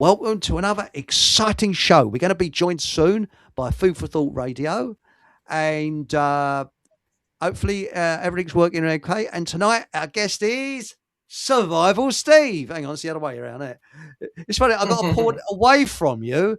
welcome to another exciting show. We're going to be joined soon by Food for Thought Radio, and hopefully everything's working okay. And tonight our guest is Survival Steve. Hang on, it's the other way around there. It's funny, I've got to point away from you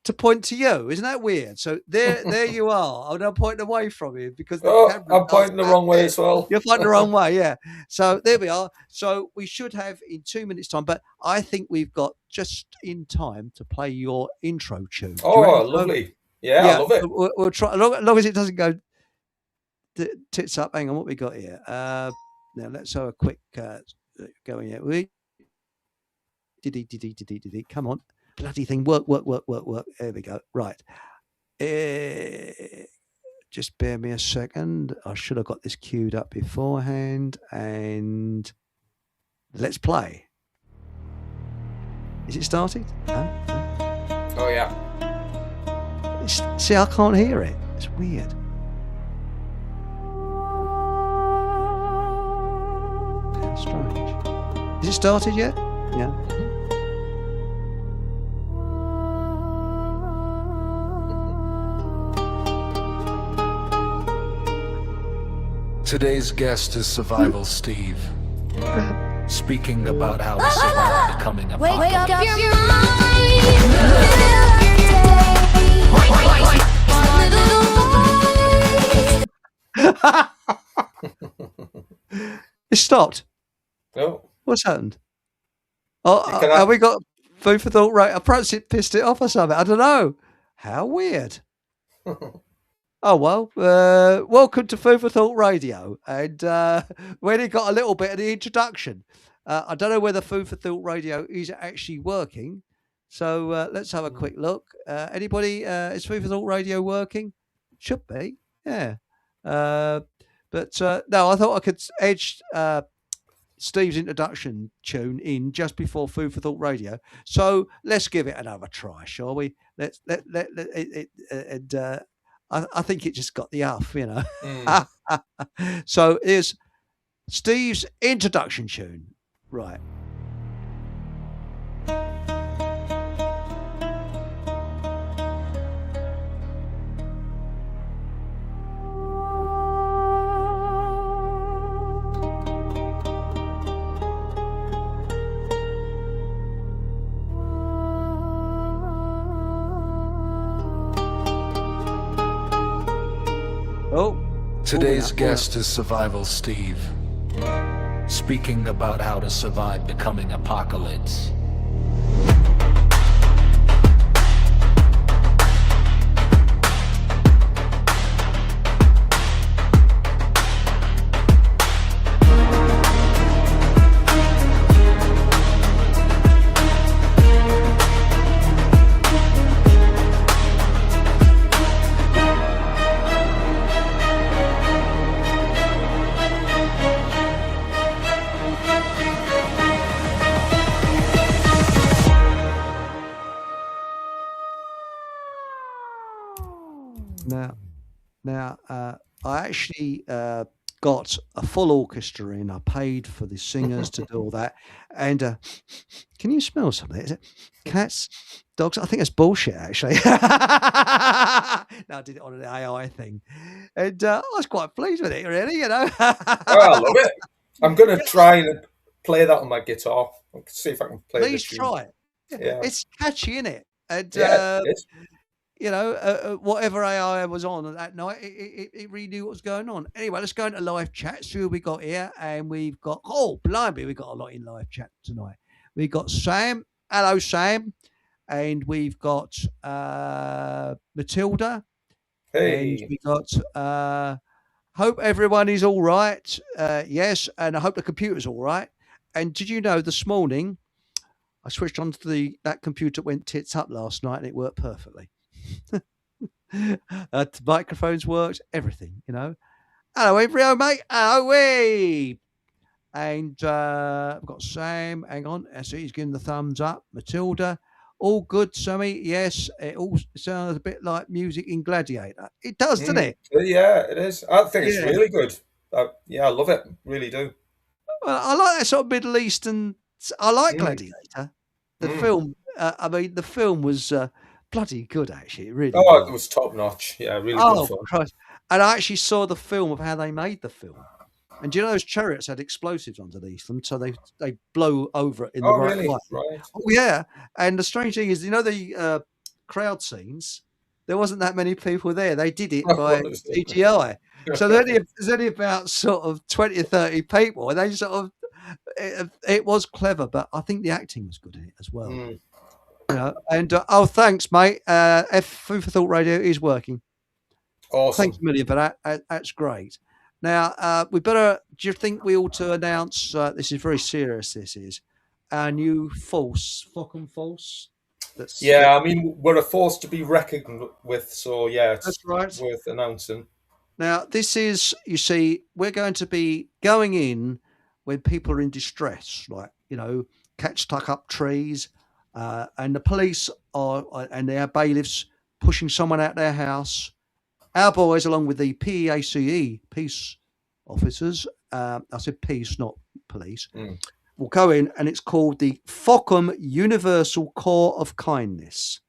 to point to you. Isn't that weird? So there you are. I'm now pointing away from you because I'm pointing the wrong way as well. You're pointing the wrong way, yeah. So there we are. So we should have in 2 minutes' time, but I think we've got just in time to play your intro tune. Oh, lovely. Yeah, I love it. We'll try, as long as it doesn't go tits up. Hang on, what we got here? Now let's have a quick go here. Come on. Bloody thing, work. There we go. Right. Just bear me a second. I should have got this queued up beforehand. And let's play. Is it started? No? Oh, yeah. See, I can't hear it. It's weird. How strange. Is it started yet? Yeah. Today's guest is Survival Steve, speaking about how to survive becoming a Wake up your mind. It stopped. Oh. What's happened? Oh, have we got Food for Thought? Right, perhaps it pissed it off or something. I don't know. How weird. Oh, well, welcome to Food for Thought Radio. And we only got a little bit of the introduction. I don't know whether Food for Thought Radio is actually working. So let's have a quick look. Anybody, is Food for Thought Radio working? Should be, yeah. But no, I thought I could edge Steve's introduction tune in just before Food for Thought Radio. So let's give it another try, shall we? I think it just got the uff, you know. So here's Steve's introduction tune. Right. Today's guest is Survival Steve, speaking about how to survive becoming apocalypse. Now, I actually got a full orchestra in. I paid for the singers to do all that. And can you smell something? Is it cats, dogs? I think it's bullshit, actually. No, I did it on an AI thing. And I was quite pleased with it, really, you know. Oh, I love it. I'm going to try and play that on my guitar. I'll see if I can play it. Please try it. Yeah. It's catchy, isn't it? And, yeah, it is. You know, whatever AI was on that night, it really knew what was going on. Anyway, let's go into live chat. See who we got here. And we've got, oh, blimey, we've got a lot in live chat tonight. We've got Sam. Hello, Sam. And we've got Matilda. Hey. And we got, hope everyone is all right. Yes. And I hope the computer's all right. And did you know this morning, I switched on to that computer went tits up last night and it worked perfectly. The microphones worked, everything, you know. Hello, Embryo, mate. Hello, we. And I've got Sam. Hang on. I see he's giving the thumbs up. Matilda. All good, Sammy. Yes. It all sounds a bit like music in Gladiator. It does, doesn't it? Yeah, it is. I think it's really good. Yeah, I love it. Really do. Well, I like that sort of Middle Eastern. I like Gladiator, the film. I mean, the film was bloody good, actually. It really it was. was top notch. Yeah, really good fun. Christ. And I actually saw the film of how they made the film. And do you know those chariots had explosives underneath them, so they blow over it in the right really? way. Right. Oh yeah. And the strange thing is, the crowd scenes. There wasn't that many people there. They did it by CGI. So there's only about sort of 20 or 30 people, and they sort of it was clever, but I think the acting was good in it as well. Mm. And thanks, mate. Food for Thought Radio is working. Awesome. Thanks a million for that. That's great. Now, we better. Do you think we ought to announce? This is very serious. This is our new Fucking False. I mean, we're a force to be reckoned with. So it's that's right. Worth announcing. Now, this is. You see, we're going to be going in when people are in distress, like cats stuck up trees, and the police and their bailiffs pushing someone out their house. Our boys, along with the PACE, peace officers, I said peace, not police, will go in, and it's called the Fockham Universal Corps of Kindness.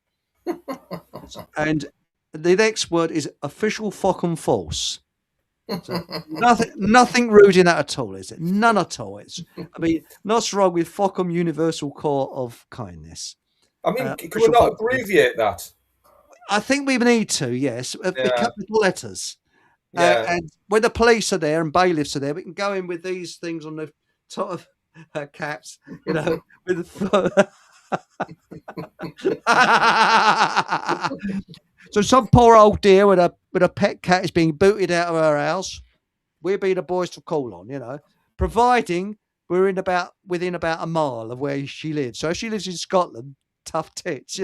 And the next word is official Fockham Force. So nothing rude in that at all, is it? None at all. Not wrong with Fockham Universal Corps of Kindness. I mean, can we not abbreviate that? I think we need to, yes, with capital letters. And when the police are there and bailiffs are there, we can go in with these things on the top of her caps, with So some poor old dear with a pet cat is being booted out of her house. We'll be the boys to call on, providing we're within about a mile of where she lives. So if she lives in Scotland, tough tits,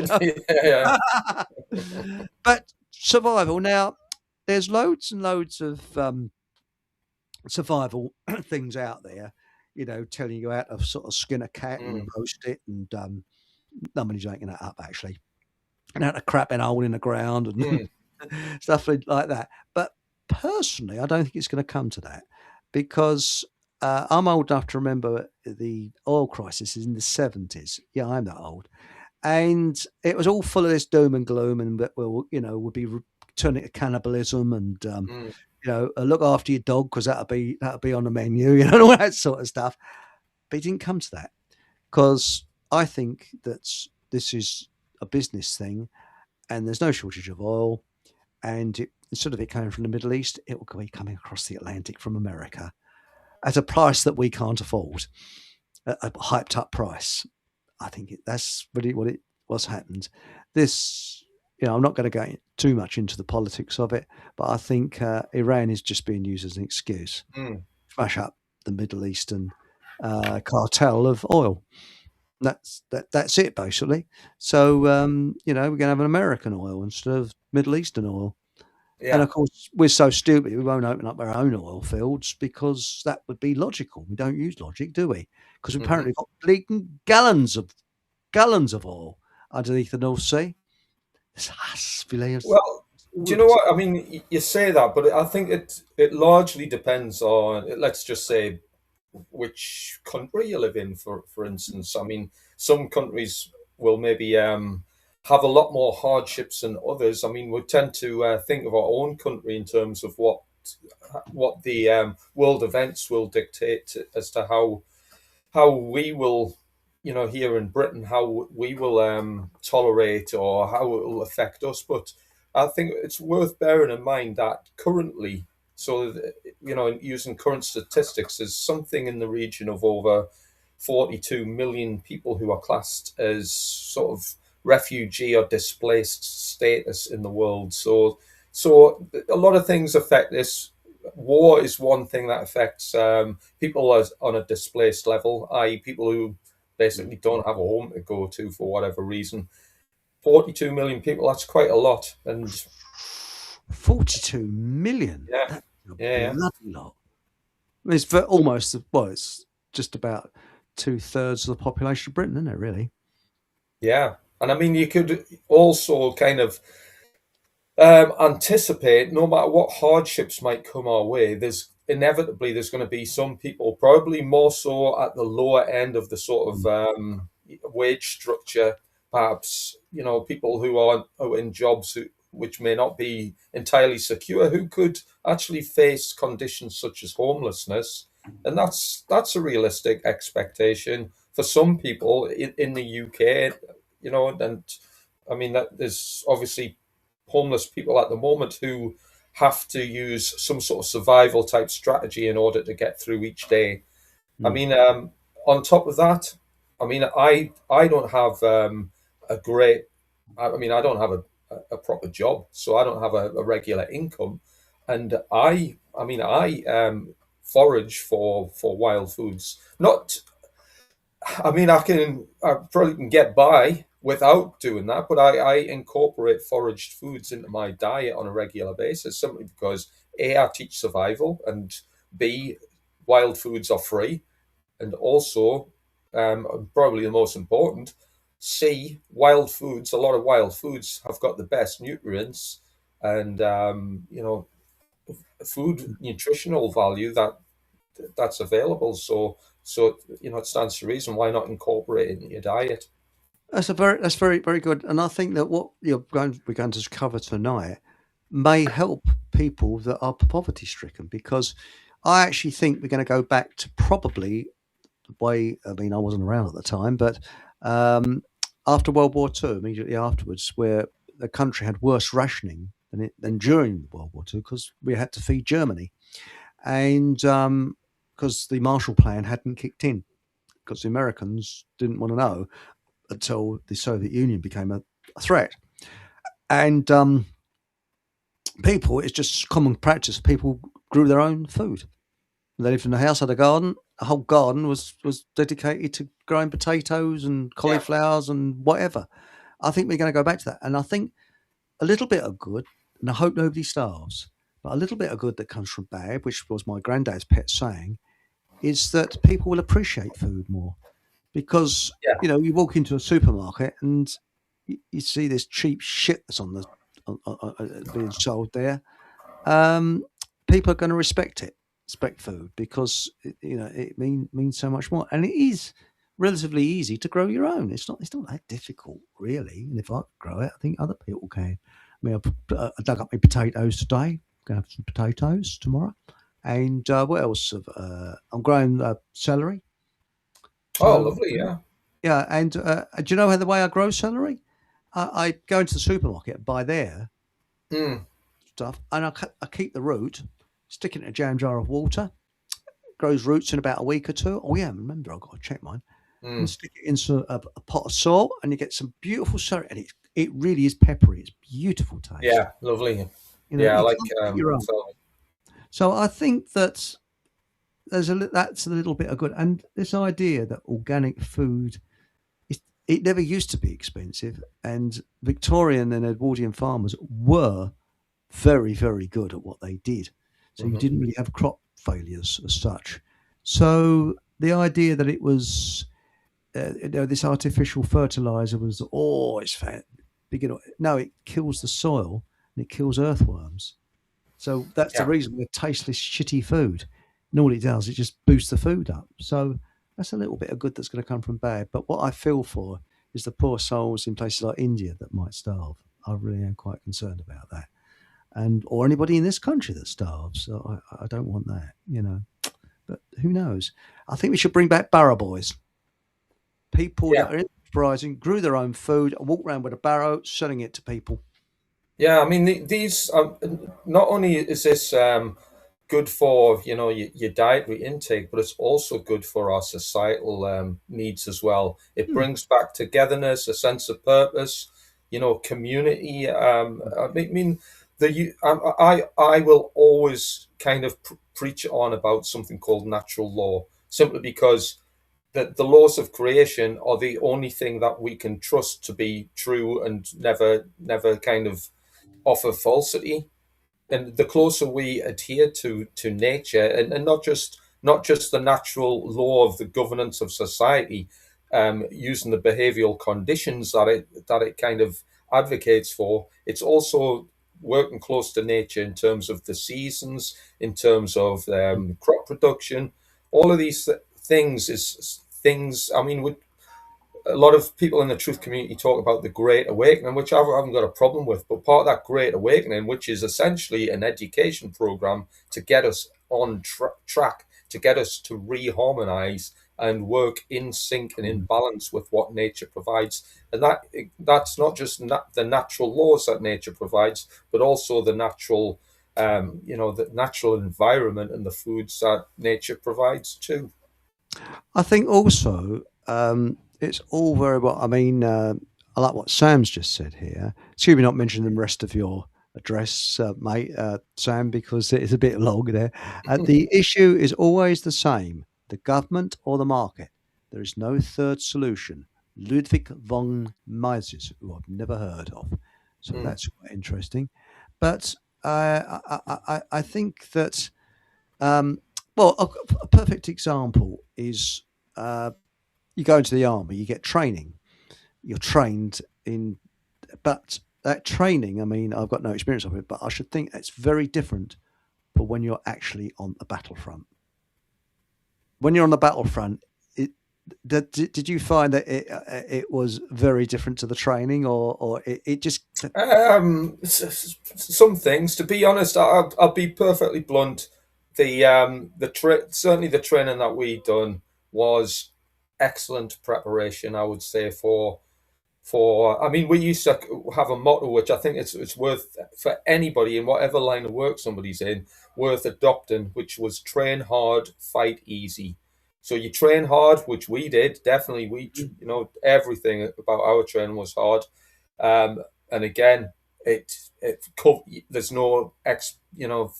But survival. Now, there's loads and loads of survival things out there, telling you how to sort of skin a cat and roast it, and nobody's making that up, actually. And how to crap in a hole in the ground and stuff like that. But personally, I don't think it's going to come to that, because I'm old enough to remember the oil crisis in the 70s. Yeah, I'm that old. And it was all full of this doom and gloom, and that we'll be turning to cannibalism, and look after your dog because that'll be on the menu, and all that sort of stuff. But it didn't come to that, because I think that this is a business thing, and there's no shortage of oil, and instead of it coming from the Middle East, it will be coming across the Atlantic from America at a price that we can't afford, a hyped up price. I think that's really what's happened. This, I'm not going to go too much into the politics of it, but I think Iran is just being used as an excuse to smash up the Middle Eastern cartel of oil. That's it, basically. So, we're going to have an American oil instead of Middle Eastern oil. Yeah. And of course, we're so stupid, we won't open up our own oil fields, because that would be logical. We don't use logic, do we? Because we apparently got leaking gallons of oil underneath the North Sea. Well, do you know what? I mean, you say that, but I think it largely depends on, let's just say, which country you live in, for instance. I mean, some countries will maybe have a lot more hardships than others. I mean, we tend to think of our own country in terms of what the world events will dictate as to how we will, here in Britain, how we will tolerate or how it will affect us. But I think it's worth bearing in mind that currently, using current statistics, there's something in the region of over 42 million people who are classed as sort of refugee or displaced status in the world. So a lot of things affect this. War is one thing that affects people on a displaced level, i.e. people who basically don't have a home to go to for whatever reason. 42 million people, that's quite a lot. And 42 million? Yeah. That's a bloody lot. It's for almost, it's just about 2/3 of the population of Britain, isn't it, really? Yeah. And I mean, you could also kind of anticipate, no matter what hardships might come our way, there's going to be some people, probably more so at the lower end of the sort of wage structure, perhaps, people who are in jobs which may not be entirely secure, who could actually face conditions such as homelessness. And that's a realistic expectation for some people in the UK, and I mean that there's obviously homeless people at the moment who have to use some sort of survival type strategy in order to get through each day. I mean, on top of that, I mean, I don't have a great. I mean, I don't have a proper job, so I don't have a regular income, and I forage for wild foods. Not, I mean, I probably can get by without doing that, but I incorporate foraged foods into my diet on a regular basis simply because A, I teach survival, and B, wild foods are free, and also, probably the most important, C, a lot of wild foods have got the best nutrients and food nutritional value that's available. So it stands to reason why not incorporate it in your diet. That's very, very good. And I think that what we're going to cover tonight may help people that are poverty stricken, because I actually think we're going to go back to probably the way, I mean, I wasn't around at the time, but after World War II, immediately afterwards, where the country had worse rationing than during World War II, because we had to feed Germany. And because the Marshall Plan hadn't kicked in, because the Americans didn't want to know until the Soviet Union became a threat. And it's just common practice. People grew their own food. They lived in a house, had a garden. The whole garden was dedicated to growing potatoes and cauliflowers and whatever. I think we're going to go back to that. And I think a little bit of good, and I hope nobody starves, but a little bit of good that comes from bad, which was my granddad's pet saying, is that people will appreciate food more. Because, you walk into a supermarket and you see this cheap shit that's being sold there. People are going to respect food, because it means so much more, and it is relatively easy to grow your own. It's not that difficult, really. And if I grow it, I think other people can. I mean, I dug up my potatoes today. Going to have some potatoes tomorrow, and what else? I'm growing celery. Oh, lovely! Yeah, yeah. And do you know how the way I grow celery? I go into the supermarket and buy their stuff, and I keep the root. Stick it in a jam jar of water. Grows roots in about a week or two. Oh yeah, remember I've got to check mine. And stick it into a pot of salt, and you get some beautiful celery. And it really is peppery. It's beautiful taste. Yeah, lovely. I like celery. So I think that that's a little bit of good. And this idea that organic food, it never used to be expensive, and Victorian and Edwardian farmers were very, very good at what they did. So you didn't really have crop failures as such. So the idea that it was, this artificial fertilizer was, it's fat. No, it kills the soil and it kills earthworms. So that's the reason we're tasteless, shitty food. And all it does, it just boosts the food up. So that's a little bit of good that's going to come from bad. But what I feel for is the poor souls in places like India that might starve. I really am quite concerned about that. Or anybody in this country that starves. So I don't want that, But who knows? I think we should bring back barrow boys. People that are enterprising, grew their own food, and walk around with a barrow, selling it to people. Yeah, I mean, these not only is this good for your dietary intake, but it's also good for our societal needs as well. It brings back togetherness, a sense of purpose, community. I mean. I will always kind of preach on about something called natural law, simply because the laws of creation are the only thing that we can trust to be true and never kind of offer falsity. And the closer we adhere to nature, and not just the natural law of the governance of society, using the behavioral conditions that it kind of advocates for, it's also working close to nature in terms of the seasons, in terms of crop production. All of these things. I mean, a lot of people in the truth community talk about the Great Awakening, which I haven't got a problem with. But part of that Great Awakening, which is essentially an education program to get us on track, to get us to reharmonize and work in sync and in balance with what nature provides. And that's not just the natural laws that nature provides, but also the natural, the natural environment and the foods that nature provides too. I think also it's all very well. I mean, I like what Sam's just said here. Excuse me, not mentioning the rest of your address, mate, Sam, because it is a bit long there. The issue is always the same: the government or the market. There is no third solution. Ludwig von Mises, who I've never heard of, so that's quite interesting. But I think that. Well, a perfect example is you go into the army, you get training. You're trained in, but that training, I mean, I've got no experience of it, but I should think it's very different for when you're actually on the battlefront. When you're on the battlefront, did you find that it was very different to the training, or it just? Some things, to be honest, I'll be perfectly blunt. Certainly the training that we done was excellent preparation, I would say, for I mean, we used to have a motto which I think it's worth for anybody in whatever line of work somebody's in, worth adopting, which was train hard, fight easy. So you train hard, which we did, definitely. Everything about our training was hard. And again, there's no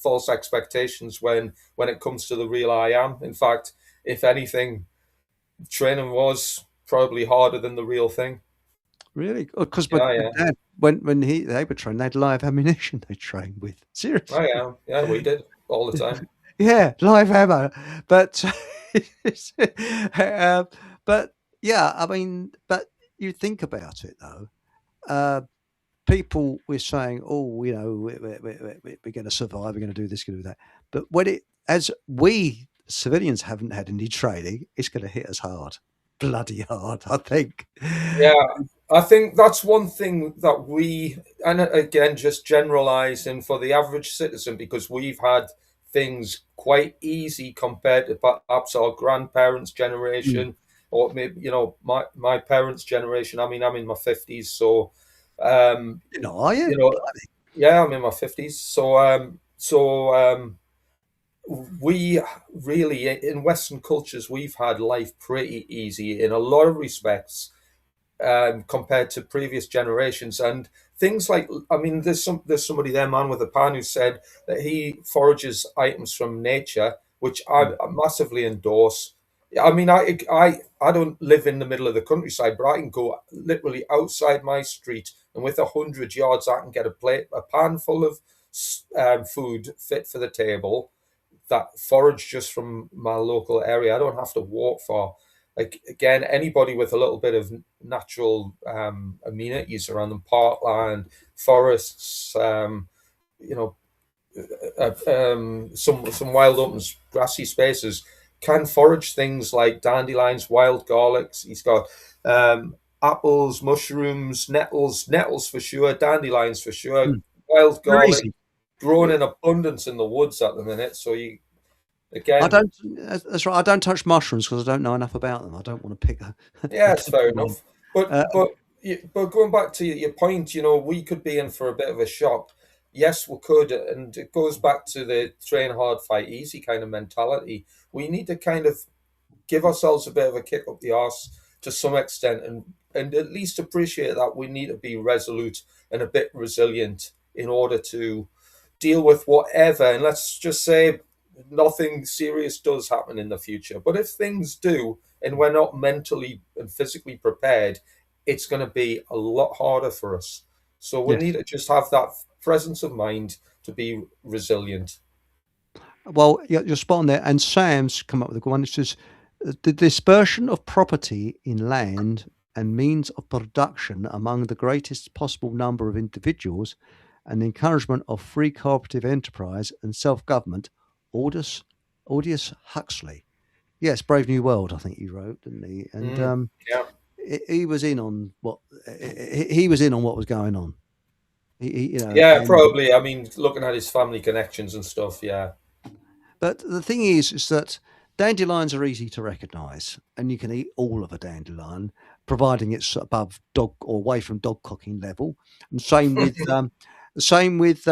false expectations when it comes to the real I am. In fact, if anything, training was probably harder than the real thing. Really? Because Dad, when they were trained, they had live ammunition they trained with. Seriously? Yeah, we did all the time. Yeah, live ammo. But but yeah, I mean, but you think about it though. People were saying, "Oh, we're going to survive. We're going to do this, going to do that." But as we civilians haven't had any training, it's going to hit us hard, bloody hard. I think. Yeah, I think that's one thing that and again, just generalizing for the average citizen, because we've had things quite easy compared to perhaps our grandparents' generation, or maybe my parents' generation. I mean, I'm in my 50s, so. Are you? Yeah, I'm in my 50s. So we really, in Western cultures, we've had life pretty easy in a lot of respects compared to previous generations. And things like, I mean, there's somebody there, man with a pan, who said that he forages items from nature, which I massively endorse. I mean, I don't live in the middle of the countryside, but I can go literally outside my street, and with 100 yards, I can get a pan full of food fit for the table, that forage just from my local area. I don't have to walk far. Like, again, anybody with a little bit of natural amenities around them, parkland, forests, some wild open grassy spaces, can forage things like dandelions, wild garlics. He's got apples, mushrooms, nettles for sure, dandelions for sure, wild garlic grown in abundance in the woods at the minute. So again, that's right. I don't touch mushrooms because I don't know enough about them. I don't want to pick a. Yeah, it's fair enough. But going back to your point, we could be in for a bit of a shock. Yes, we could, and it goes back to the train hard, fight easy kind of mentality. We need to kind of give ourselves a bit of a kick up the arse to some extent, and at least appreciate that we need to be resolute and a bit resilient in order to deal with whatever. And let's just say nothing serious does happen in the future. But if things do, and we're not mentally and physically prepared, it's going to be a lot harder for us. So we need to just have that presence of mind to be resilient. Well, you're spot on there. And Sam's come up with one which says the dispersion of property in land and means of production among the greatest possible number of individuals, and the encouragement of free cooperative enterprise and self-government. Aldous Huxley. Yes, Brave New World, I think he wrote, didn't he? And he was in on what he was in on what was going on. Yeah, probably. I mean, looking at his family connections and stuff, yeah. But the thing is that dandelions are easy to recognise, and you can eat all of a dandelion, providing it's above dog or away from dog cocking level. And same with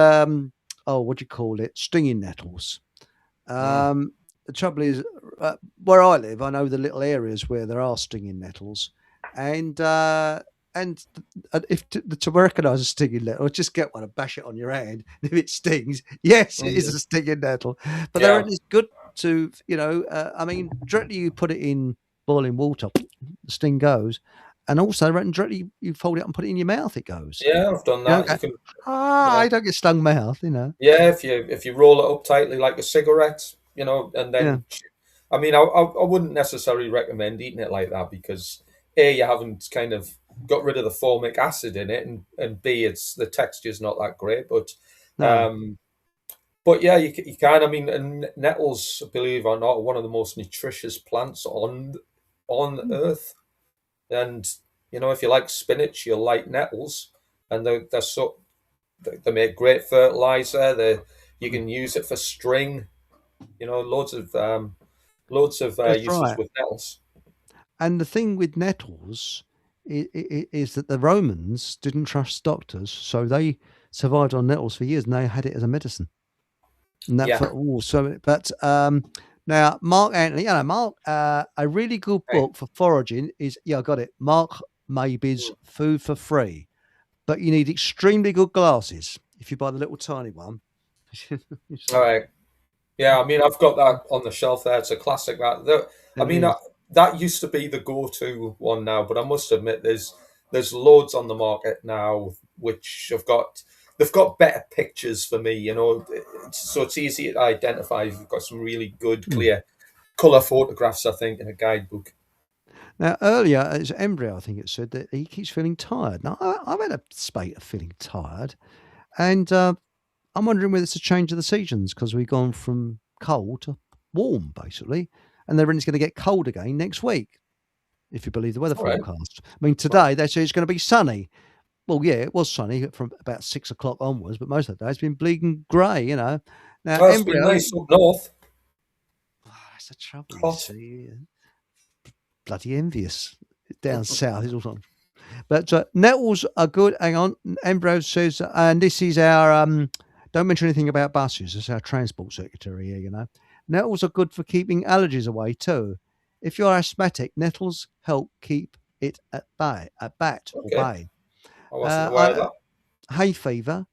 what do you call it? Stinging nettles. The trouble is, where I live, I know the little areas where there are stinging nettles, and if to recognise a stinging nettle, just get one and bash it on your hand. If it stings, yes, it is a stinging nettle. But they're only good to, I mean, directly you put it in boiling water, the sting goes. And also, directly you fold it up and put it in your mouth, it goes. Yeah, I've done that. I don't get stung mouth, Yeah, if you roll it up tightly like a cigarette, and then, I mean, I wouldn't necessarily recommend eating it like that because A, you haven't kind of got rid of the formic acid in it, and B, the texture's not that great. But yeah, you can. I mean, and nettles, believe it or not, are one of the most nutritious plants on Earth. And if you like spinach, you'll like nettles, and they make great fertilizer. You can use it for string. Loads of uses with nettles. And the thing with nettles is that the Romans didn't trust doctors, so they survived on nettles for years, and they had it as a medicine. And now Mark Anthony, Mark, a really good book for foraging is I got it. Mark Maybe's Food for Free, but you need extremely good glasses if you buy the little tiny one. All right. Yeah, I mean, I've got that on the shelf there. It's a classic. That used to be the go-to one now, but I must admit, there's loads on the market now which they've got better pictures for me, so it's easy to identify. You've got some really good, clear colour photographs, I think, in a guidebook. Now, earlier, as Embryo, I think it said that he keeps feeling tired. Now, I've had a spate of feeling tired, and I'm wondering whether it's a change of the seasons because we've gone from cold to warm, basically, and then it's going to get cold again next week, if you believe the weather forecast. I mean, today they say it's going to be sunny. Well, yeah, it was sunny from about 6 o'clock onwards, but most of the day it's been bleeding grey, Now, it's been nice up north. That's the trouble, you see. Bloody envious. Down south is all. But nettles are good. Hang on. Ambrose says, and this is our, don't mention anything about buses. It's our transport secretary here, Nettles are good for keeping allergies away too. If you're asthmatic, nettles help keep it at bay. I wasn't aware of that. Hay fever.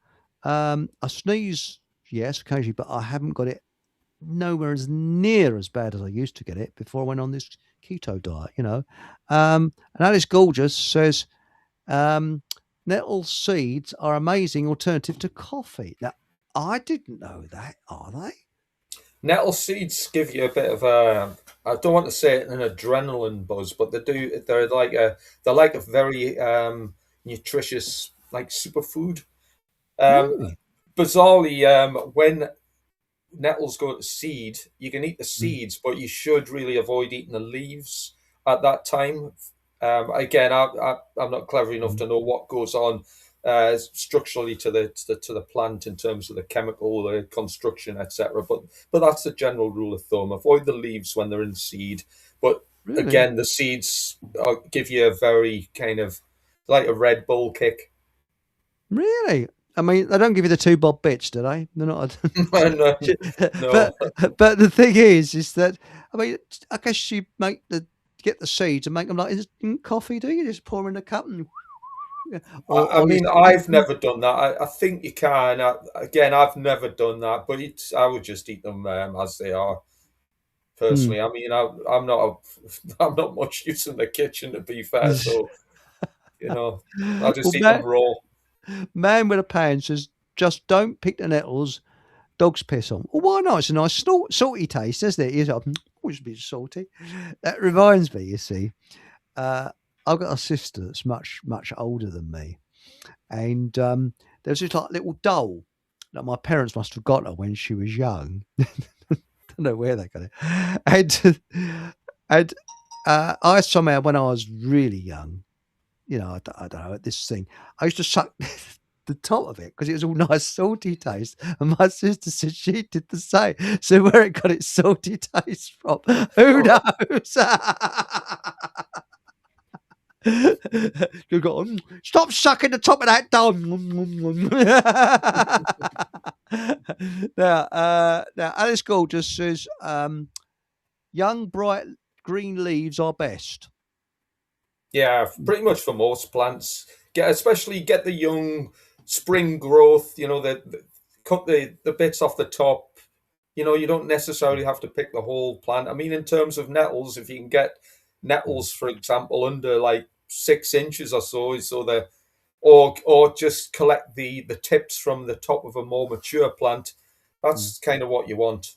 I sneeze, yes, occasionally, but I haven't got it nowhere as near as bad as I used to get it before I went on this keto diet, And Alice Gorgeous says, nettle seeds are amazing alternative to coffee. Now, I didn't know that. Are they? Nettle seeds give you a bit of I don't want to say it an adrenaline buzz, but they do. They're like a very nutritious, like superfood. Really? Bizarrely, when nettles go to seed, you can eat the seeds, but you should really avoid eating the leaves at that time. Again, I'm not clever enough to know what goes on structurally to the plant in terms of the chemical, the construction, etc. But that's the general rule of thumb. Avoid the leaves when they're in seed. But really? Again, the seeds give you a very kind of like a Red Bull kick. Really? I mean, they don't give you the 2 bob bits, do they? They're not. No. But the thing is that I mean, I guess you get the seeds and make them like in coffee. Do you just pour them in a cup and? I've never done that. I think you can. I've never done that, but I would just eat them as they are. Personally, I mean, I'm not much use in the kitchen, to be fair. So, I just eat them raw. Man with a pan says, just don't pick the nettles. Dog's piss on. Well, why not? It's a nice salty taste, isn't it? It's always a bit salty. That reminds me, you see. I've got a sister that's much, much older than me. And there's this like little doll that my parents must have got her when she was young. Don't know where they got it. And I somehow, when I was really young, I don't know, this thing, I used to suck the top of it because it was all nice salty taste. And my sister said she did the same. So where it got its salty taste from, who knows? You go, stop sucking the top of that down. Now, Alice Gould just says, young, bright green leaves are best. Yeah, pretty much for most plants. Especially get the young spring growth. Cut the bits off the top. You don't necessarily have to pick the whole plant. I mean, in terms of nettles, if you can get nettles, for example, under like 6 inches or so or just collect the tips from the top of a more mature plant. That's kind of what you want.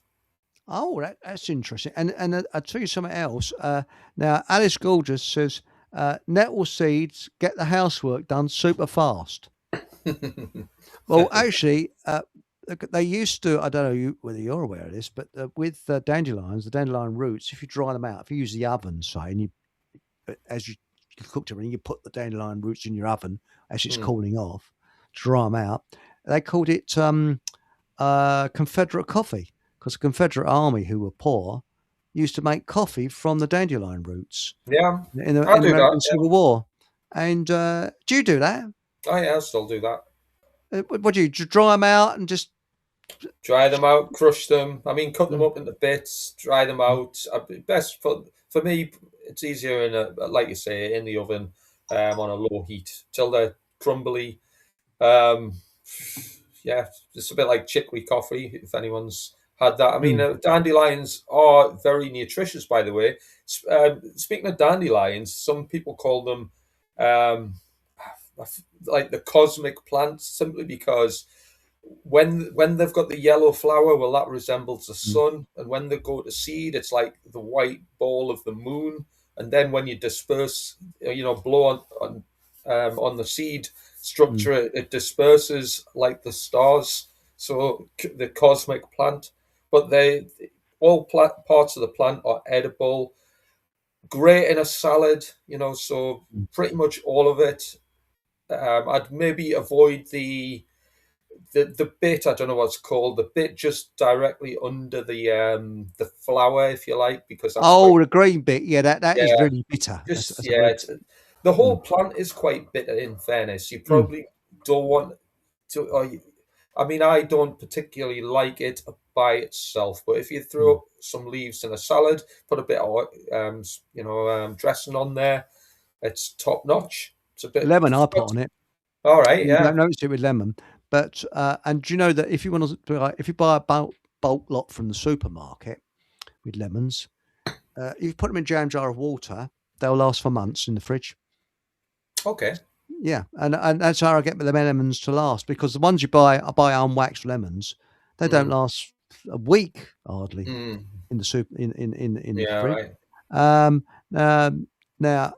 Oh, that's interesting. And I'll tell you something else. Now, Alice Gorgeous says, nettle seeds get the housework done super fast. Well, actually, they used to, I don't know whether you're aware of this, but with dandelions, the dandelion roots, if you dry them out, if you use the oven, say, and you cooked them, and you put the dandelion roots in your oven as it's cooling off, dry them out, they called it Confederate coffee, because the Confederate army, who were poor, used to make coffee from the dandelion roots. Yeah, in the American Civil War. And do you do that? Oh, yeah, I still do that. What do you dry them out and just dry them out, crush them? I mean, cut them up into bits, dry them out. Best for me, it's easier like you say, in the oven on a low heat till they're crumbly. Yeah, it's a bit like chicory coffee if anyone's had that. I mean, dandelions are very nutritious, by the way. Speaking of dandelions, some people call them like the cosmic plants, simply because when they've got the yellow flower, well, that resembles the sun, and when they go to seed, it's like the white ball of the moon. And then when you disperse, blow on the seed structure, it disperses like the stars. So the cosmic plant, but all parts of the plant are edible. Great in a salad, so pretty much all of it. I'd maybe avoid the bit, I don't know what's called, the bit just directly under the flower, if you like, because that's the green bit. Yeah, that is really bitter. The whole plant is quite bitter, in fairness. You probably don't want to. I mean, I don't particularly like it by itself, but if you throw some leaves in a salad, put a bit of dressing on there, it's top notch. It's a bit lemon I put on it. All right, yeah. I don't notice it with lemon, but and do you know that if you want to, if you buy a bulk lot from the supermarket with lemons, if you put them in a jam jar of water, they'll last for months in the fridge. Okay. Yeah, and that's how I get the lemons to last, because the ones I buy unwaxed lemons, they don't last a week hardly in the soup in the fridge. Right. Now,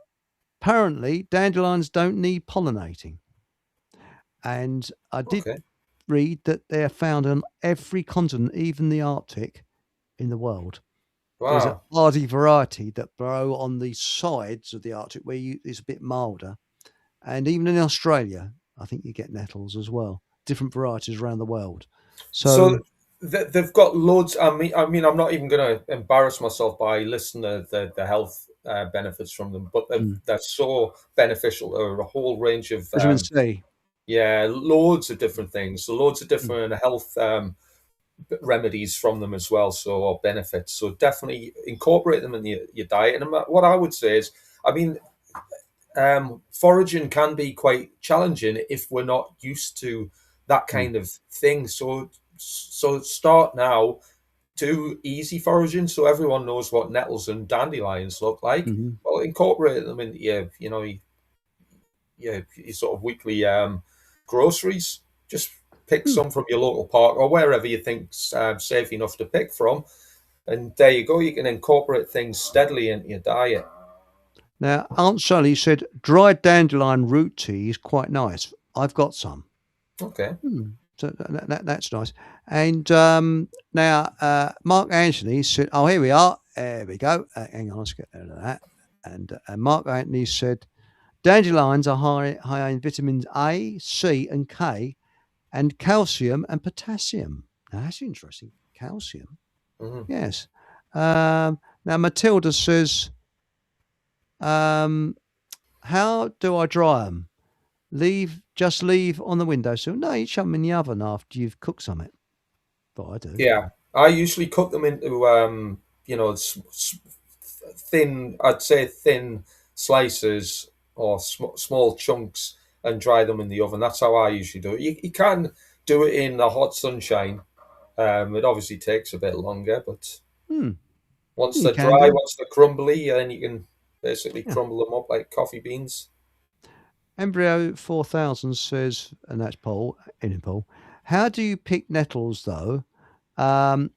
apparently, dandelions don't need pollinating, and I did read that they are found on every continent, even the Arctic, in the world. Wow. There's a hardy variety that grow on the sides of the Arctic where it's a bit milder. And even in Australia, I think you get nettles as well. Different varieties around the world. So they've got loads. I mean, I'm not even going to embarrass myself by listing the health benefits from them, but they're so beneficial. There are a whole range of vitamin C. Yeah, loads of different things. So loads of different health remedies from them as well. Or benefits. So definitely incorporate them in your diet. And what I would say is, I mean, foraging can be quite challenging if we're not used to that kind of thing. So start now, do easy foraging so everyone knows what nettles and dandelions look like. Well, incorporate them into your sort of weekly groceries. Just pick some from your local park or wherever you think's safe enough to pick from, and there you go. You can incorporate things steadily into your diet. Now, Aunt Sally said dried dandelion root tea is quite nice. I've got some. Okay. So that's nice. And now, Mark Anthony said, oh, here we are. There we go. Hang on, let's get rid of that. And Mark Anthony said, dandelions are high in vitamins A, C, and K, and calcium and potassium. Now, that's interesting. Calcium. Mm-hmm. Yes. Now, Matilda says, how do I dry them? Just leave on the windowsill. No, you chuck them in the oven after you've cooked something. But I do. Yeah, I usually cook them into thin. I'd say thin slices or small chunks, and dry them in the oven. That's how I usually do it. You can do it in the hot sunshine. It obviously takes a bit longer, but once they're dry, once they're crumbly, then you can basically crumble them up like coffee beans. Embryo 4000 says, and that's Paul, how do you pick nettles though? I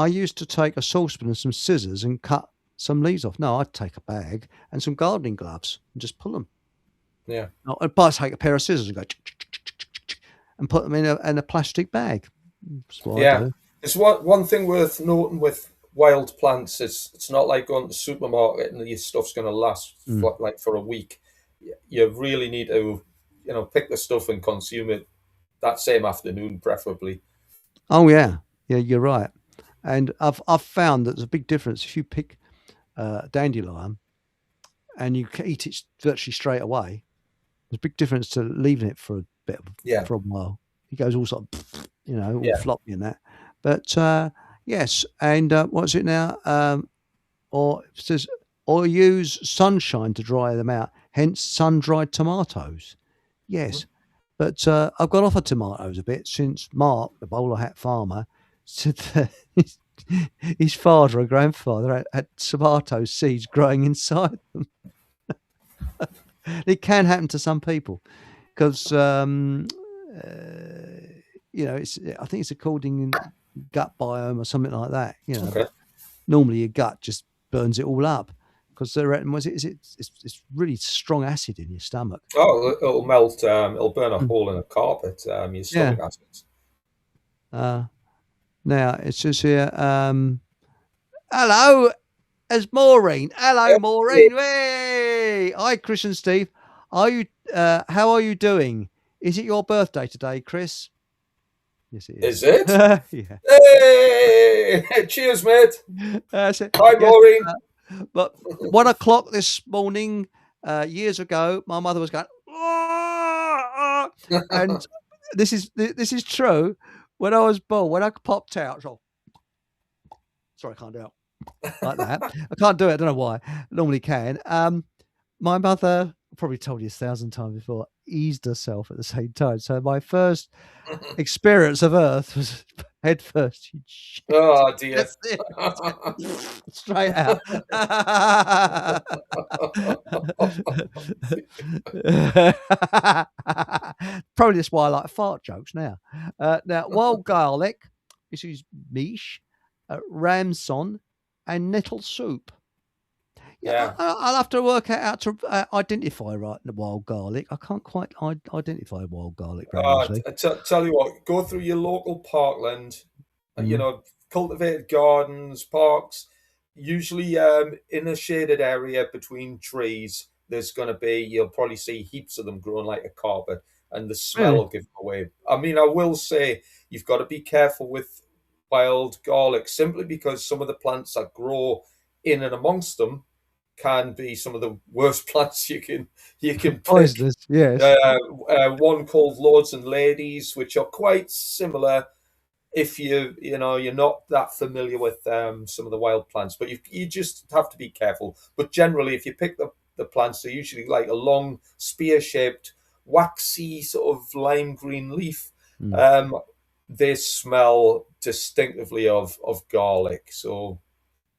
used to take a saucepan and some scissors and cut some leaves off. No, I'd take a bag and some gardening gloves and just pull them. Yeah. I'd take a pair of scissors and go and put them in a plastic bag. That's what I do. It's one thing worth noting with wild plants. It's not like going to the supermarket and your stuff's going to last for a week. You really need to, pick the stuff and consume it that same afternoon, preferably. Oh yeah, you're right. And I've found that there's a big difference if you pick dandelion and you eat it virtually straight away. There's a big difference to leaving it for a bit for a while. It goes all sort of, all floppy and that. But yes, and what's it now? Or it says, or use sunshine to dry them out. Hence, sun-dried tomatoes. Yes, but I've got off of tomatoes a bit since Mark, the bowler hat farmer, said that his father and grandfather had tomato seeds growing inside them. It can happen to some people because I think it's according to gut biome or something like that. Normally your gut just burns it all up because it's really strong acid in your stomach. Oh, it'll melt. It'll burn a hole in a carpet. Your stomach acids. Now it says here, hello, as Morin. Hello, Morin. Hey, hi, Chris and Steve. Are you? How are you doing? Is it your birthday today, Chris? Yes, it is. Is it? Yeah. Hey, cheers, mate. Hi, Morin. But 1 o'clock this morning, years ago, my mother was going, and this is true. When I was born, when I popped out, sorry, I can't do it like that. I can't do it. I don't know why. I normally can. My mother, probably told you 1,000 times before, eased herself at the same time. So my first experience of Earth was head first. Oh dear! Straight out. Probably that's why I like fart jokes now. Now, wild garlic, this is miche, ramson, and nettle soup. Yeah, I'll have to work out how to identify the wild garlic. I can't quite identify wild garlic very easily. Tell you what, go through your local parkland, cultivated gardens, parks. Usually, in a shaded area between trees, you'll probably see heaps of them growing like a carpet, and the smell will give them away. I mean, I will say you've got to be careful with wild garlic simply because some of the plants that grow in and amongst them can be some of the worst plants you can pick. Poisonous, yes. One called Lords and Ladies, which are quite similar if you're not that familiar with some of the wild plants, but you just have to be careful. But generally, if you pick the plants, they're usually like a long spear-shaped, waxy sort of lime green leaf. They smell distinctly of garlic. So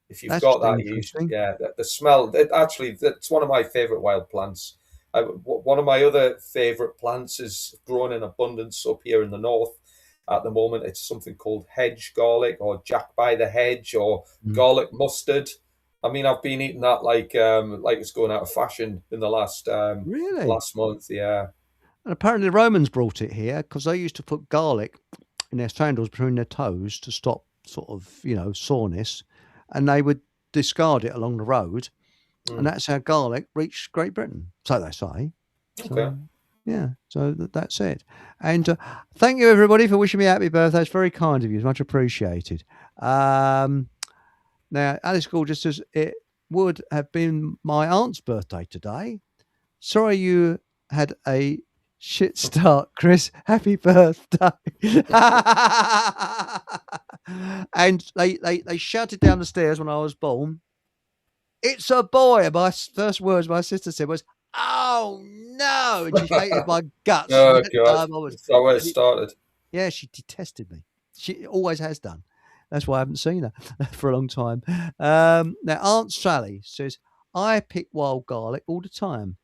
if you've got that, the smell. That's one of my favorite wild plants. One of my other favorite plants is grown in abundance up here in the north. At the moment, it's something called hedge garlic or Jack by the hedge or garlic mustard. I mean, I've been eating that like it's going out of fashion in the last month. Yeah. And apparently the Romans brought it here because they used to put garlic in their sandals between their toes to stop sort of soreness, and they would discard it along the road and that's how garlic reached Great Britain. So they say. Okay. Yeah, so that's it. And thank you, everybody, for wishing me a happy birthday. It's very kind of you. It's much appreciated. Now, Alice Gorgeous says, it would have been my aunt's birthday today. Sorry you had a shit start, Chris. Happy birthday. And they shouted down the stairs when I was born, "It's a boy." And my first words my sister said was, "Oh no!" And she hated my guts. Oh God! That's how it started. Yeah, she detested me. She always has done. That's why I haven't seen her for a long time. Now, Aunt Sally says, "I pick wild garlic all the time.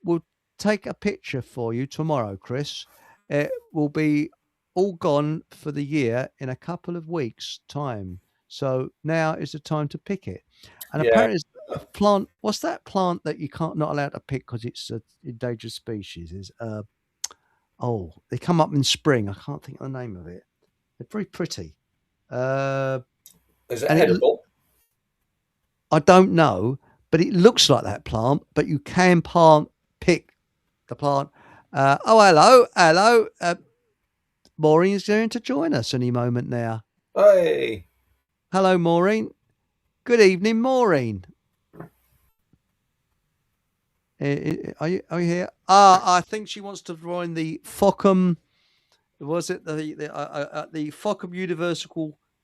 We'll take a picture for you tomorrow, Chris. It will be all gone for the year in a couple of weeks' time. So now is the time to pick it." And apparently, it's a plant. What's that plant that you not allowed to pick because it's an endangered species? Is they come up in spring. I can't think of the name of it. They're very pretty. Is it edible? I don't know, but it looks like that plant. But you can pick the plant. Hello. Morin is going to join us any moment now. Hey. Hello, Morin. Good evening, Morin. Are you here? I think she wants to join the Fockham. Was it the Fockham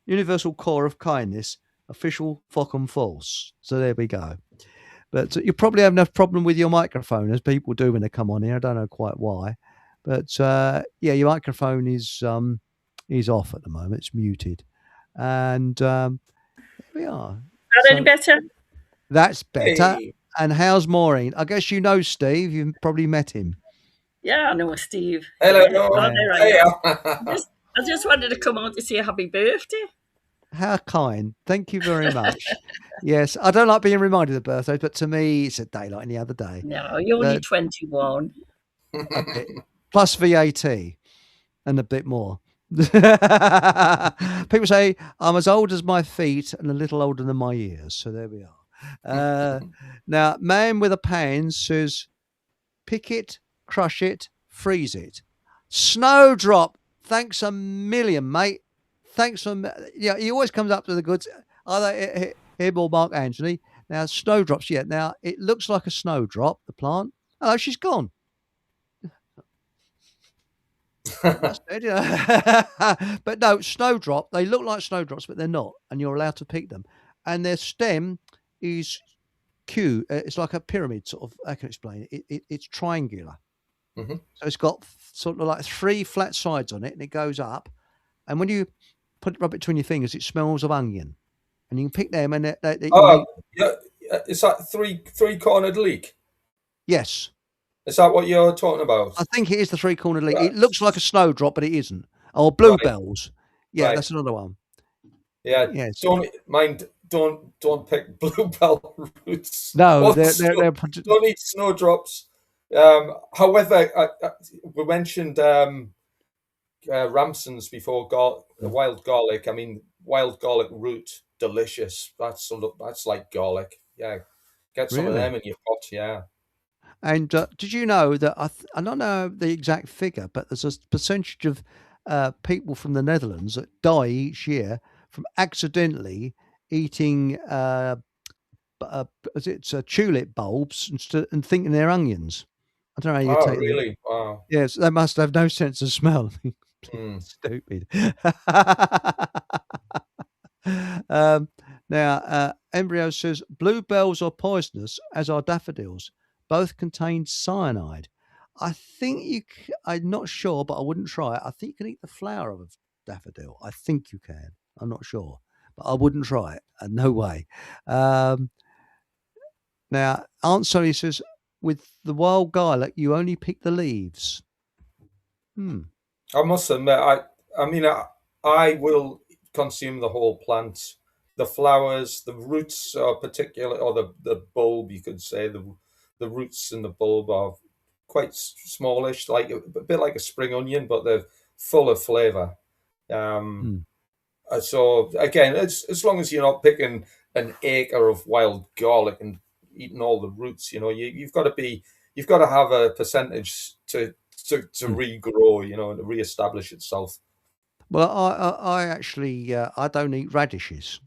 Universal Corps of Kindness official Fockham Force? So there we go. But you probably have enough problem with your microphone, as people do when they come on here. I don't know quite why, but your microphone is off at the moment. It's muted, and here we are. Is that any better? That's better. Hey. And how's Morin? I guess you know Steve. You've probably met him. Yeah, I know Steve. Hello. Yeah. I just wanted to come on to say happy birthday. How kind. Thank you very much. Yes, I don't like being reminded of birthdays, but to me, it's a day like any other day. No, you're only 21. A bit, plus VAT and a bit more. People say I'm as old as my feet and a little older than my ears. So there we are. Now, Man with a Pan says, pick it, crush it, freeze it. Snowdrop. Thanks a million, mate. Thanks he always comes up to the goods. Either him or Mark Anthony. Now, snowdrops, Now, it looks like a snowdrop, the plant. Oh, she's gone. That's dead, But no, snowdrop, they look like snowdrops, but they're not. And you're allowed to pick them. And their stem is cute. It's like a pyramid, sort of. I can explain it. It's triangular. Mm-hmm. So it's got sort of like 3 flat sides on it, and it goes up. And when you rub it between your fingers, it smells of onion. And you can pick them, and Is that three-cornered leek? Yes. Is that what you're talking about? I think it is the 3-cornered leek. Right. It looks like a snowdrop, but it isn't. Or bluebells. Right. Yeah, that's another one. Yeah. Yes. Don't pick bluebell roots. No, don't eat snowdrops. However, we mentioned ramsons before. The wild garlic. I mean, wild garlic root, delicious. That's like garlic. Yeah, get some of them in your pot. Yeah. And did you know that I don't know the exact figure, but there's a percentage of people from the Netherlands that die each year from accidentally eating tulip bulbs and thinking they're onions. I don't know how you take really? them. Wow. Yes, they must have no sense of smell. Stupid. Now, Embryo says bluebells are poisonous, as are daffodils. Both contain cyanide. I think I'm not sure, but I wouldn't try it. I think you can eat the flower of a daffodil. I think you can. I'm not sure, but I wouldn't try it. No way. Now, Aunt Sally says, with the wild garlic, you only pick the leaves. I must admit, I will consume the whole plant. The flowers, the roots are particular, or the bulb, you could say, the roots and the bulb are quite smallish, like a bit like a spring onion, but they're full of flavor. So again, as long as you're not picking an acre of wild garlic and eating all the roots. You've got to have a percentage to regrow, and to reestablish itself. Well, I actually I don't eat radishes,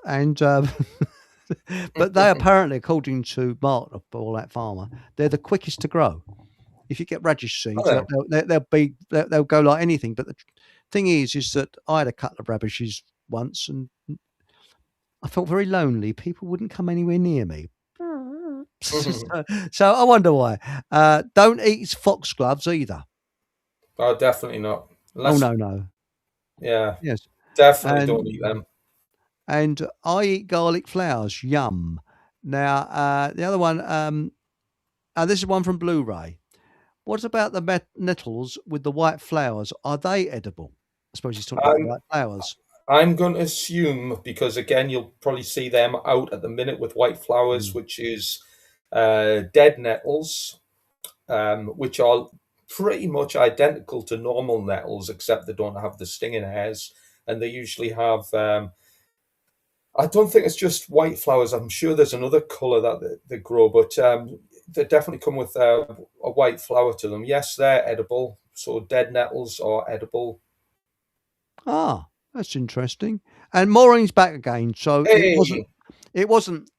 and but they apparently, according to Mark, all that farmer, they're the quickest to grow. If you get radish seeds, they'll go like anything. But the thing is that I had a couple of radishes once, and I felt very lonely. People wouldn't come anywhere near me. So I wonder why. Don't eat foxgloves either. Oh, definitely not. No. Yeah. Yes. Definitely don't eat them. And I eat garlic flowers. Yum. Now, the other one, this is one from Blu-ray. What about the nettles with the white flowers? Are they edible? I suppose he's talking about white flowers. I'm going to assume, because again, you'll probably see them out at the minute with white flowers, which is dead nettles, which are pretty much identical to normal nettles, except they don't have the stinging hairs, and they usually have. I don't think it's just white flowers. I'm sure there's another colour that they grow, but they definitely come with a white flower to them. Yes, they're edible. So dead nettles are edible. Ah, that's interesting. And Morin's back again. So it wasn't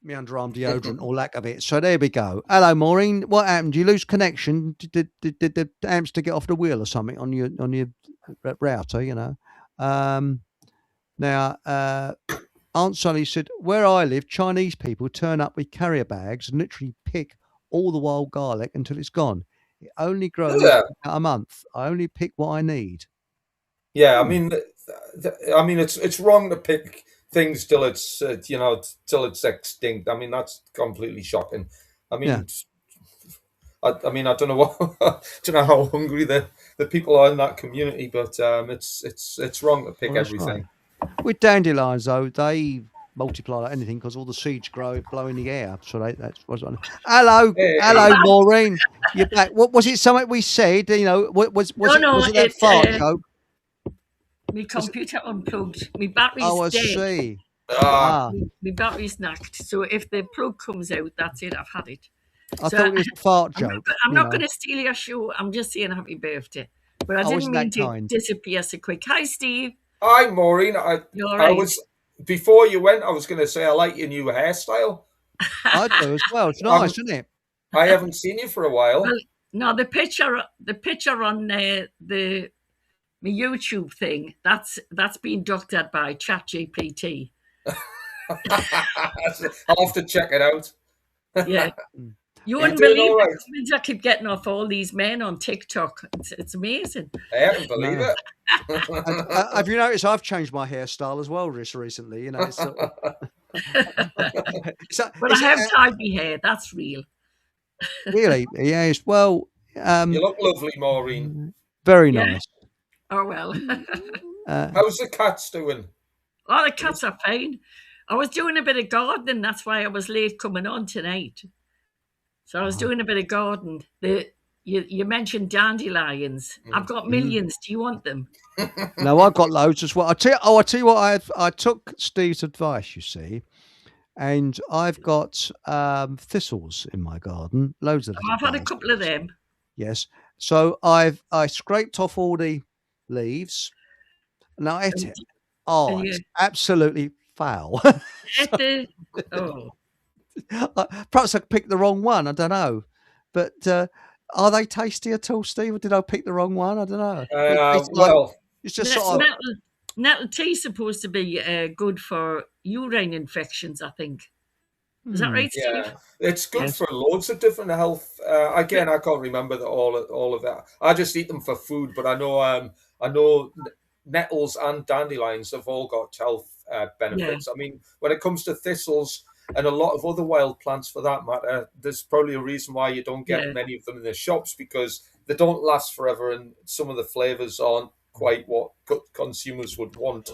me underarm deodorant or lack of it. So there we go. Hello, Morin. What happened? Did you lose connection? Did the hamster get off the wheel or something on your router? Now, Aunt Sally said, where I live, Chinese people turn up with carrier bags and literally pick all the wild garlic until it's gone. It only grows about a month. I only pick what I need. Yeah, I mean, it's wrong to pick things till it's till it's extinct. I mean, that's completely shocking. I mean, I don't know don't know how hungry the people are in that community, but it's wrong to pick everything. Right. With dandelions, though, they multiply like anything because all the seeds blow in the air. So that's what's on. Hello, Maureen. You're back. What was it? Something we said? Was it that fart joke? My computer unplugged. My battery's dead. Oh, I see. My battery's knocked. So if the plug comes out, that's it. I've had it. I thought it was a fart joke. I'm not going to steal your show. I'm just saying happy birthday. But I didn't mean to disappear so quick. Hi, Steve. Hi, Morin. I was before you went. I was going to say I like your new hairstyle. I do as well. It's nice, isn't it? I haven't seen you for a while. Well, no, the picture on my YouTube thing that's been doctored by ChatGPT. I'll have to check it out. Yeah. You wouldn't believe it. I keep getting off all these men on TikTok. It's amazing. I don't believe it. Have you noticed I've changed my hairstyle as well just recently? It's but I have tied my hair. That's real. Really? Yes. Well, you look lovely, Maureen. Very nice. Oh, well. How's the cats doing? Oh, the cats are fine. I was doing a bit of gardening. That's why I was late coming on tonight. So I was doing a bit of gardening. You mentioned dandelions. I've got millions. Do you want them? No, I've got loads as well. I tell you what. I took Steve's advice. You see, and I've got thistles in my garden. Loads of them. I've had a couple of them. Yes. So I scraped off all the leaves. And I ate it. Oh, it's absolutely foul. Perhaps I picked the wrong one. I don't know. But are they tasty at all, Steve? Or did I pick the wrong one? I don't know. It's just sort of... Nettle tea is supposed to be good for urine infections, I think. Is that right, Steve? Yeah, it's good for loads of different health. Again, I can't remember all of that. I just eat them for food, but I know nettles and dandelions have all got health benefits. Yeah. I mean, when it comes to thistles and a lot of other wild plants for that matter, there's probably a reason why you don't get many of them in the shops, because they don't last forever and some of the flavors aren't quite what consumers would want.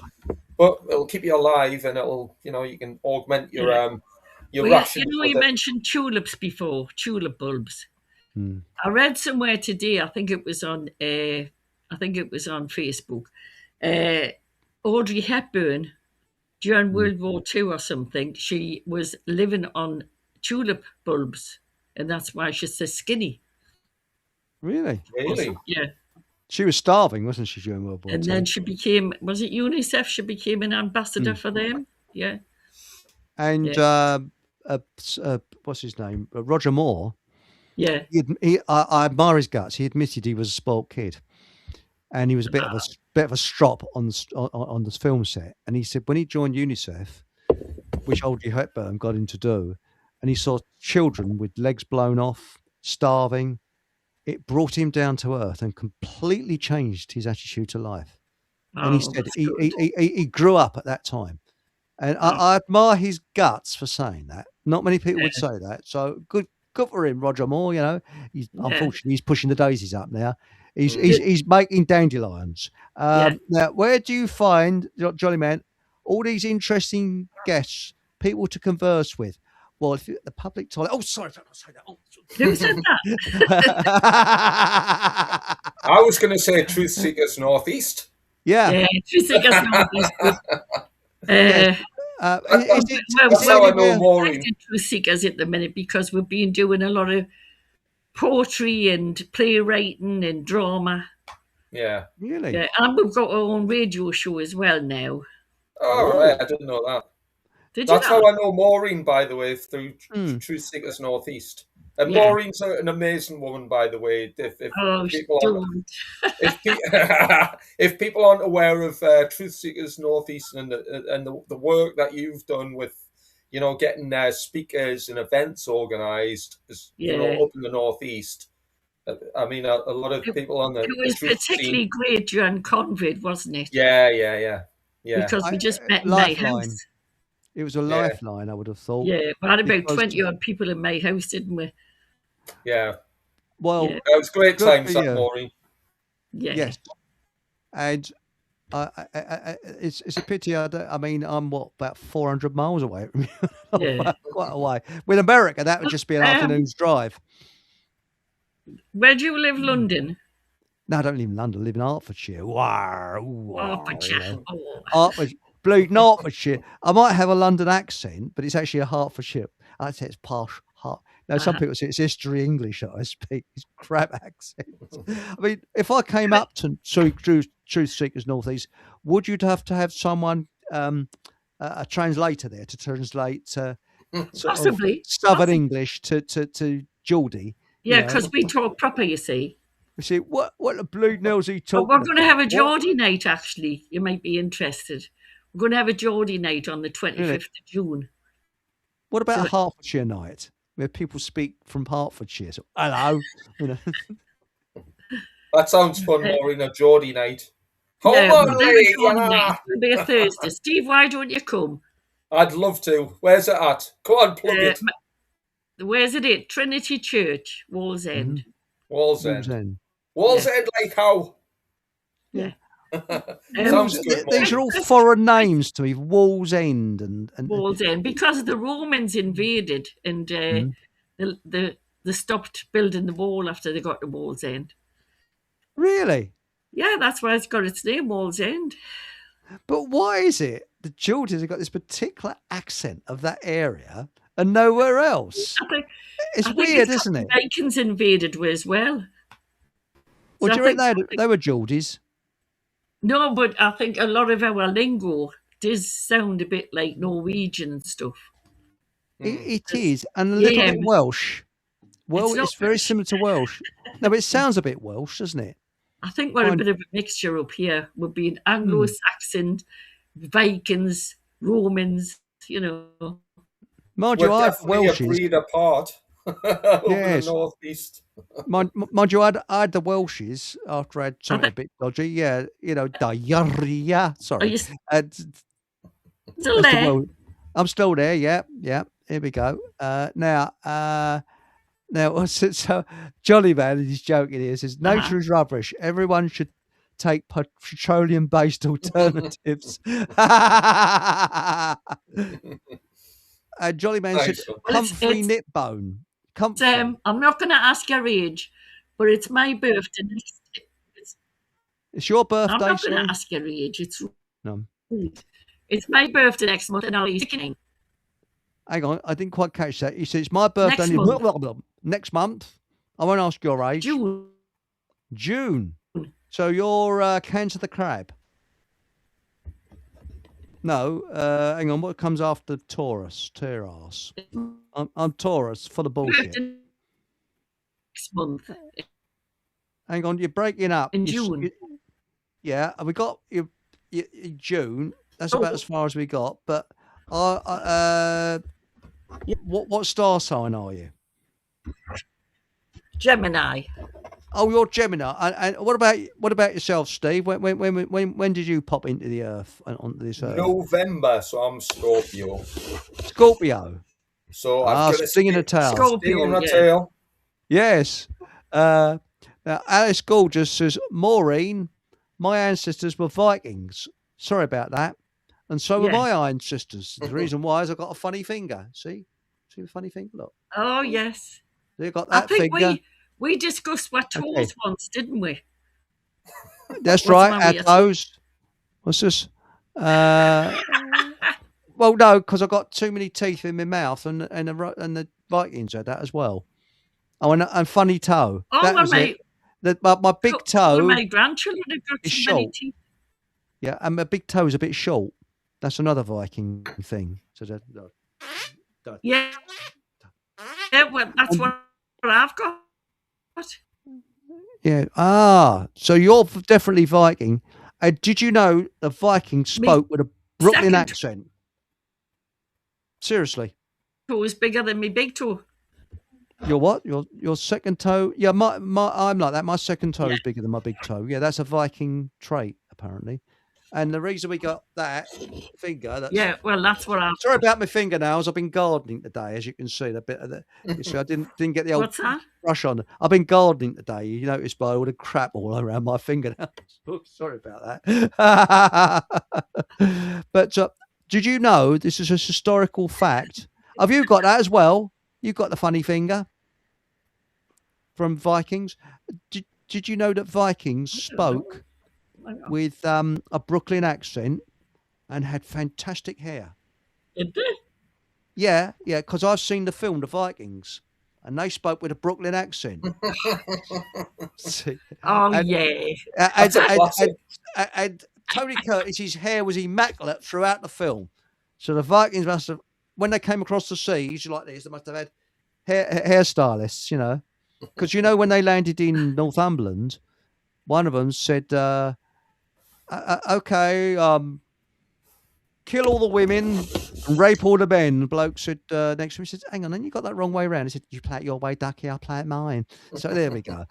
But it'll keep you alive and it'll, you can augment your ration. You mentioned tulips before, tulip bulbs. I read somewhere today, I think it was on Facebook, Audrey Hepburn during World War II or something, she was living on tulip bulbs, and that's why she's so skinny. Really? Really? Yeah. She was starving, wasn't she, during World War II? And then she became, was it UNICEF? She became an ambassador for them. Yeah. And what's his name? Roger Moore. Yeah. I admire his guts. He admitted he was a spoilt kid, and he was a bit of a strop on the film set. And he said when he joined UNICEF, which Audrey Hepburn got him to do, and he saw children with legs blown off, starving, it brought him down to earth and completely changed his attitude to life. And he said he grew up at that time. And I admire his guts for saying that. Not many people would say that. So good for him, Roger Moore. You know, unfortunately he's pushing the daisies up now. He's making dandelions. Now, where do you find, Jolly Man, all these interesting guests, people to converse with? Well, if you're at the public toilet, sorry, don't say that. Who said that? I was going to say Truth Seekers Northeast. Yeah, Truth Seekers Northeast. That's how I know Morin. Truth Seekers at the minute because we've been doing a lot of poetry and playwriting and drama. Yeah. Really? Yeah, and we've got our own radio show as well now. Oh, right. I didn't know that. That's how I know Morin, by the way, through Truth Seekers Northeast. And Maureen's an amazing woman, by the way. If people aren't aware of Truth Seekers Northeast and the work that you've done with, getting speakers and events organised, up in the Northeast. I mean, a lot of people on the it was particularly great during COVID, wasn't it? Yeah. Because we just met in my house. It was a lifeline, I would have thought. Yeah, we had about 20 odd people in my house, didn't we? Yeah. Well, it was great times that morning. Yeah. Yes. And it's a pity. I mean, I'm about 400 miles away. Quite a way. With America, that would just be an afternoon's drive. Where do you live, London? No, I don't live in London. I live in Hertfordshire. Hertfordshire. Hertfordshire. Bleeding Hertfordshire. I might have a London accent, but it's actually a Hertfordshire. I'd say it's posh. Now, some people say it's history English that I speak. It's crap accents. I mean, if I came up to Truth Seekers Northeast, would you have to have someone, a translator there to translate possibly Southern English to Geordie? Yeah, because we talk proper, you see. You see, what the blue hell's he talking about? We're going to have a Geordie night, actually. You might be interested. We're going to have a Geordie night on the 25th of June. What about a Hertfordshire night where people speak from Hertfordshire? So, hello. That sounds fun, Morin, a Geordie night. It'll be a Thursday. Steve, why don't you come? I'd love to. Where's it at? Go on, plug it. Where's it at? Trinity Church, Wallsend. Wallsend, like how? Yeah. Sounds good. These are all foreign names to me. Wallsend and Wallsend, because the Romans invaded and they stopped building the wall after they got to Wallsend. Really? Yeah, that's why it's got its name, Wallsend. But why is it the Geordies have got this particular accent of that area and nowhere else? It's weird, isn't it? Vikings invaded as well. Well, do you reckon they were Geordies? No, but I think a lot of our lingo does sound a bit like Norwegian and stuff. It is, and a little bit Welsh. Well, it's very similar to Welsh. No, but it sounds a bit Welsh, doesn't it? I think we're a bit of a mixture up here. We'll be an Anglo-Saxon, Vikings, Romans, Mind you, I have Welsh. A breed apart. Yes. The northeast. Mind you, I had the Welshes after I had something a bit dodgy. Yeah, diarrhea. Sorry. Still there? I'm still there. Yeah. Here we go. Now, so Jolly Man is joking here. Says nature is rubbish. Everyone should take petroleum-based alternatives. Jolly Man said comfrey knit bone. I'm not going to ask your age, but it's my birthday. It's your birthday. I'm not going to ask your age. It's It's my birthday next month, and I'll be sickening. Hang on, I didn't quite catch that. You said it's my birthday next month. I won't ask your age. June. So you're Cancer the Crab. No, hang on. What comes after Taurus? I'm Taurus, full of bullshit. Next month. Hang on, you're breaking up. In June. Yeah, we got you June. That's about as far as we got. But what star sign are you? Gemini. Oh, you're Gemini. And what about yourself, Steve? When did you pop into the Earth onto this Earth? November, so I'm Scorpio. Scorpio. So I've got a stinging a tail. Stinging a tail. Yes. Now Alice Gorgeous says, Maureen, my ancestors were Vikings. Sorry about that. And so were my ancestors. The reason why is I've got a funny finger. See the funny finger? Look. Oh yes. You got that finger. I think we discussed our toes once, didn't we? That's right. Our toes. What's this? Well, no, because I've got too many teeth in my mouth, and the Vikings had that as well. Oh, and funny toe. Oh, that was it. My big toe. My grandchildren have got too many teeth. Yeah, and my big toe is a bit short. That's another Viking thing. So yeah, well, that's what I've got. Yeah. So you're definitely Viking. Did you know the Vikings spoke with a Brooklyn accent? Seriously. Toe is bigger than my big toe. Your what? Your second toe? Yeah, I'm like that. My second toe is bigger than my big toe. Yeah, that's a Viking trait apparently. And the reason we got that finger, that's what I'm. Sorry about my fingernails. I've been gardening today, as you can see. The bit of the, you see, I didn't get the old brush on. I've been gardening today. You notice by all the crap all around my fingernails. Oh, sorry about that. But did you know this is a historical fact? Have you got that as well? You've got the funny finger from Vikings. Did you know that Vikings spoke with a Brooklyn accent and had fantastic hair? Did they? Yeah, because I've seen the film The Vikings and they spoke with a Brooklyn accent. And Tony Curtis's hair was immaculate throughout the film. So the Vikings must have, when they came across the seas like this, they must have had hairstylists, you know. Because, you know, when they landed in Northumberland, one of them said, okay, kill all the women and rape all the men. The bloke said next to me, he said, hang on, then you got that wrong way around. He said, you play it your way, ducky, I'll play it mine. So there we go.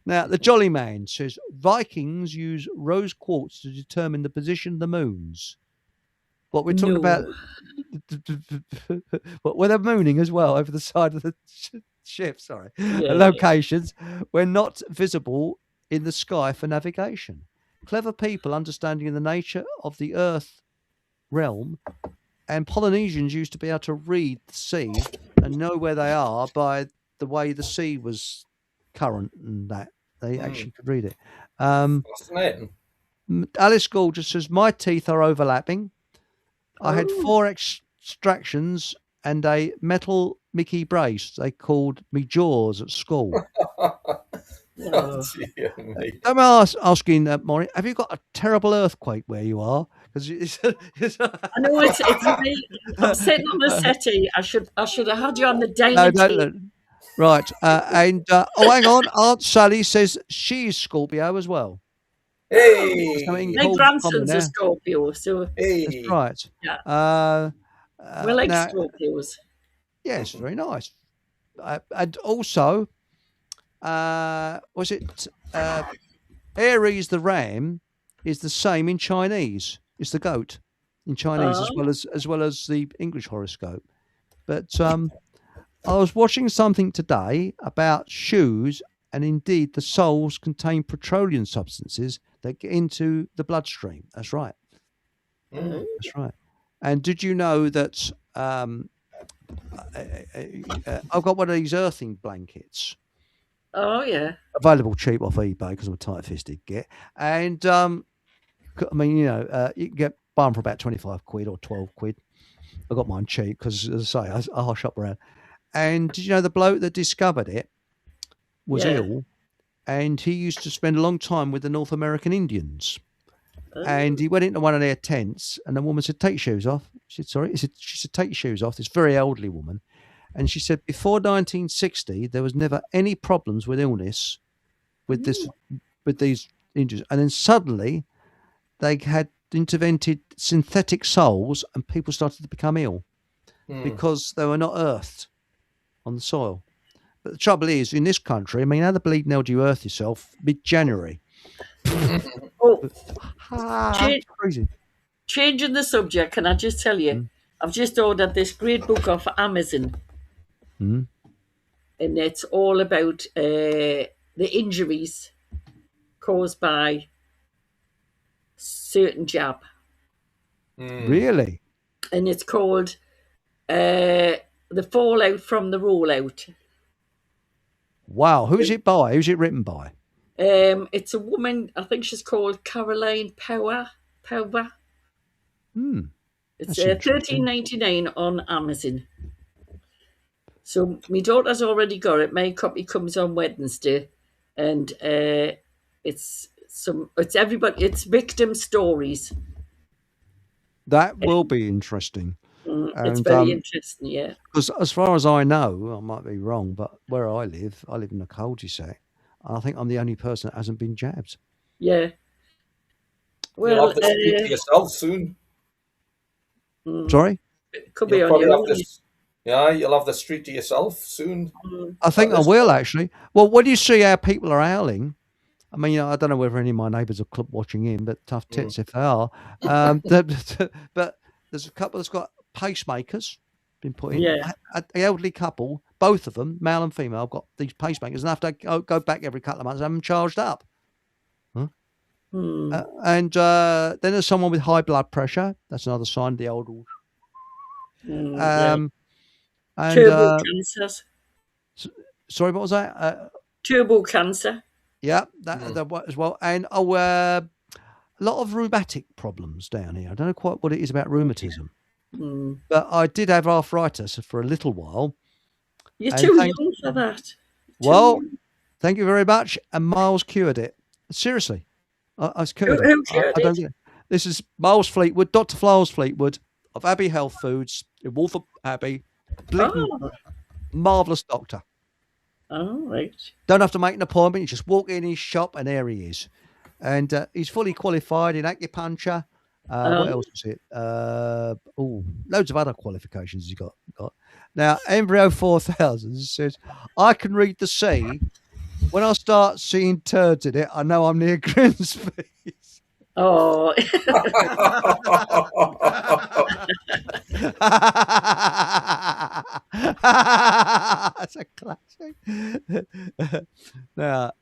Now, the Jolly Man says, Vikings use rose quartz to determine the position of the moons. What we're talking about, well, they're mooning as well over the side of the ship, locations were not visible in the sky for navigation. Clever people understanding the nature of the Earth realm, and Polynesians used to be able to read the sea and know where they are by the way the sea was current and that. They actually could read it. Fascinating. Alice Gorgeous says, my teeth are overlapping. I had 4 extractions and a metal Mickey brace. They called me Jaws at school. I'm asking, Morin, have you got a terrible earthquake where you are? Because I know it's me. I'm sitting on the settee. I should have had you on the daily. No. Right, hang on. Aunt Sally says she's Scorpio as well. Hey, my grandson's a Scorpio, so that's right. Yeah, we like Scorpios. Yes, very nice. And also, was it Aries the ram is the same in Chinese. It's the goat in Chinese as well as the English horoscope. But I was watching something today about shoes, and indeed the soles contain petroleum substances that get into the bloodstream. That's right. That's right. And did you know that I've got one of these earthing blankets? Oh, yeah. Available cheap off eBay because I'm a tight-fisted git. And I mean, you can buy them for about 25 quid or 12 quid. I got mine cheap because, as I say, I shop around. And did you know the bloke that discovered it was ill, and he used to spend a long time with the North American Indians. And he went into one of their tents, and the woman said, "Take your shoes off." She said, "Sorry." She said, "Take your shoes off." This very elderly woman. And she said, before 1960, there was never any problems with illness with these Indians. And then suddenly they had invented synthetic soles, and people started to become ill because they were not earthed on the soil. But the trouble is, in this country, I mean, how the bleeding hell do you earth yourself mid-January? Crazy. Changing the subject, can I just tell you, I've just ordered this great book off Amazon. And it's all about the injuries caused by certain jab. Really? And it's called The Fallout from the Rollout. Wow. Who's it by? Who's it written by? It's a woman, I think she's called Caroline Power. It's $13.99 on Amazon. So my daughter's already got it. My copy comes on Wednesday, and it's everybody. It's victim stories. That will be interesting. It's very interesting, yeah. Because as far as I know, I might be wrong, but where I live in a cul-de-sac. I think I'm the only person that hasn't been jabbed. Yeah. Well, you'll have the street to yourself soon. Sorry? It could be on your own. Yeah, you'll have the street to yourself soon. I think I will, actually. Well, when you see how people are howling, I mean, I don't know whether any of my neighbours are club watching in, but tough tits if they are. But there's a couple that's got pacemakers been put in. Yeah. An elderly couple, both of them, male and female, have got these pacemakers and have to go back every couple of months and have them charged up. And then there's someone with high blood pressure. That's another sign of the old age. And turbo cancers. Sorry, what was that? Turbo cancer. Yeah, that as well. And a lot of rheumatic problems down here. I don't know quite what it is about rheumatism. But I did have arthritis for a little while. You're too young for that. Well, thank you very much. And Miles cured it. Seriously. I was cured Who cured it? This is Miles Fleetwood, Dr. Flowers Fleetwood of Abbey Health Foods in Waltham Abbey. Marvellous doctor. Oh, right. Don't have to make an appointment. You just walk in his shop and there he is. And he's fully qualified in acupuncture. What else is it? Loads of other qualifications he's got. Now, Embryo 4000 says, I can read the sea. When I start seeing turds in it, I know I'm near Grimsby's. Oh. That's a classic. Now,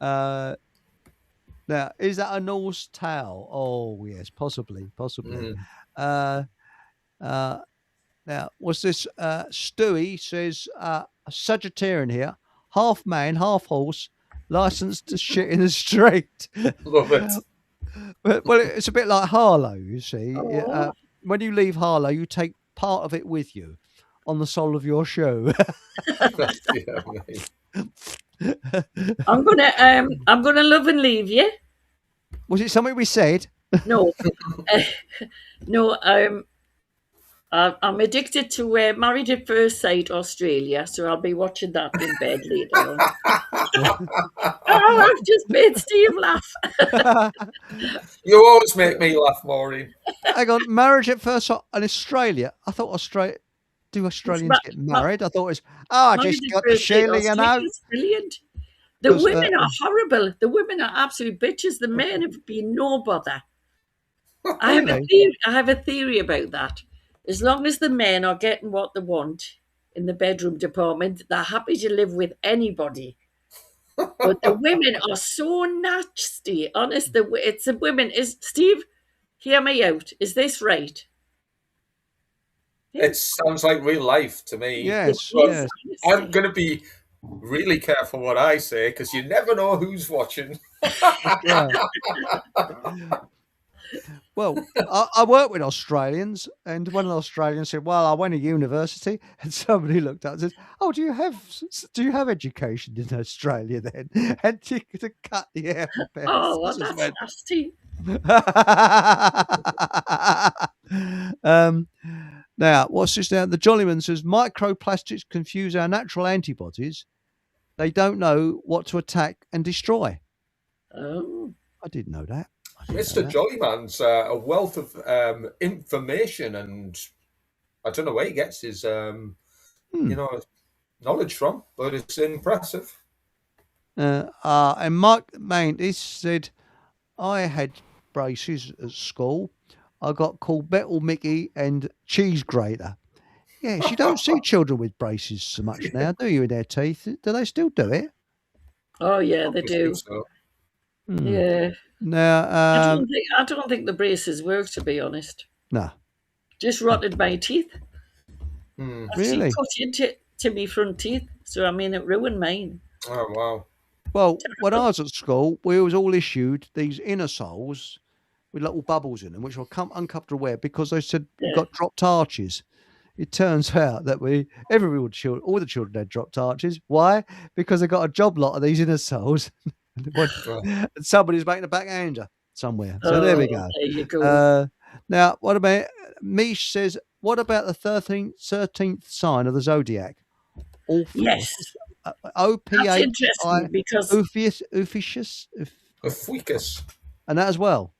is that a Norse tale? Oh, yes, possibly. Now, what's this? Stewie says, a Sagittarian here, half man, half horse, licensed to shit in the street. Love it. Well, it's a bit like Harlow, you see. When you leave Harlow, you take part of it with you on the sole of your shoe. I'm gonna love and leave you. Was it something we said? No, no. I'm addicted to Married at First Sight Australia, so I'll be watching that in bed later on. I've just made Steve laugh. You always make me laugh, Morin. Hang on, Marriage at First Sight in Australia. I thought Australians get married? I thought it was, I just got the Sheila, you know. It's brilliant. The women are horrible. The women are absolute bitches. The men have been no bother. I have a theory about that. As long as the men are getting what they want in the bedroom department, they're happy to live with anybody. But the women are so nasty. Honest, it's the women. Steve, hear me out. Is this right? It sounds like real life to me. Yes. I'm going to be really careful what I say because you never know who's watching. Well, I work with Australians, and one of the Australians said, "Well, I went to university," and somebody looked up and said, "Oh, do you have education in Australia then?" And to cut the air for parents. Oh, well, that's nasty. Now, what's this now? The Jollyman says microplastics confuse our natural antibodies. They don't know what to attack and destroy. Oh, I didn't know that. Mr. Jollyman's a wealth of information, and I don't know where he gets his knowledge from, but it's impressive. And Mike Main, he said, I had braces at school. I got called Metal Mickey and Cheese Grater. Yes, you don't see children with braces so much now, do you, in their teeth? Do they still do it? Oh, yeah, they do. So. Yeah. Now, I don't think the braces work, to be honest. No. Just rotted my teeth. Really? Cut into me front teeth. So, I mean, it ruined mine. Oh, wow. Well, when I was at school, we was all issued these inner soles with little bubbles in them, which were uncomfortable to wear because they said you got dropped arches. It turns out that all the children had dropped arches. Why? Because they got a job lot of these inner soles. And somebody's making a backhander somewhere. So there we go. There you go. Now, what about Mish says, what about the 13th sign of the zodiac? Yes. O-P-H-I. That's interesting because Ophiuchus. And that as well.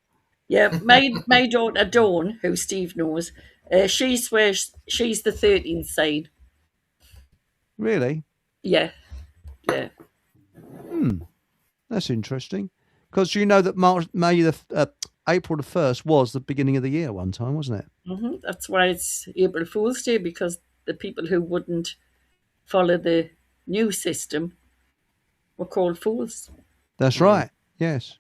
Yeah, my daughter Dawn, who Steve knows, she swears she's the 13th sign. Really? Yeah. That's interesting. Because you know that April the 1st was the beginning of the year one time, wasn't it? Mm-hmm. That's why it's April Fool's Day, because the people who wouldn't follow the new system were called fools. That's right. Yes.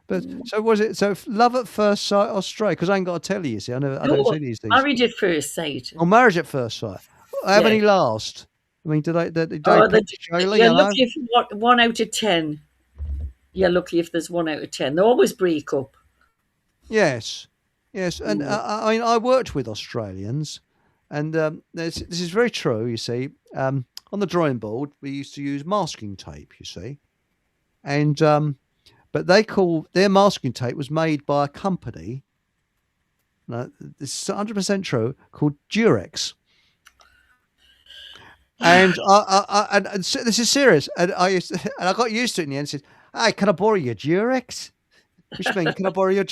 But so was it? So love at first sight or stray? Because I ain't got to tell you. See, I don't see these things. Married at first sight. Or marriage at first sight. How many last? I mean, you're lucky if 1 out of 10. You're lucky if there's 1 out of 10. They always break up. Yes, and I mean, I worked with Australians, and this is very true. You see, on the drawing board, we used to use masking tape. You see, and but their masking tape was made by a company. No, this is 100% true. Called Durex. And and this is serious. And I got used to it in the end. Said, "Hey, can I borrow your Durex?" Which means, can I borrow your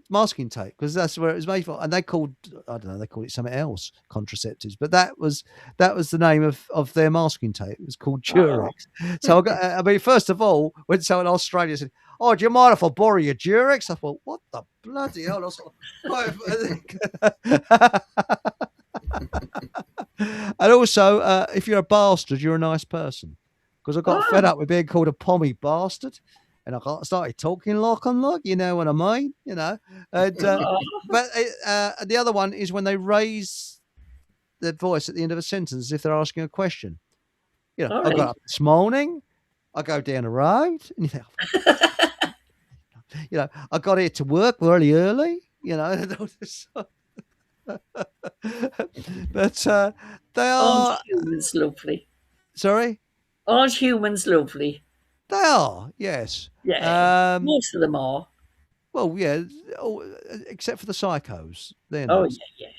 masking tape? Because that's where it was made for. And they called it something else, contraceptives. But that was the name of their masking tape. It was called Durex. So first of all, when someone in Australia said, "Oh, do you mind if I borrow your Durex?" I thought, "What the bloody hell?" I was like, and also, if you're a bastard, you're a nice person. Because I got fed up with being called a pommy bastard. And I started talking like I'm like, you know what I mean? You know. And, but the other one is when they raise their voice at the end of a sentence as if they're asking a question. You know, I got up this morning, I go down the road, and you think, you know, I got here to work really early, you know. But they are. Aren't humans lovely? Sorry? Aren't humans lovely? They are, yes. Yeah, most of them are. Well, yeah, except for the psychos. They're not. Yeah.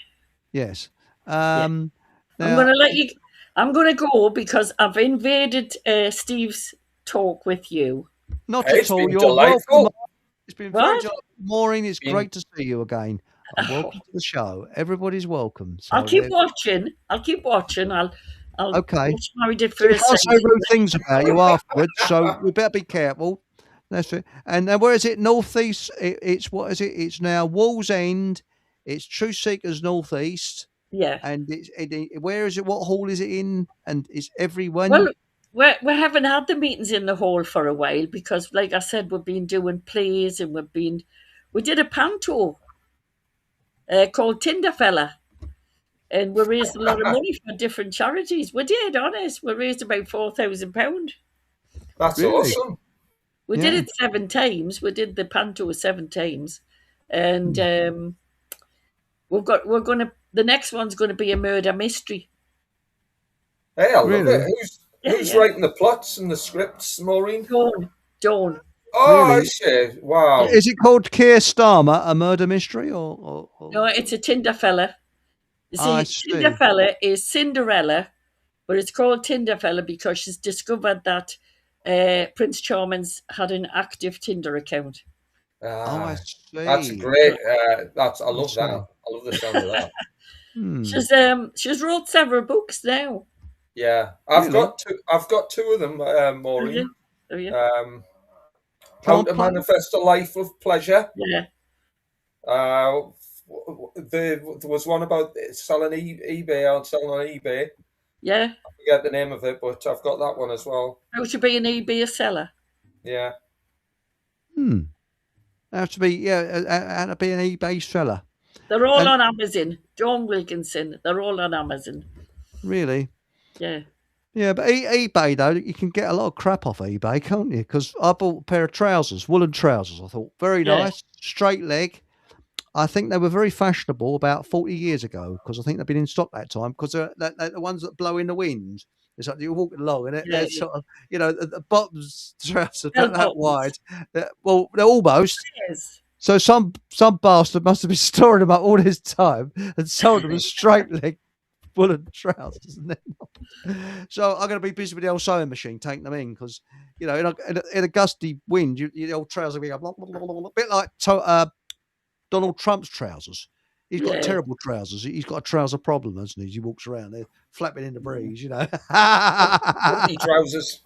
Yes. Now, I'm going to let you. I'm going to go because I've invaded Steve's talk with you. Not at all. You're welcome. It's been very delightful. Maureen, it's great to see you again. Welcome to the show. Everybody's welcome. So I'll keep watching. Okay. I'll say rude things about you afterwards, so we better be careful. That's it. And now, where is it? Northeast. It's what is it? It's now Wall's End. It's Truth Seekers Northeast. Yeah. And where is it? What hall is it in? And is everyone? Well, we haven't had the meetings in the hall for a while because, like I said, we've been doing plays and we did a panto called Tinderfella. And we raised a lot of money for different charities. We did, honest. We raised about £4,000. That's awesome. We did it 7 times. We did the panto 7 times. and the next one's going to be a murder mystery. Hey, I love Really? it. Who's writing the plots and the scripts, Maureen? Dawn. Oh, Really? I see. Wow. Is it called Keir Starmer, a murder mystery, or? No, it's a Tinder fella. You I see, see. Tinder fella is Cinderella, but it's called Tinder fella because she's discovered that Prince Charming's had an active Tinder account. Oh, I see. That's great. I love that. I love the sound of that. She's wrote several books now. Yeah, I've got two of them, Morin. Have you? How to Manifest a Life of Pleasure. Yeah. There was one about selling eBay or selling on eBay. Yeah. I forget the name of it, but I've got that one as well. How to be an eBay seller. Yeah. Have to be how to be an eBay seller. They're all on Amazon. John Wilkinson. They're all on Amazon. Really? Yeah. Yeah, but eBay though, you can get a lot of crap off eBay, can't you? Because I bought a pair of trousers, woolen trousers. I thought very nice, straight leg. I think they were very fashionable about 40 years ago because I think they've been in stock that time because they're the ones that blow in the wind. It's like you're walking along and they're sort of, the bottoms trousers not that wide. They're almost. Yes. So some bastard must have been storing them up all this time and sold them as straight leg woolen trousers. So I'm going to be busy with the old sewing machine, taking them in because, in a gusty wind, the old trousers will be a bit like Donald Trump's trousers. He's got terrible trousers. He's got a trouser problem, hasn't he? He walks around there flapping in the breeze, Trousers.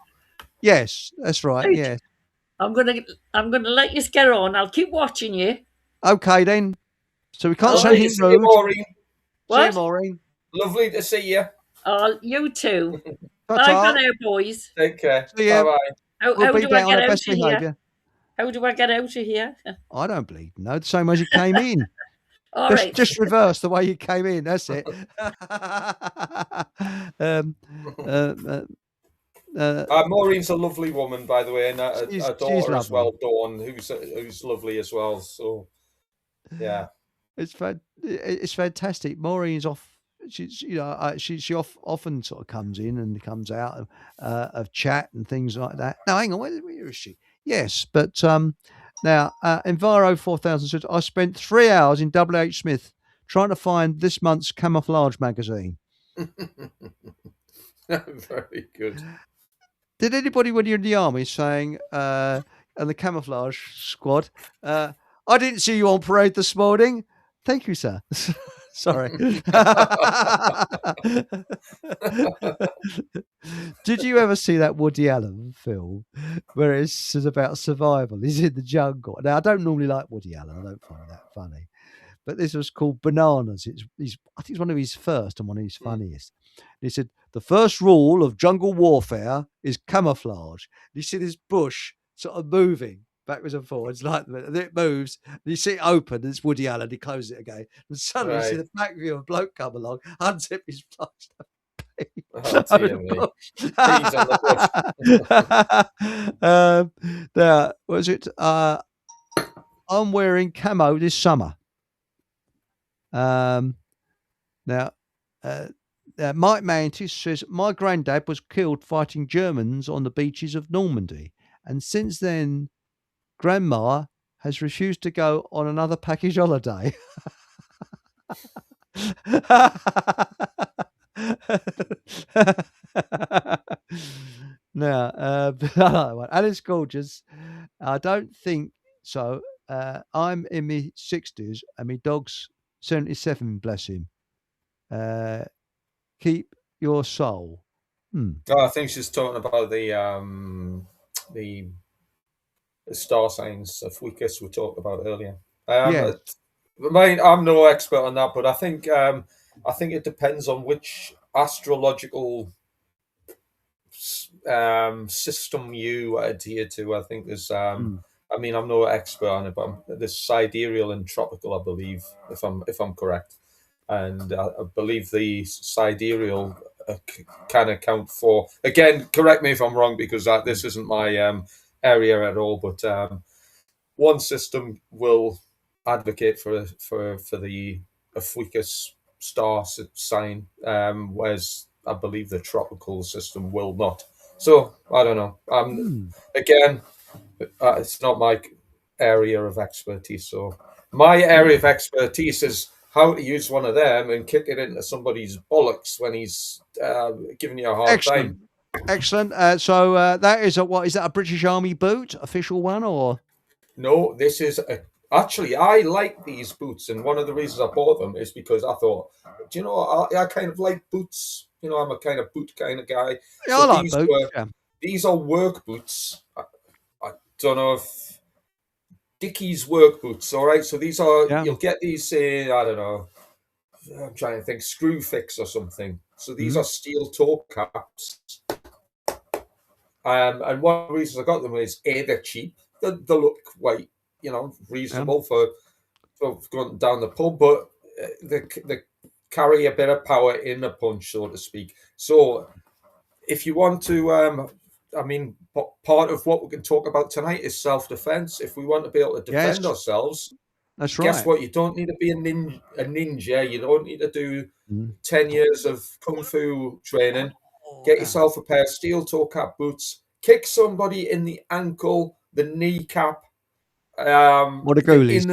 Yes, that's right. Right. Yeah. I'm gonna let you get on. I'll keep watching you. Okay then. So we can't say Lovely to anything see you, rude. Maureen. What? See you, Morin. Lovely to see you. Oh, you too. Bye Ta-ta. for now, boys. Take care. See ya. Bye-bye. How We'll be do I down get on out best of here? behaviour. How do I get out of here? I don't bleed. No, the same as you came in. All right. Just reverse the way you came in. That's it. Maureen's a lovely woman, by the way, and a daughter as well, Dawn, who's lovely as well. So, yeah, it's fantastic. Maureen's off. She's she often sort of comes in and comes out of chat and things like that. Now, hang on, where is she? Yes, but now Enviro 4000 said I spent 3 hours in WH Smith trying to find this month's camouflage magazine. Very good. Did anybody, when you're in the army, saying, and the camouflage squad, I didn't see you on parade this morning. Thank you, sir. Sorry. Did you ever see that Woody Allen film where it's about survival? He's in the jungle. Now, I don't normally like Woody Allen. I don't find that funny. But this was called Bananas. I think it's one of his first and one of his funniest. He said, the first rule of jungle warfare is camouflage. You see this bush sort of moving backwards and forwards like that. And it moves. And you see it open. And it's Woody Allen. He closes it again. And suddenly you see the back view of a bloke come along, unzip his plastic. Oh, dear me. Peas on the bush. Now, was it? I'm wearing camo this summer. Now, Mike Mantis says, my granddad was killed fighting Germans on the beaches of Normandy. And since then, Grandma has refused to go on another package holiday. Now, Alice Gorgeous, I don't think so. I'm in my 60s and my dog's 77, bless him. Keep your soul. I think she's talking about the star signs of weakest we talked about earlier. I'm no expert on that, but I think it depends on which astrological system you adhere to. I think there's I mean, I'm no expert on it, but there's sidereal and tropical, I believe, if I'm correct. And I believe the sidereal can account for, again, correct me if I'm wrong, because this isn't my area at all, but one system will advocate for the Ophiuchus star sign, whereas I believe the tropical system will not. So I don't know. Again, it's not my area of expertise. So my area of expertise is how to use one of them and kick it into somebody's bollocks when he's giving you a hard time. Excellent. So that is what is that, a British Army boot, official one, or? No, this is actually, I like these boots, and one of the reasons I bought them is because I thought, do you know, I kind of like boots. You know, I'm a kind of boot kind of guy. Yeah, So I like boots. these are work boots. I don't know if Dickies work boots. All right, so these are you'll get these in, I don't know. I'm trying to think, Screwfix or something. So these are steel toe caps. And one of the reasons I got them is they're cheap. They look quite, reasonable for going down the pub, but they carry a bit of power in a punch, so to speak. So if you want to, part of what we can talk about tonight is self-defense. If we want to be able to defend ourselves, that's right. Guess what? You don't need to be a ninja. You don't need to do 10 years of kung fu training. Get yourself a pair of steel toe cap boots. Kick somebody in the ankle, the kneecap. Or the ghoulies.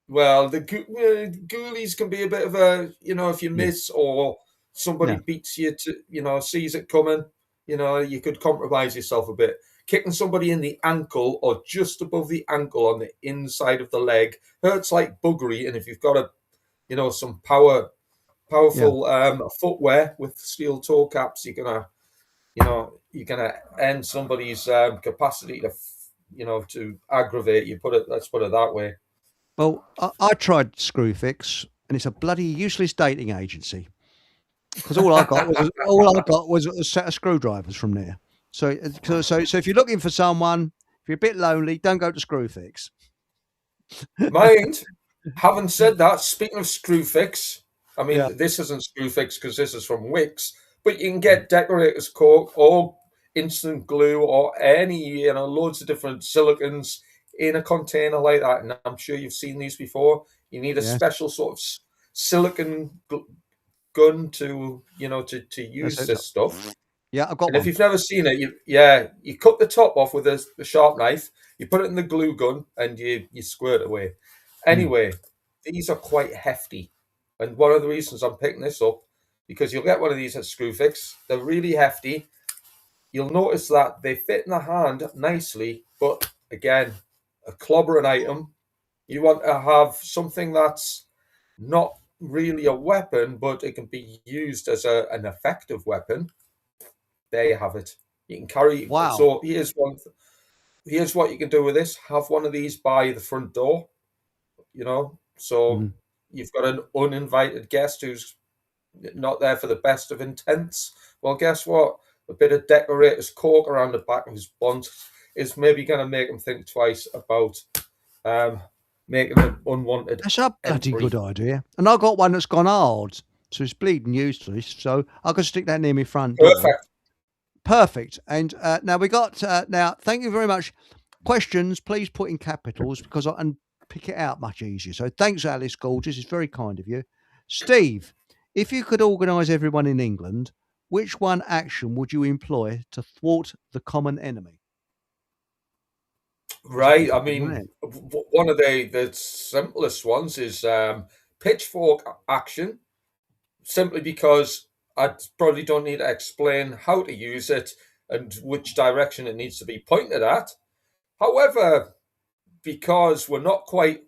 The ghoulies can be a bit of a, if you miss or somebody beats you to, sees it coming, you could compromise yourself a bit. Kicking somebody in the ankle or just above the ankle on the inside of the leg hurts like buggery. And if you've got some powerful footwear with steel toe caps, you're gonna end somebody's capacity to aggravate you. Let's put it that way. Well, I tried Screwfix, and it's a bloody useless dating agency. Because all I got was a set of screwdrivers from there. So if you're looking for someone, if you're a bit lonely, don't go to Screwfix. Mind, having said that, speaking of Screwfix, I mean, this isn't Screwfix because this is from Wix, but you can get decorator's cork or instant glue or any, loads of different silicons in a container like that. And I'm sure you've seen these before. You need a special sort of silicon gun to use this stuff. Yeah, I've got one. If you've never seen it, you cut the top off with a sharp knife, you put it in the glue gun, and you squirt it away. Anyway, these are quite hefty. And one of the reasons I'm picking this up, because you'll get one of these at Screwfix, they're really hefty. You'll notice that they fit in the hand nicely, but again, a clobbering item. You want to have something that's not really a weapon, but it can be used as an effective weapon. There you have it. You can carry. Wow. So here's what you can do with this. Have one of these by the front door. So you've got an uninvited guest who's not there for the best of intents. Well, guess what? A bit of decorator's cork around the back of his bunt is maybe going to make him think twice about making an unwanted. That's a bloody good idea. And I got one that's gone hard, so it's bleeding useless. So I can stick that near my front door. Perfect. And now we got now. Thank you very much. Questions, please put in capitals because I can pick it out much easier. So thanks, Alice Gorgeous. It's very kind of you, Steve. If you could organise everyone in England, which one action would you employ to thwart the common enemy? Right. I mean, one of the simplest ones is pitchfork action, simply because I probably don't need to explain how to use it and which direction it needs to be pointed at. However, because we're not quite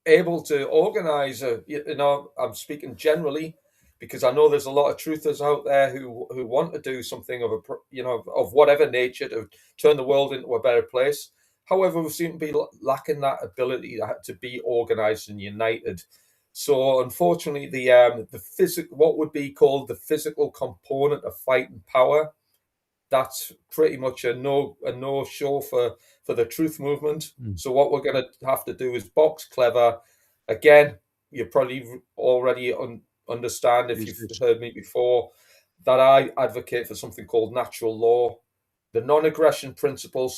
able to organise, I'm speaking generally, because I know there's a lot of truthers out there who want to do something of whatever nature to turn the world into a better place. However, we seem to be lacking that ability to be organised and united. So, unfortunately, what would be called the physical component of fighting power, that's pretty much a no show for the truth movement. So, what we're going to have to do is box clever. Again, you probably already understand, if you've heard me before, that I advocate for something called natural law, the non-aggression principle,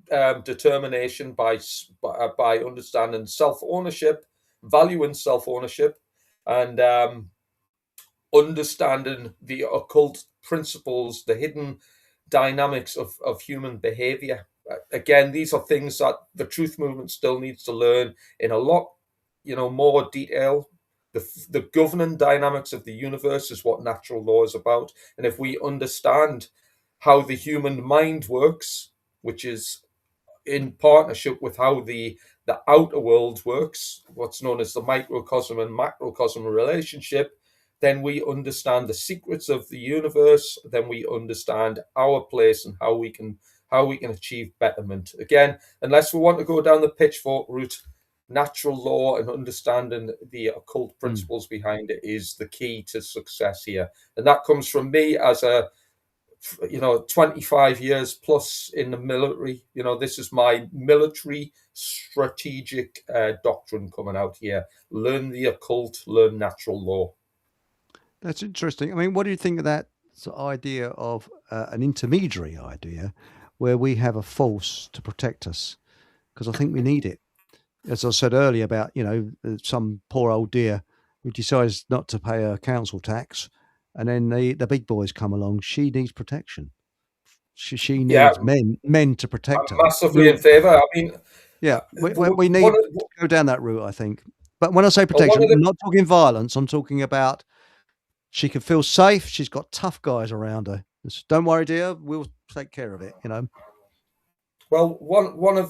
determination by understanding self-ownership, valuing self-ownership, and understanding the occult principles, the hidden dynamics of human behavior. Again, these are things that the truth movement still needs to learn in a lot, more detail. The governing dynamics of the universe is what natural law is about. And if we understand how the human mind works, which is in partnership with how the outer world works, what's known as the microcosm and macrocosm relationship, then we understand the secrets of the universe. Then we understand our place and how we can achieve betterment. Again, unless we want to go down the pitchfork route, natural law and understanding the occult principles behind it is the key to success here. And that comes from me as a 25 years plus in the military. This is my military strategic doctrine coming out here. Learn the occult, learn natural law. That's interesting. I mean, what do you think of that idea of an intermediary idea where we have a force to protect us? Because I think we need it. As I said earlier about, some poor old dear who decides not to pay her council tax, and then the big boys come along. She needs protection. She needs men to protect her. Massively in favour. I mean, we need to go down that route, I think. But when I say protection, I'm not talking violence. I'm talking about she can feel safe. She's got tough guys around her. Just, don't worry, dear. We'll take care of it. Well, one of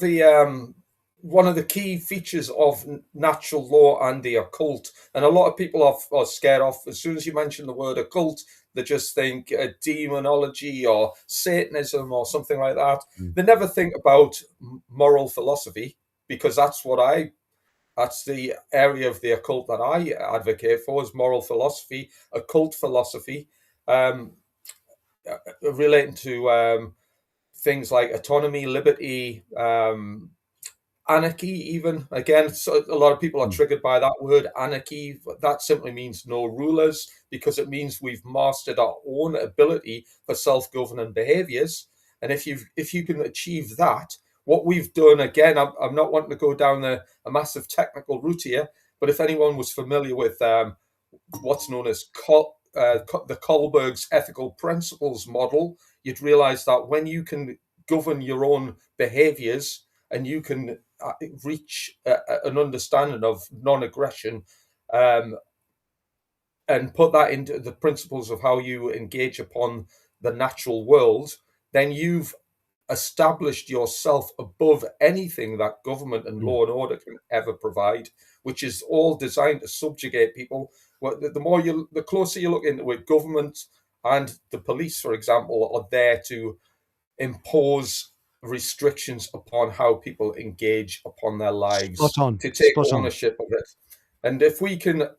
the key features of natural law and the occult, and a lot of people are scared off as soon as you mention the word occult, they just think demonology or Satanism or something like that. They never think about moral philosophy, because that's the area of the occult that I advocate for, is moral philosophy, occult philosophy, relating to things like autonomy, liberty, anarchy even. Again, so a lot of people are triggered by that word, anarchy. That simply means no rulers, because it means we've mastered our own ability for self-governing behaviors. And if you can achieve that, what we've done, again, I'm not wanting to go down a massive technical route here, but if anyone was familiar with what's known as the Kohlberg's ethical principles model, you'd realize that when you can govern your own behaviors and you can reach an understanding of non-aggression, and put that into the principles of how you engage upon the natural world, then you've established yourself above anything that government and law and order can ever provide, which is all designed to subjugate people. The closer you look into it, government and the police, for example, are there to impose restrictions upon how people engage upon their lives, to take ownership of it. And if we can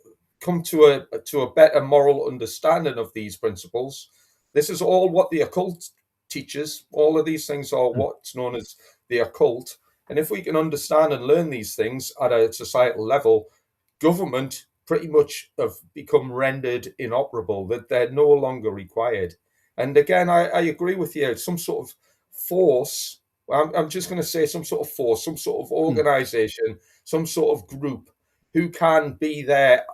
come to a better moral understanding of these principles, this is all what the occult teaches. All of these things are what's known as the occult. And if we can understand and learn these things at a societal level, government pretty much have become rendered inoperable, that they're no longer required. And again, I agree with you. Some sort of force, I'm just going to say some sort of force, some sort of organization, some sort of group who can be there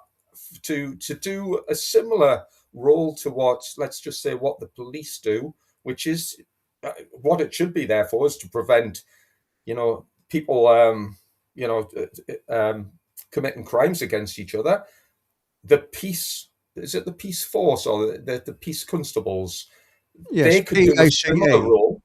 to do a similar role to what, let's just say, what the police do, which is what it should be there for, is to prevent, people, committing crimes against each other. The peace, is it the peace force or the peace constables? Yes, they could do a similar role.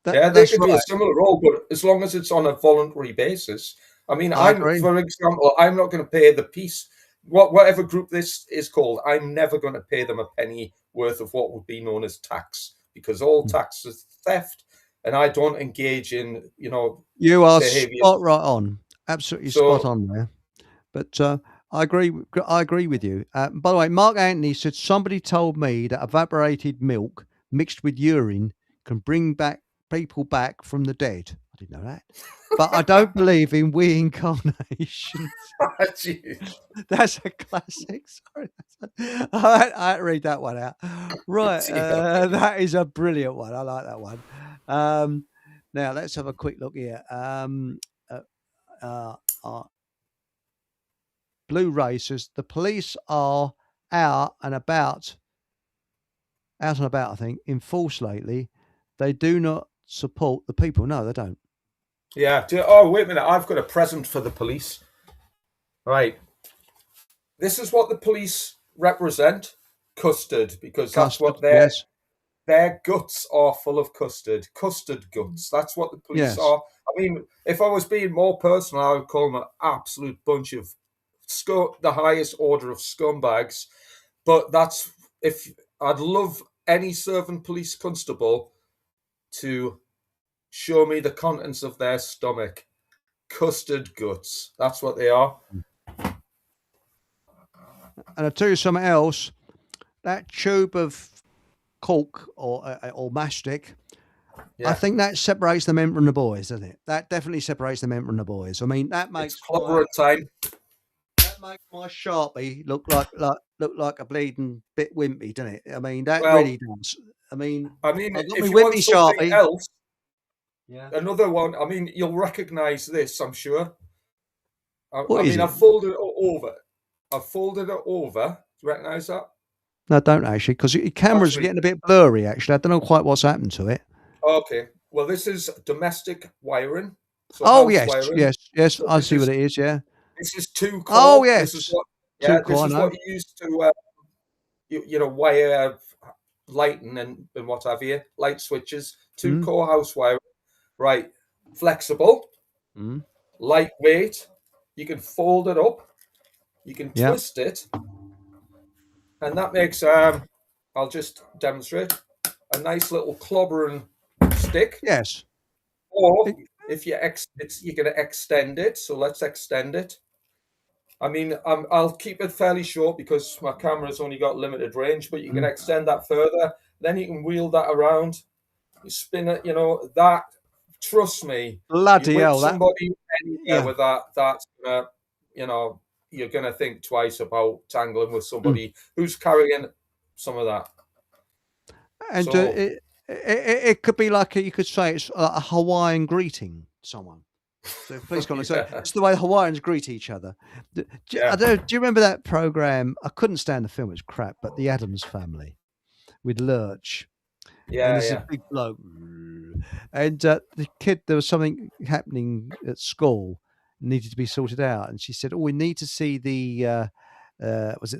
They could do a similar role, but as long as it's on a voluntary basis. I mean, for example, I'm not going to pay the peace, whatever group this is called, I'm never going to pay them a penny worth of what would be known as tax, because all tax is theft, and I don't engage in, You are spot right on, absolutely spot on there. But I agree with you. By the way, Mark Anthony said, somebody told me that evaporated milk mixed with urine can bring people back from the dead. I didn't know that. But I don't believe in reincarnation. That's a classic. Sorry. I had to read that one out. Right. That is a brilliant one. I like that one. Now let's have a quick look here. Blue Racers. The police are out and about, I think, in force lately. They do not support the people. No, they don't. Yeah. Oh, wait a minute. I've got a present for the police. Right. This is what the police represent. Custard, because that's what their guts are full of custard. Custard guts. That's what the police are. I mean, if I was being more personal, I would call them an absolute bunch of the highest order of scumbags. But that's if I'd love any serving police constable to show me the contents of their stomach. Custard guts. That's what they are. And I'll tell you something else. That tube of cork or mastic, I think that separates the men from the boys, doesn't it? That definitely separates the men from the boys. I mean, that makes time. That makes my Sharpie look like a bleeding bit wimpy, doesn't it? I mean, that really does. I mean, if you want something else, another one. I mean, you'll recognise this, I'm sure. I've folded it over. Do you recognise that? No, I don't actually, because your camera's getting a bit blurry, actually. I don't know quite what's happened to it. Okay. Well, this is domestic wiring. So yes. So I see what it is, yeah. This is 2-core. Oh, yes. This is what you use to, wire lighting and what have you, light switches. 2-core house wiring. Right. Flexible. Lightweight. You can fold it up. You can twist it. And that makes, I'll just demonstrate, a nice little clobbering stick. Yes. Or if you're going to extend it, so let's extend it. I mean, I'll keep it fairly short because my camera's only got limited range, but you can extend that further. Then you can wheel that around. You spin it, that, trust me. Bloody hell. Somebody with that's going to, you're going to think twice about tangling with somebody who's carrying some of that. And so, it could be like, you could say it's a Hawaiian greeting, someone. So please call it. So it's the way Hawaiians greet each other. Do you remember that program? I couldn't stand the film, it's crap, but The Addams Family with Lurch. And there's a big bloke. And the kid, there was something happening at school, needed to be sorted out. And she said, we need to see the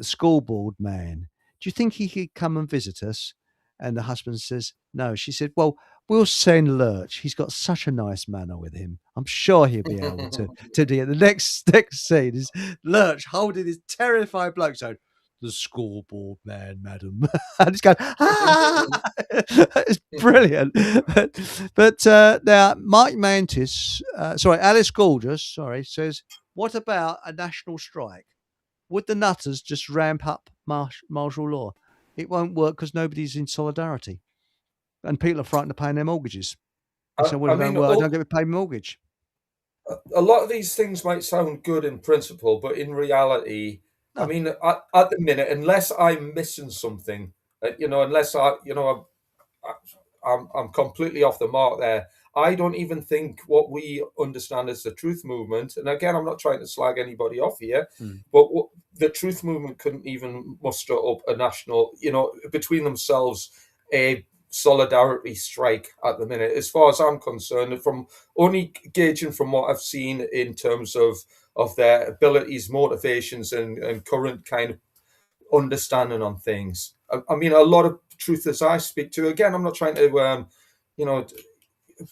school board man. Do you think he could come and visit us? And the husband says, no. She said, well, we'll send Lurch. He's got such a nice manner with him. I'm sure he'll be able to do it. The next scene is Lurch holding this terrified bloke saying, the school board man, madam. And he's going, It's brilliant. But now, Mike Mantis, Alice Gorgeous, says, what about a national strike? Would the nutters just ramp up martial law? It won't work because nobody's in solidarity. And people are frightened of paying their mortgages. So, I don't get paid mortgage. A lot of these things might sound good in principle, but in reality, I mean, at the minute, unless I'm missing something, unless I'm completely off the mark there, I don't even think what we understand as the truth movement, and again, I'm not trying to slag anybody off here, but the truth movement couldn't even muster up a national, between themselves, a solidarity strike at the minute. As far as I'm concerned, from only gauging from what I've seen in terms of their abilities, motivations, and current kind of understanding on things. I mean, a lot of truthers I speak to, again, I'm not trying to,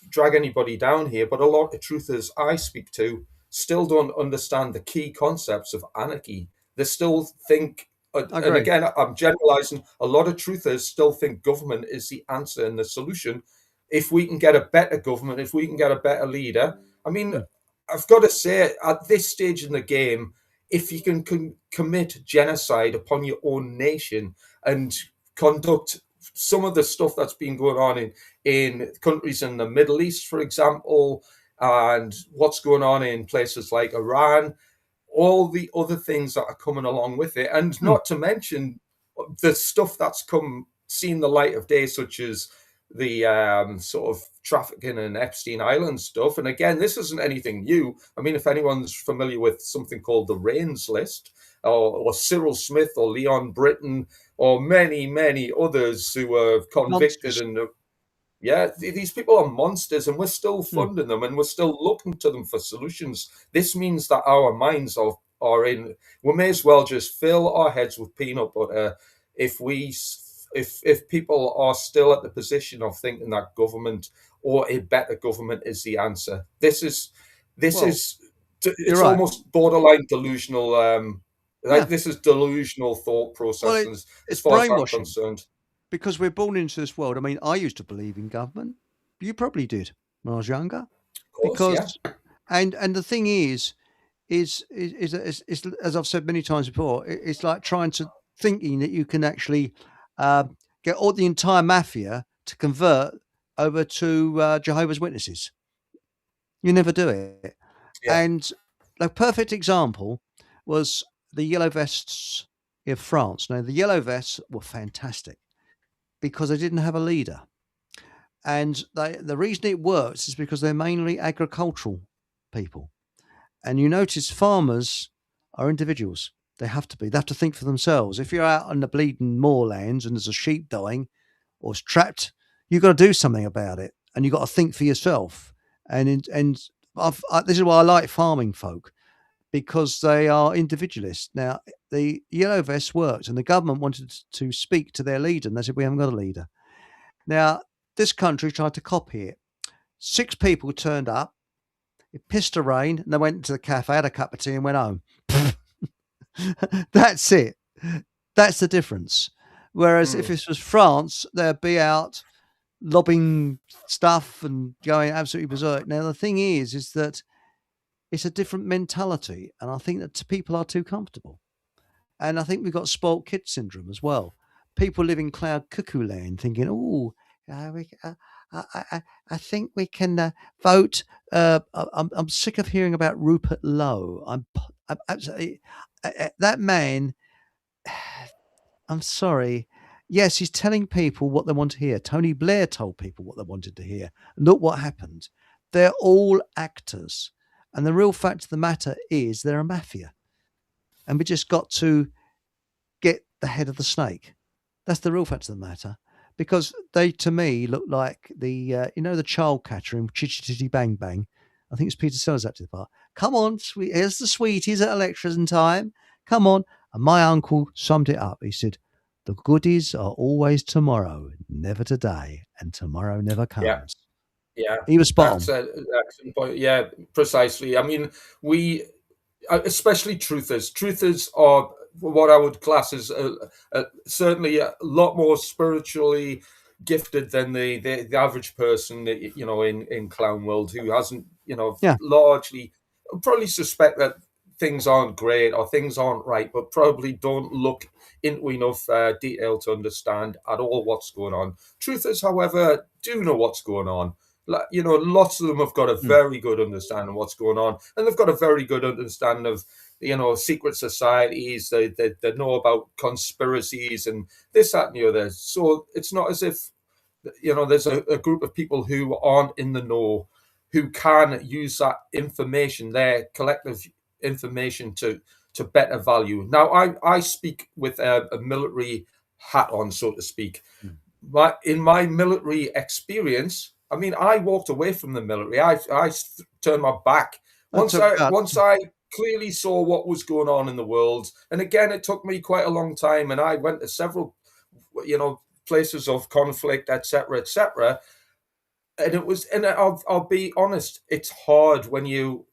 drag anybody down here, but a lot of truthers I speak to still don't understand the key concepts of anarchy. They still think, and again, I'm generalizing, a lot of truthers still think government is the answer and the solution. If we can get a better government, if we can get a better leader, I mean, I've got to say, at this stage in the game, if you can commit genocide upon your own nation and conduct some of the stuff that's been going on in countries in the Middle East, for example, and what's going on in places like Iran, all the other things that are coming along with it, and not to mention the stuff that's seen the light of day, such as the sort of trafficking in Epstein Island stuff. And again, this isn't anything new. I mean, if anyone's familiar with something called the Rains List, or Cyril Smith or Leon Britton or many, many others who were convicted. And these people are monsters, and we're still funding them, and we're still looking to them for solutions. This means that our minds are in. We may as well just fill our heads with peanut butter if people are still at the position of thinking that government or a better government is the answer. It's right. Almost borderline delusional. This is delusional thought process, as far as I'm concerned. Because we're born into this world. I mean, I used to believe in government. You probably did when I was younger. Of course, and the thing is as I've said many times before, it's like thinking that you can actually get all the entire mafia to convert over to Jehovah's Witnesses. You never do it. Yeah. And the perfect example was the Yellow Vests in France. Now, the Yellow Vests were fantastic because they didn't have a leader. And the reason it works is because they're mainly agricultural people. And you notice farmers are individuals. They have to be. They have to think for themselves. If you're out on the bleeding moorlands and there's a sheep dying or it's trapped, you've got to do something about it. And you've got to think for yourself. And this is why I like farming folk, because they are individualists. Now, the Yellow Vests worked, and the government wanted to speak to their leader, and they said, we haven't got a leader. Now, this country tried to copy it. 6 people turned up. It pissed the rain, and they went to the cafe, had a cup of tea, and went home. That's it. That's the difference. Whereas if this was France, they'd be out lobbing stuff and going absolutely berserk. Now, the thing is that it's a different mentality, and I think that people are too comfortable. And I think we've got spoiled kid syndrome as well. People live in cloud cuckoo land thinking, I think we can vote. I'm sick of hearing about Rupert Lowe. I'm absolutely that man. I'm sorry. Yes, he's telling people what they want to hear. Tony Blair told people what they wanted to hear. And look what happened. They're all actors. And the real fact of the matter is they're a mafia. And we just got to get the head of the snake. That's the real fact of the matter. Because they, to me, look like the child catcher in Chitty Chitty Bang Bang. I think it's Peter Sellers actually the part. Come on, sweet. Here's the sweeties at election time. Come on. And my uncle summed it up. He said, the goodies are always tomorrow, never today, and tomorrow never comes. Yeah. He was spot on. That's an excellent point. Yeah, precisely. I mean, especially truthers. Truthers are what I would class as certainly a lot more spiritually gifted than the average person, in clown world, who hasn't, largely probably suspect that things aren't great or things aren't right, but probably don't look into enough detail to understand at all what's going on. Truthers, however, do know what's going on. Lots of them have got a very good understanding of what's going on, and they've got a very good understanding of, secret societies. They know about conspiracies and this, that, and the other. So it's not as if, there's a group of people who aren't in the know, who can use that information, their collective information, to better value. Now, I speak with a military hat on, so to speak. But in my military experience, I mean, I walked away from the military. I turned my back once I clearly saw what was going on in the world. And again, it took me quite a long time, and I went to several, places of conflict, etc., etc. And I'll be honest, it's hard when you're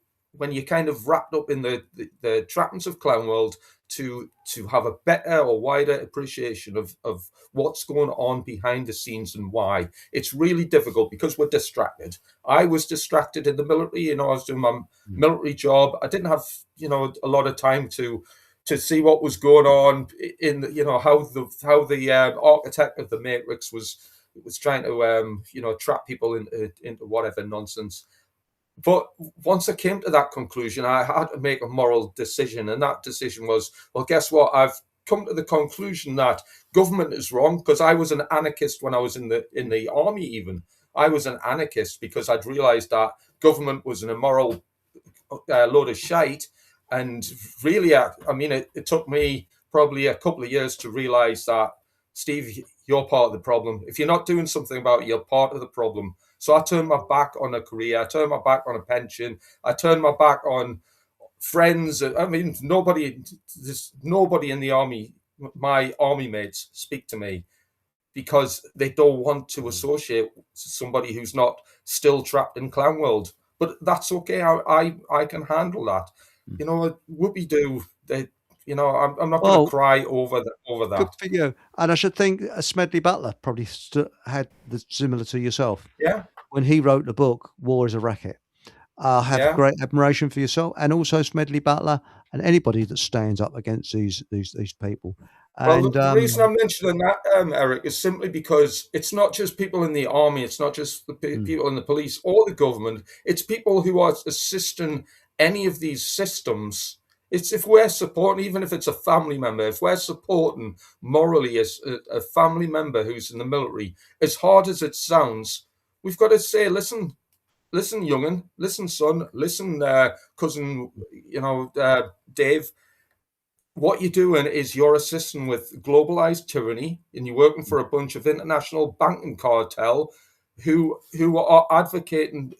kind of wrapped up in the trappings of clown world to have a better or wider appreciation of what's going on behind the scenes and why. It's really difficult because we're distracted. I was distracted in the military. I was doing my military job. I didn't have, a lot of time to see what was going on in, how the architect of the Matrix was trying to, trap people into whatever nonsense. But once I came to that conclusion, I had to make a moral decision. And that decision was, well, guess what? I've come to the conclusion that government is wrong, because I was an anarchist when I was in the army. Even I was an anarchist because I'd realised that government was an immoral load of shite. And really, I mean, it took me probably a couple of years to realise that, Steve, you're part of the problem. If you're not doing something about it, you're part of the problem. So I turned my back on a career. I turned my back on a pension. I turned my back on friends. I mean, there's nobody in the army, my army mates, speak to me because they don't want to associate somebody who's not still trapped in clown world. But that's okay. I can handle that. You know, whoopie do. You know, I'm not going to cry over that. Good for you. And I should think Smedley Butler probably had similar to yourself. Yeah. When he wrote the book, War is a Racket. I have great admiration for yourself and also Smedley Butler and anybody that stands up against these people. And, well, the reason I'm mentioning that, Eric, is simply because it's not just people in the army, it's not just the people in the police or the government, it's people who are assisting any of these systems. It's if we're supporting, even if it's a family member, if we're supporting morally as a family member who's in the military, as hard as it sounds, we've got to say, listen, young'un, listen, son, listen, cousin, Dave, what you're doing is you're assisting with globalized tyranny, and you're working for a bunch of international banking cartel who are advocating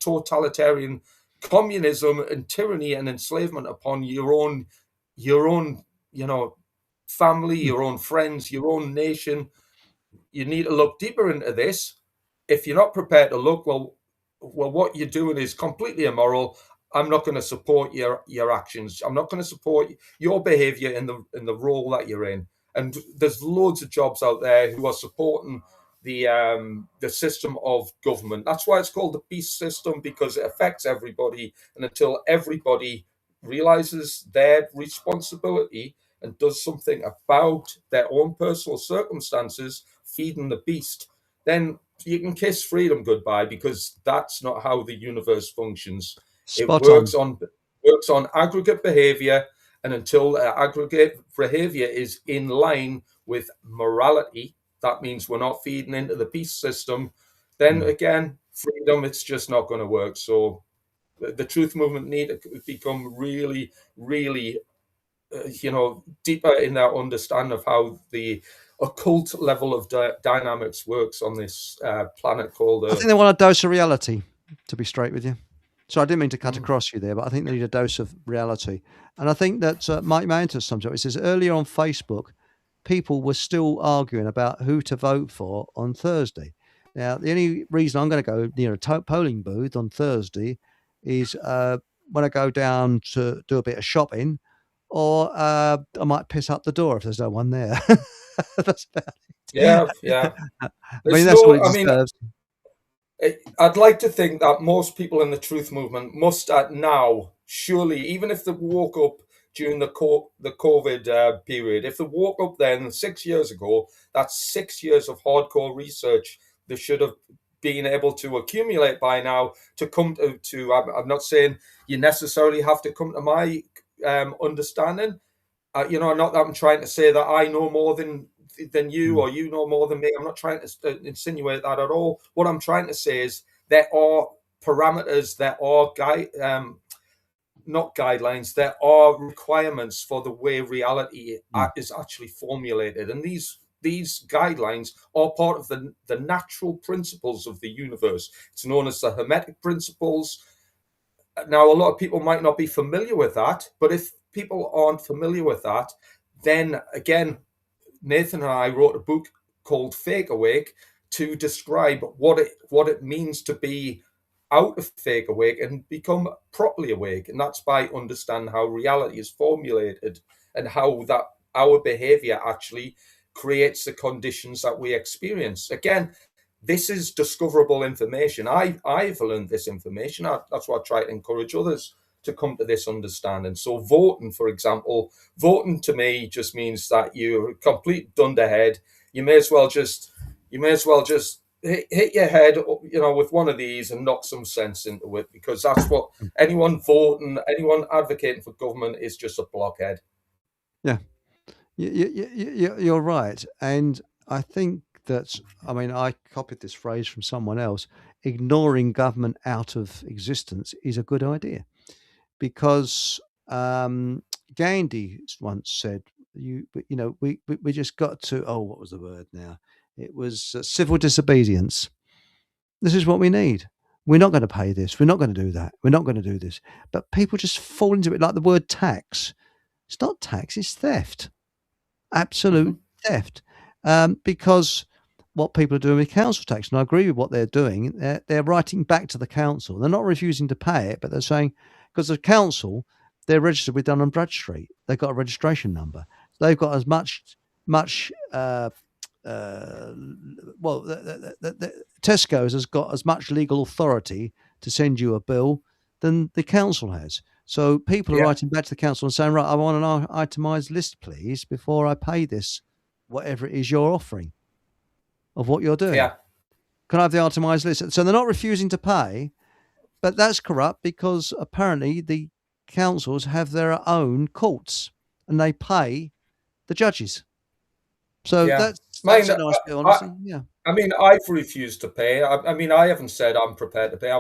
totalitarian communism and tyranny and enslavement upon your own, family, your own friends, your own nation. You need to look deeper into this. If you're not prepared to look, well, what you're doing is completely immoral. I'm not going to support your actions. I'm not going to support your behavior in the role that you're in. And there's loads of jobs out there who are supporting the system of government. That's why it's called the beast system, because it affects everybody. And until everybody realizes their responsibility and does something about their own personal circumstances, feeding the beast, then you can kiss freedom goodbye, because that's not how the universe functions. It works on aggregate behavior, and until aggregate behavior is in line with morality, that means we're not feeding into the beast system, then again, freedom, it's just not going to work. So the truth movement need to become really, really, deeper in their understanding of how the occult level of dynamics works on this planet called Earth. I think they want a dose of reality, to be straight with you. So I didn't mean to cut across you there, but I think they need a dose of reality. And I think that Mike Mantis sums up. It says earlier on Facebook, people were still arguing about who to vote for on Thursday. Now, the only reason I'm going to go near a polling booth on Thursday is when I go down to do a bit of shopping, or I might piss up the door if there's no one there. That's about it. Yeah. I mean, that's what it deserves. I'd like to think that most people in the truth movement must now, surely, even if they woke up during the COVID period, if they woke up then 6 years ago, that's 6 years of hardcore research they should have been able to accumulate by now to come to I'm not saying you necessarily have to come to my understanding. Not that I'm trying to say that I know more than you or you know more than me. I'm not trying to insinuate that at all. What I'm trying to say is there are parameters, there are not guidelines, there are requirements for the way reality is actually formulated. And these guidelines are part of the natural principles of the universe. It's known as the Hermetic principles. Now, a lot of people might not be familiar with that, but if people aren't familiar with that, then again, Nathan and I wrote a book called Fake Awake to describe what it means to be out of fake awake and become properly awake. And that's by understanding how reality is formulated and how that our behavior actually creates the conditions that we experience. Again, this is discoverable information. I've learned this information. That's why I try to encourage others to come to this understanding. So voting, for example, voting to me just means that you're a complete dunderhead. You may as well just hit your head, with one of these and knock some sense into it, because that's what anyone advocating for government is, just a blockhead. You're right, and I think that, I mean, I copied this phrase from someone else. Ignoring government out of existence is a good idea, because Gandhi once said, we just got to, oh, what was the word now? It was civil disobedience. This is what we need. We're not going to pay this. We're not going to do that. We're not going to do this. But people just fall into it, like the word tax. It's not tax, it's theft. Absolute theft. Because what people are doing with council tax, and I agree with what they're doing, they're writing back to the council. They're not refusing to pay it, but they're saying, because the council, they're registered with Dun& Bradstreet. They've got a registration number. They've got as much Tesco's has got as much legal authority to send you a bill than the council has. So people are writing back to the council and saying, right, I want an itemised list, please, before I pay this, whatever it is you're offering of what you're doing. Yeah. Can I have the itemised list? So they're not refusing to pay, but that's corrupt, because apparently the councils have their own courts and they pay the judges. So that's a nice bit, honestly. I mean, I've refused to pay. I mean, I haven't said I'm prepared to pay.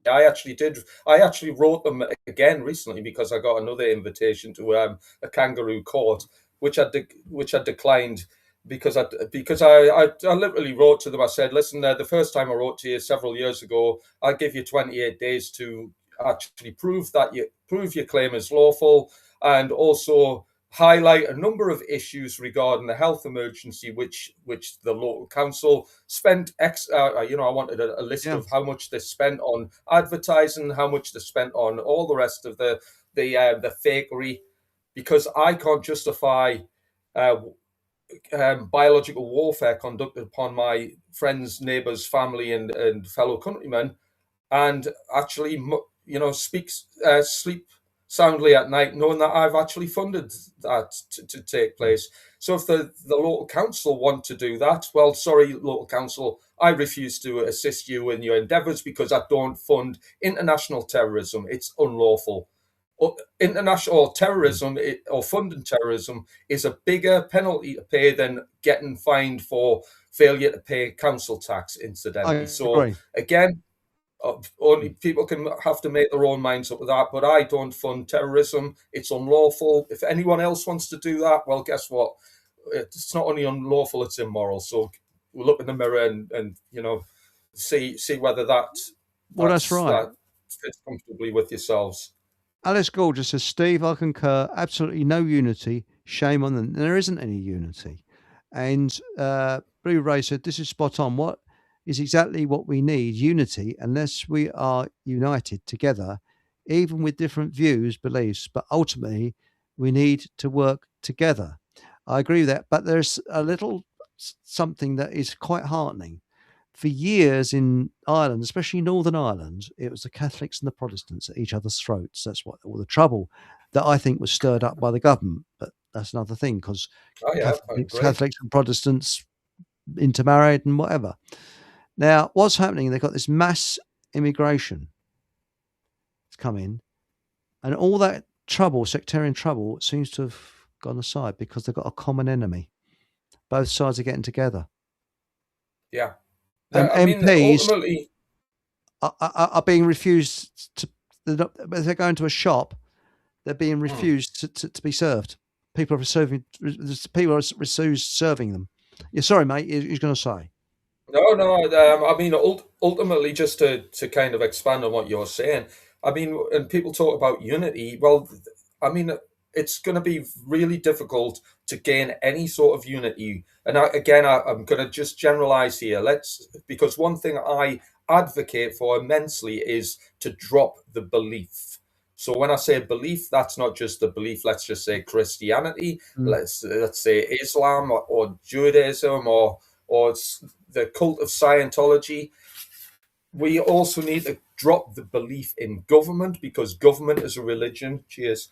I actually wrote them again recently, because I got another invitation to a kangaroo court, which I declined, because I literally wrote to them. I said, listen, the first time I wrote to you several years ago, I'll give you 28 days to actually prove your claim is lawful, and also highlight a number of issues regarding the health emergency, which the local council spent. I wanted a list of how much they spent on advertising, how much they spent on all the rest of the fakery, because I can't justify biological warfare conducted upon my friends, neighbours, family, and fellow countrymen, and actually, sleep soundly at night, knowing that I've actually funded that to take place. So if the local council want to do that, well, sorry, local council, I refuse to assist you in your endeavours, because I don't fund international terrorism. It's unlawful. International terrorism or funding terrorism is a bigger penalty to pay than getting fined for failure to pay council tax, incidentally. So again, only people can have to make their own minds up with that, but I don't fund terrorism. It's unlawful. If anyone else wants to do that, well, guess what? It's not only unlawful, it's immoral. So we'll look in the mirror and see whether that's right. That fits comfortably with yourselves. Alice Gorgeous says, Steve, I concur. Absolutely no unity. Shame on them. There isn't any unity. And Blue Ray said, this is spot on. What is exactly what we need, unity, unless we are united together, even with different views, beliefs, but ultimately we need to work together. I agree with that, but there's a little something that is quite heartening. For years in Ireland, especially Northern Ireland, it was the Catholics and the Protestants at each other's throats. That's what all the trouble that I think was stirred up by the government, but that's another thing, because Catholics and Protestants intermarried and whatever. Now, what's happening? They've got this mass immigration. It's come in, and all that trouble, sectarian trouble, seems to have gone aside because they've got a common enemy. Both sides are getting together. Yeah. And MPs are being refused to. They're going to a shop. They're being refused to be served. People are refused serving them. Yeah, sorry, mate. You're going to say. No. I mean, ultimately, just to kind of expand on what you're saying, I mean, and people talk about unity. Well, I mean, it's going to be really difficult to gain any sort of unity. And I'm going to just generalize here. Because one thing I advocate for immensely is to drop the belief. So when I say belief, that's not just the belief. Let's just say Christianity. Let's say Islam or Judaism or the cult of Scientology. We also need to drop the belief in government, because government is a religion. Cheers.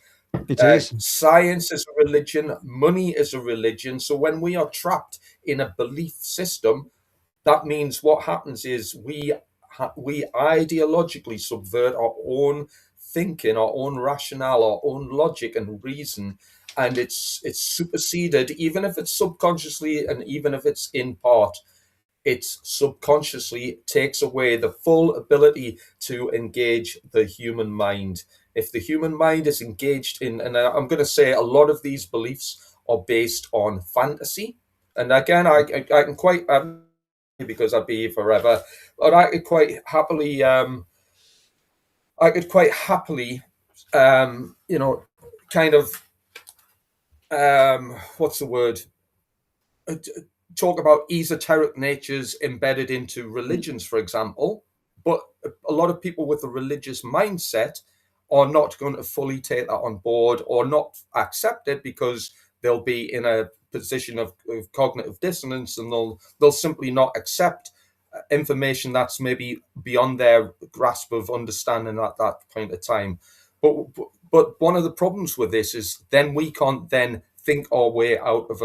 It is. Science is a religion. Money is a religion. So when we are trapped in a belief system, that means what happens is we ideologically subvert our own thinking, our own rationale, our own logic and reason, and it's superseded, even if it's subconsciously and even if it's in part. It subconsciously takes away the full ability to engage the human mind. If the human mind is engaged in, and I'm going to say a lot of these beliefs are based on fantasy. And again, I can quite, because I'd be here forever, but I could quite happily, kind of, what's the word? Talk about esoteric natures embedded into religions, for example, but a lot of people with a religious mindset are not going to fully take that on board or not accept it because they'll be in a position of cognitive dissonance, and they'll simply not accept information that's maybe beyond their grasp of understanding at that point of time. But one of the problems with this is then we can't then think our way out of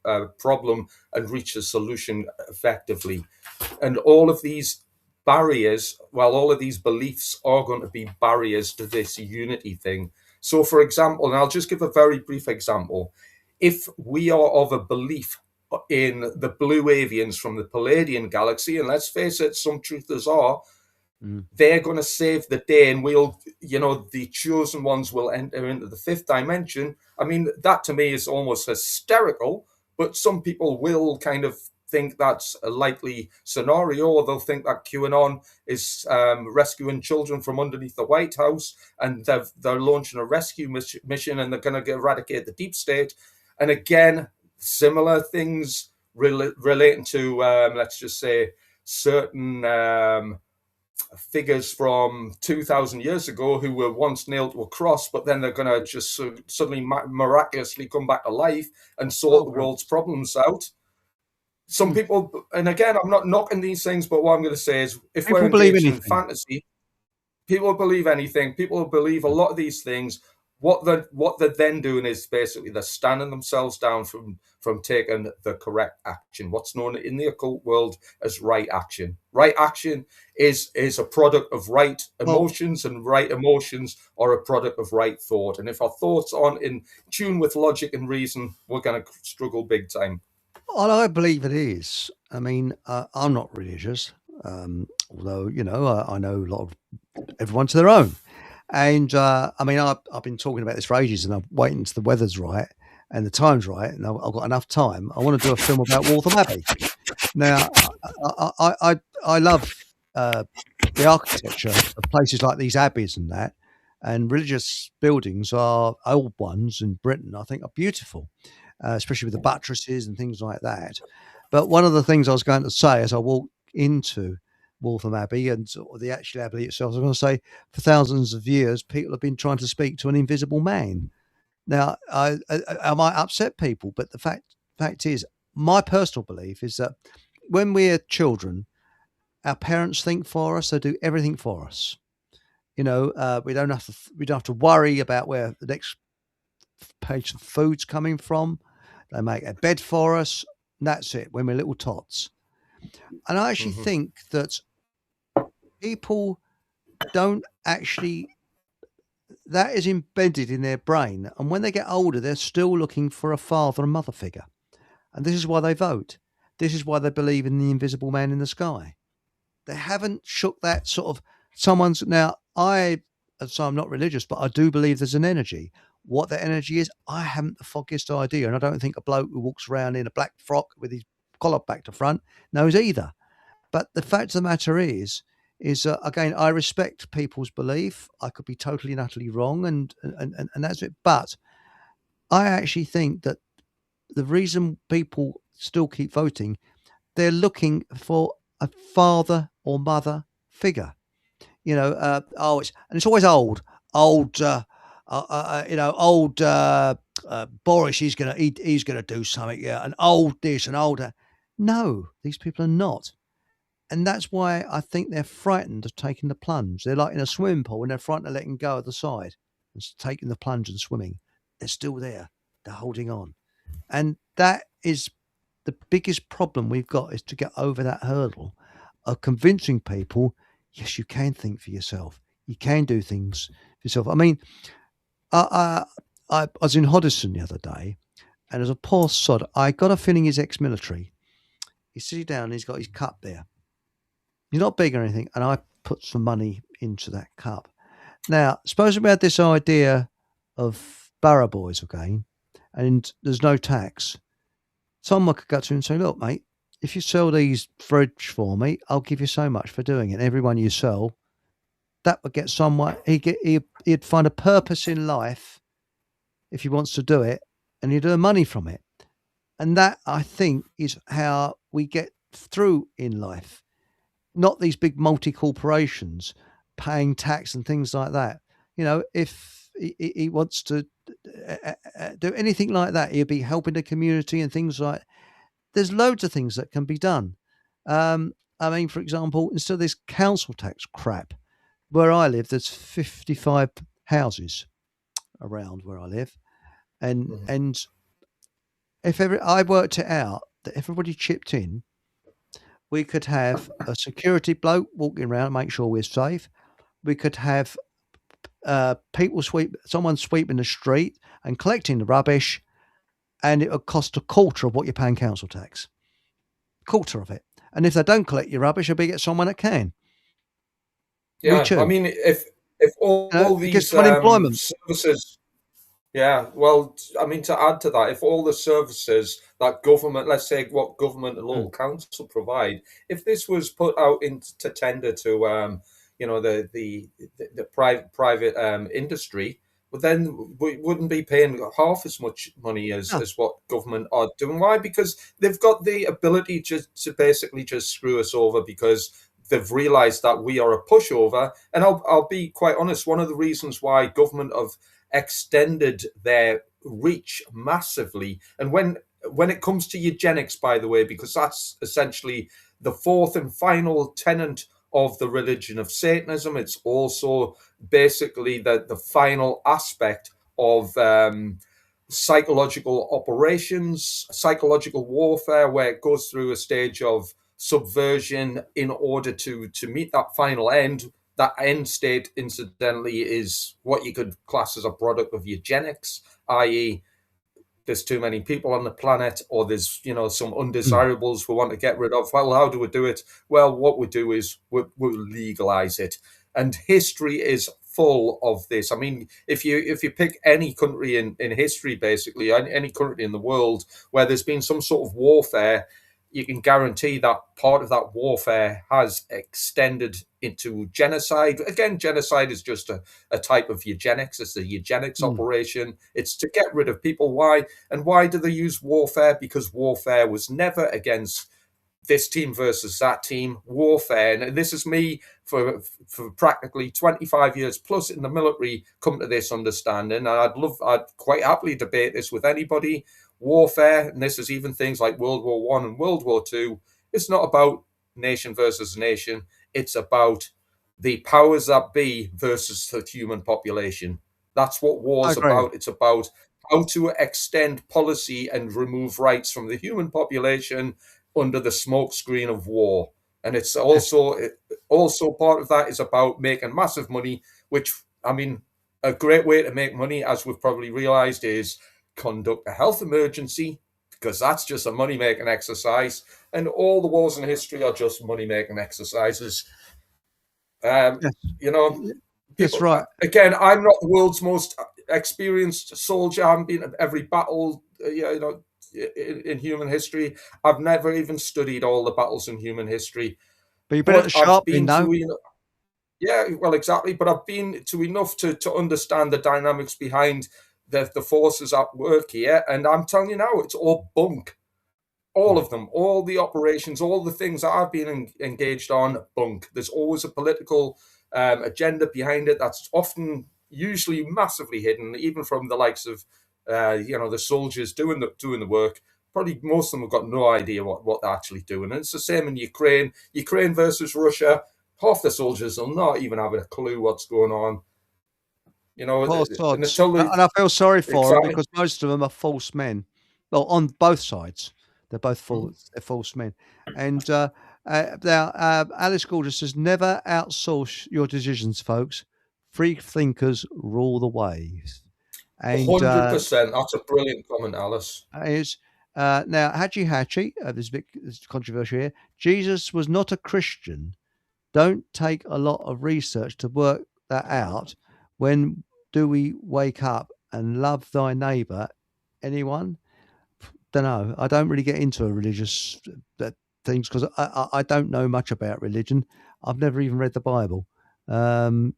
a problem and reach a solution effectively. And all of these barriers, all of these beliefs are going to be barriers to this unity thing. So, for example, and I'll just give a very brief example. If we are of a belief in the blue avians from the Palladian galaxy, and let's face it, some truthers are, they're going to save the day, and the chosen ones will enter into the fifth dimension. I mean, that to me is almost hysterical, but some people will kind of think that's a likely scenario, or they'll think that QAnon is rescuing children from underneath the White House, and they're launching a rescue mission, and they're going to eradicate the deep state. And again, similar things relating to, let's just say, certain figures from 2,000 years ago who were once nailed to a cross, but then they're going to just suddenly miraculously come back to life and sort the world's problems out. Some people, and again, I'm not knocking these things, but what I'm going to say is, if people we're engaged in fantasy, people believe anything. People believe a lot of these things. What they're then doing is basically they're standing themselves down from taking the correct action. What's known in the occult world as right action. Right action is a product of right emotions, and right emotions are a product of right thought. And if our thoughts aren't in tune with logic and reason, we're going to struggle big time. Well, I believe it is. I mean, I'm not religious, although, I know a lot of everyone to their own. And I mean, I've been talking about this for ages, and I'm waiting until the weather's right and the time's right, and I've got enough time. I want to do a film about Waltham Abbey. Now, I love the architecture of places like these abbeys and that, and religious buildings are old ones in Britain. I think are beautiful, especially with the buttresses and things like that. But one of the things I was going to say as I walked into Waltham Abbey and the actual abbey itself, I was going to say, for thousands of years, people have been trying to speak to an invisible man. Now, I might upset people, but the fact is, my personal belief is that when we're children, our parents think for us; they do everything for us. We don't have to worry about where the next page of food's coming from. They make a bed for us, and that's it. When we're little tots, and I actually think that people don't actually, that is embedded in their brain. And when they get older, they're still looking for a father and mother figure. And this is why they vote. This is why they believe in the invisible man in the sky. They haven't shook that sort of someone's. Now, I'm not religious, but I do believe there's an energy. What that energy is, I haven't the foggiest idea. And I don't think a bloke who walks around in a black frock with his collar back to front knows either. But the fact of the matter is again, I respect people's belief. I could be totally and utterly wrong, and that's it. But I actually think that the reason people still keep voting, they're looking for a father or mother figure. It's always old Boris. He's gonna do something. Yeah, and old this and older. No, these people are not. And that's why I think they're frightened of taking the plunge. They're like in a swimming pool and they're frightened of letting go at the side and taking the plunge and swimming. They're still there. They're holding on. And that is the biggest problem we've got, is to get over that hurdle of convincing people, yes, you can think for yourself. You can do things for yourself. I mean, I I was in Hoddesdon the other day, and there's a poor sod. I got a feeling he's ex-military. He's sitting down and he's got his cup there. He's not big or anything, and I put some money into that cup. Now, suppose we had this idea of borough boys again, and there's no tax. Someone could go to him and say, look, mate, if you sell these fridge for me, I'll give you so much for doing it. And everyone you sell, that would get someone, he'd find a purpose in life if he wants to do it, and he'd earn money from it. And that, I think, is how we get through in life. Not these big multi-corporations paying tax and things like that. You know, if he wants to do anything like that, he'll be helping the community and things like. There's loads of things that can be done. I mean, for example, instead of this council tax crap, where I live, there's 55 houses around where I live, and if I worked it out that everybody chipped in, we could have a security bloke walking around, make sure we're safe. We could have someone sweeping the street and collecting the rubbish, and it would cost a quarter of what you're paying council tax. Quarter of it. And if they don't collect your rubbish, you'll be get someone that can. Yeah, I mean, if all these services, yeah, well, I mean, to add to that, if all the services that government, let's say what government and local council provide, if this was put out into tender to, the private industry, well, then we wouldn't be paying half as much money as what government are doing. Why? Because they've got the ability to basically just screw us over because they've realised that we are a pushover. And I'll be quite honest, one of the reasons why government have extended their reach massively, and when it comes to eugenics, by the way, because that's essentially the fourth and final tenet of the religion of Satanism, it's also basically the final aspect of psychological operations, psychological warfare, where it goes through a stage of subversion in order to meet that final end. That end state, incidentally, is what you could class as a product of eugenics, i.e., there's too many people on the planet, or there's, some undesirables we want to get rid of. Well, how do we do it? Well, what we do is we'll legalize it. And history is full of this. I mean, if you pick any country in history, basically, any country in the world where there's been some sort of warfare, you can guarantee that part of that warfare has extended into genocide. Again, genocide is just a type of eugenics. It's a eugenics operation. It's to get rid of people. Why? And why do they use warfare? Because warfare was never against this team versus that team. Warfare, and this is me for practically 25 years plus in the military, come to this understanding. And I'd quite happily debate this with anybody. Warfare, and this is even things like World War I and World War II, it's not about nation versus nation. It's about the powers that be versus the human population. That's what war's about. It's about how to extend policy and remove rights from the human population under the smokescreen of war. And it's also part of that is about making massive money, which, I mean, a great way to make money, as we've probably realized, is conduct a health emergency, because that's just a money-making exercise, and all the wars in history are just money-making exercises. That's right. Again, I'm not the world's most experienced soldier. I haven't been at every battle, in human history. I've never even studied all the battles in human history. But you've been at the shop, yeah, well, exactly. But I've been to enough to understand the dynamics behind the forces at work here, and I'm telling you now, it's all bunk. All of them, all the operations, all the things that I've been engaged on, bunk. There's always a political agenda behind it that's often, usually massively hidden, even from the likes of, the soldiers doing the work. Probably most of them have got no idea what they're actually doing. And it's the same in Ukraine. Ukraine versus Russia, half the soldiers will not even have a clue what's going on. And I feel sorry for them because most of them are false men. Well, on both sides, they're both false men. And Alice Gorgeous says, never outsource your decisions, folks. Free thinkers rule the waves. And 100%. That's a brilliant comment, Alice. Now, Hachi, there's a bit controversial here. Jesus was not a Christian. Don't take a lot of research to work that out. When do we wake up and love thy neighbour? Anyone? Don't know. I don't really get into religious things because I don't know much about religion. I've never even read the Bible. I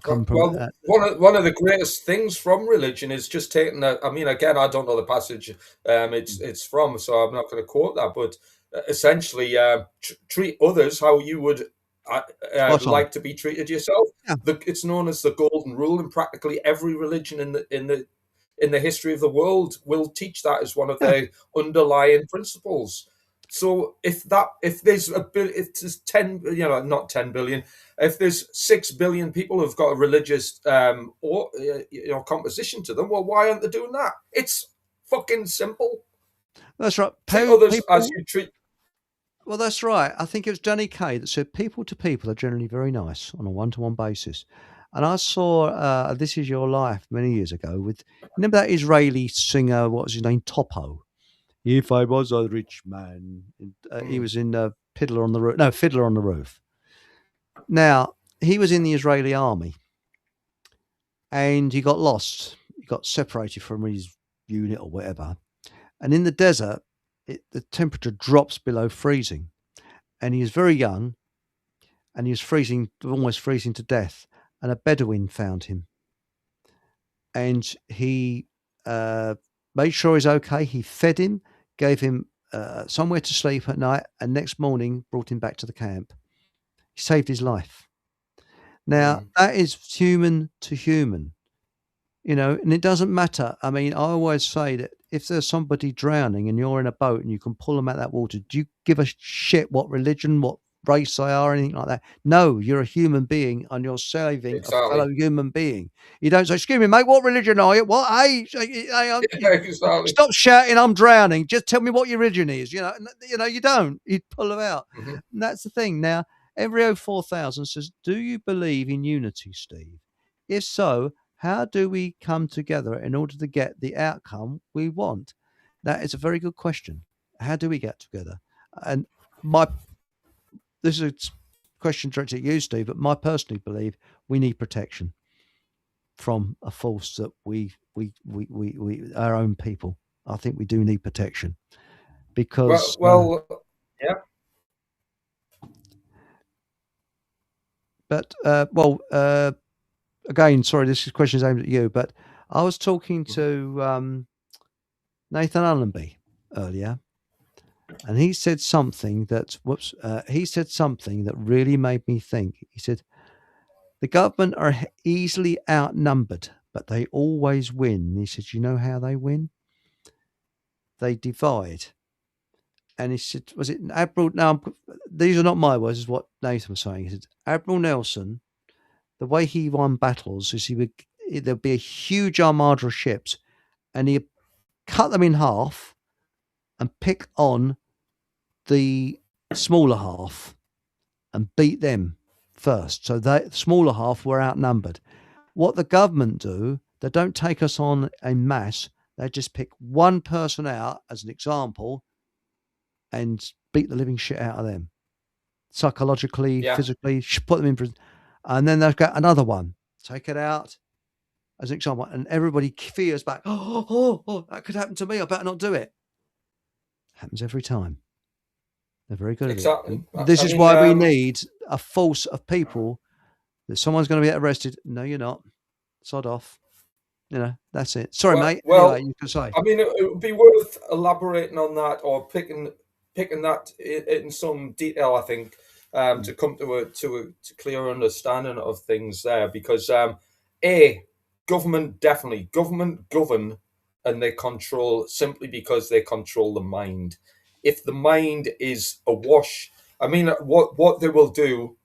come from. Well, one of the greatest things from religion is just taking that. I mean, again, I don't know the passage it's from, so I'm not going to quote that. But essentially, treat others how you would like to be treated yourself. Yeah. It's known as the golden rule, and practically every religion in the history of the world will teach that as one of their underlying principles. So if there's not 10 billion, if there's 6 billion people who've got a religious composition to them, well, why aren't they doing that? It's fucking simple. That's right. Treat others as you treat. Well, that's right. I think it was Danny Kaye that said people to people are generally very nice on a one-to-one basis. And I saw This Is Your Life many years ago with, remember that Israeli singer, what was his name, Topo? If I was a rich man. He was in Fiddler on the Roof. Now, he was in the Israeli army and he got lost. He got separated from his unit or whatever. And in the desert, the temperature drops below freezing. And he was very young and he was almost freezing to death. And a Bedouin found him. And he made sure he's okay. He fed him, gave him somewhere to sleep at night, and next morning brought him back to the camp. He saved his life. Now, that is human to human, and it doesn't matter. I mean, I always say that if there's somebody drowning and you're in a boat and you can pull them out of that water, do you give a shit what religion, what race they are, anything like that? No, you're a human being and you're saving a fellow human being. You don't say, excuse me, mate, what religion are you? What? Hey, stop shouting, I'm drowning. Just tell me what your religion is. You don't. You pull them out. Mm-hmm. And that's the thing. Now, Embryo 4000 says, do you believe in unity, Steve? If so, how do we come together in order to get the outcome we want? That is a very good question. How do we get together? And this is a question directed at you, Steve, but I personally believe we need protection from a force that we our own people. I think we do need protection because yeah. But again, sorry, this question is aimed at you. But I was talking to Nathan Allenby earlier, and he said something that really made me think. He said, the government are easily outnumbered, but they always win. And he said, you know how they win? They divide. And he said, was it Admiral? Now, these are not my words, is what Nathan was saying. He said, Admiral Nelson, the way he won battles is there'd be a huge armada of ships and he'd cut them in half and pick on the smaller half and beat them first. So the smaller half were outnumbered. What the government do, they don't take us on en masse. They just pick one person out as an example and beat the living shit out of them. Psychologically, physically, put them in prison. And then they've got another one, take it out as an example. And everybody fears back, oh, that could happen to me. I better not do it. Happens every time. They're very good at it. This is why we need a force of people that someone's going to be arrested. No, you're not. Sod off. That's it. Sorry, mate. Well, anyway, you can say. I mean, it would be worth elaborating on that or picking that in some detail, I think, to come to a clear understanding of things there. Because government govern and they control simply because they control the mind. If the mind is awash, I mean, what they will do,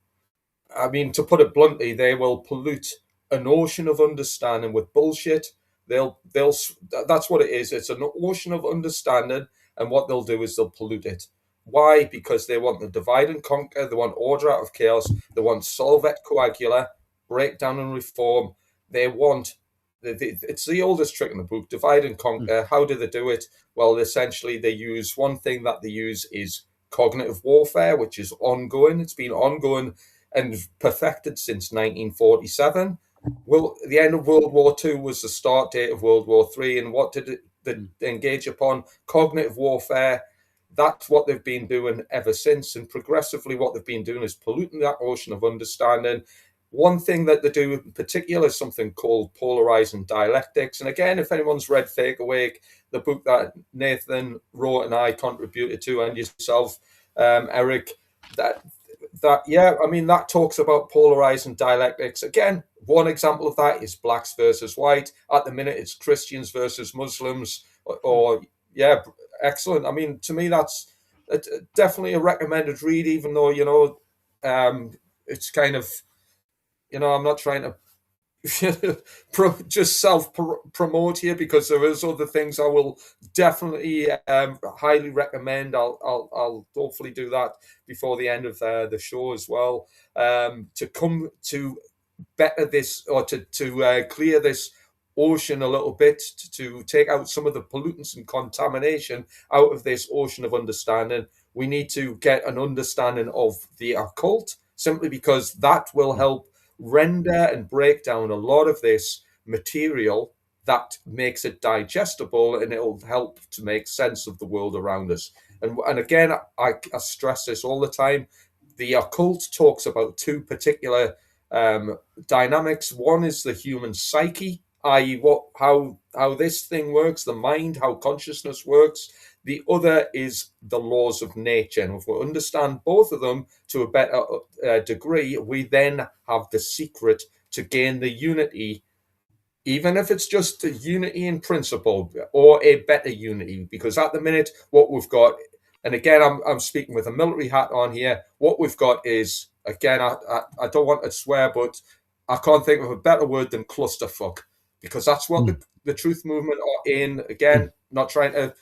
I mean, to put it bluntly, they will pollute an ocean of understanding with bullshit. That's what it is. It's an ocean of understanding, and what they'll do is they'll pollute it. Why? Because they want to divide and conquer. They want order out of chaos. They want solve et coagula, break down and reform. They want it's the oldest trick in the book, divide and conquer. How do they do it? Well, essentially they use, one thing that they use is cognitive warfare, which is ongoing. It's been ongoing and perfected since 1947. Well, the end of World War II was the start date of World War III. And what did they engage upon? Cognitive warfare. That's what they've been doing ever since. And progressively what they've been doing is polluting that ocean of understanding. One thing that they do in particular is something called polarizing dialectics. And again, if anyone's read Fake Awake, the book that Nathan wrote and I contributed to, and yourself, Eric, that talks about polarizing dialectics. Again, one example of that is blacks versus white. At the minute, it's Christians versus Muslims. Excellent. I mean, to me, that's definitely a recommended read, even though, it's kind of, I'm not trying to just self-promote here, because there is other things I will definitely highly recommend. I'll hopefully do that before the end of the show as well, to come to better this, or to clear this ocean a little bit, to take out some of the pollutants and contamination out of this ocean of understanding. We need to get an understanding of the occult, simply because that will help render and break down a lot of this material that makes it digestible, and it'll help to make sense of the world around us. And again, I stress this all the time. The occult talks about two particular dynamics. One is the human psyche, i.e. how this thing works, the mind, how consciousness works. The other is the laws of nature. And if we understand both of them to a better degree, we then have the secret to gain the unity, even if it's just a unity in principle, or a better unity. Because at the minute, what we've got, and again, I'm speaking with a military hat on here, what we've got is, again, I don't want to swear, but I can't think of a better word than clusterfuck, because that's what the truth movement are in. Again, not trying to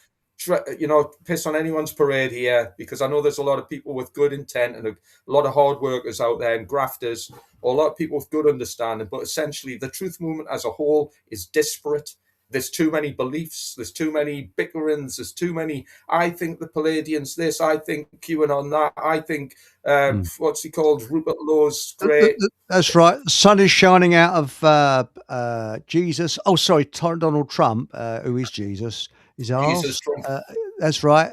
piss on anyone's parade here, because I know there's a lot of people with good intent and a lot of hard workers out there and grafters, or a lot of people with good understanding. But essentially, the truth movement as a whole is disparate. There's too many beliefs. There's too many bickerings. There's too many. I think the Palladians this. I think QAnon that. I think what's he called? Rupert Low's great. That's right. The sun is shining out of Jesus. Oh, sorry, Donald Trump, who is Jesus. Jesus Trump. That's right.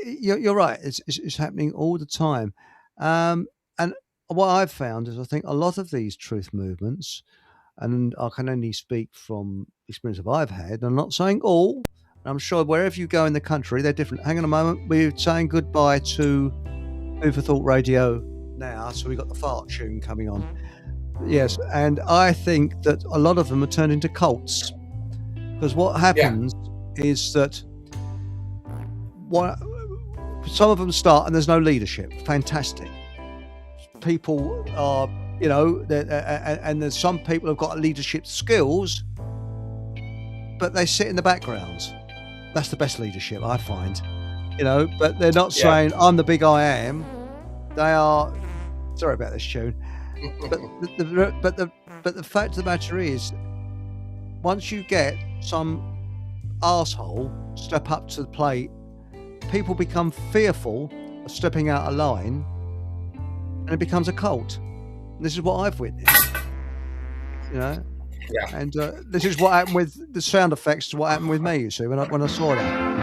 You're right. It's happening all the time. And what I've found is, I think a lot of these truth movements, and I can only speak from experience that I've had, I'm not saying all, I'm sure wherever you go in the country, they're different. Hang on a moment. We're saying goodbye to Food for Thought Radio now, so we've got the fart tune coming on. Yes, and I think that a lot of them are turned into cults, because what happens is that some of them start and there's no leadership. Fantastic. People are, and there's some people who've got leadership skills, but they sit in the background. That's the best leadership, I find. But they're not saying, I'm the big I am. They are, sorry about this tune, but the fact of the matter is, once you get some arsehole step up to the plate, people become fearful of stepping out of line, and it becomes a cult. And this is what I've witnessed, and this is what happened with the sound effects, what happened with me, you see, when I saw that.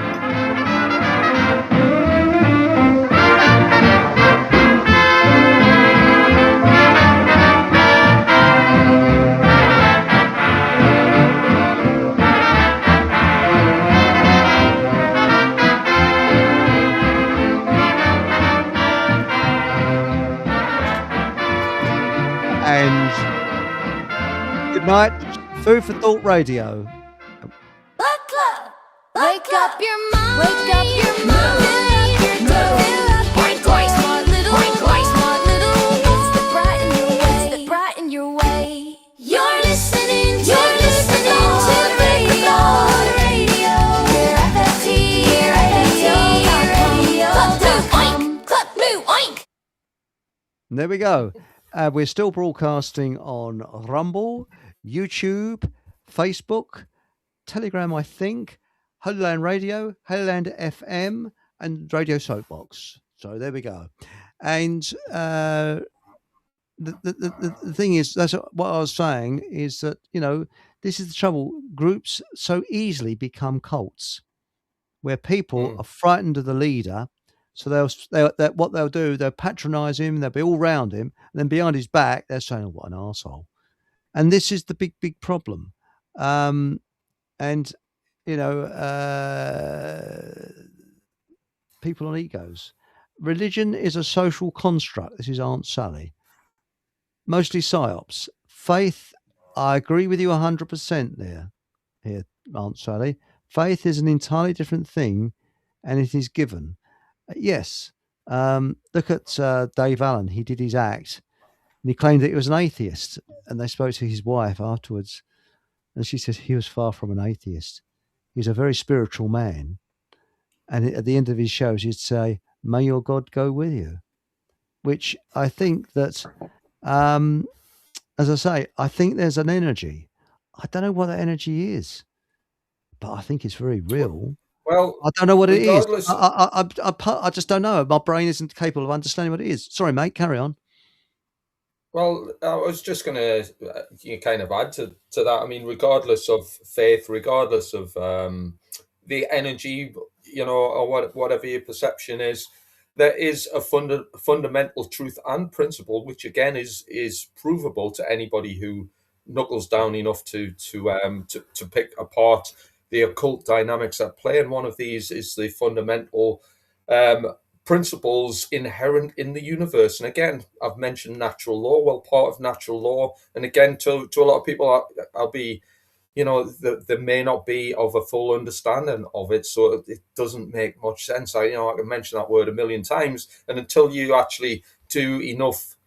Good night, Food for Thought Radio. Wake up your mind. Wake up your mind. It's the brighten your way. You're listening to the radio. We're FFT Radio. Club Blue Oink. And there we go. We're still broadcasting on Rumble, YouTube, Facebook, Telegram, I think, Holy Land Radio, Holy Land FM, and Radio Soapbox. So there we go. And the thing is, that's what I was saying, is that, this is the trouble. Groups so easily become cults where people are frightened of the leader. So what they'll do, they'll patronize him, they'll be all round him, and then behind his back, they're saying, oh, what an arsehole. And this is the big, big problem. And, people on egos. Religion is a social construct. This is Aunt Sally. Mostly psyops. Faith, I agree with you 100% here, Aunt Sally. Faith is an entirely different thing, and it is given. Yes. Look at Dave Allen. He did his act, and he claimed that he was an atheist. And they spoke to his wife afterwards, and she said he was far from an atheist. He was a very spiritual man. And at the end of his shows, he'd say, "May your God go with you," which I think that, as I say, I think there's an energy. I don't know what that energy is, but I think it's very real. Well, I don't know what it is. I just don't know. My brain isn't capable of understanding what it is. Sorry, mate, carry on. Well, I was just going to kind of add to that. I mean, regardless of faith, regardless of the energy, or whatever your perception is, there is a fundamental truth and principle, which again is provable to anybody who knuckles down enough to pick apart the occult dynamics at play. And one of these is the fundamental principles inherent in the universe. And again, I've mentioned natural law. Well, part of natural law, and again, to a lot of people, I'll be, there may not be of a full understanding of it, so it doesn't make much sense. I can mention that word a million times, and until you actually do enough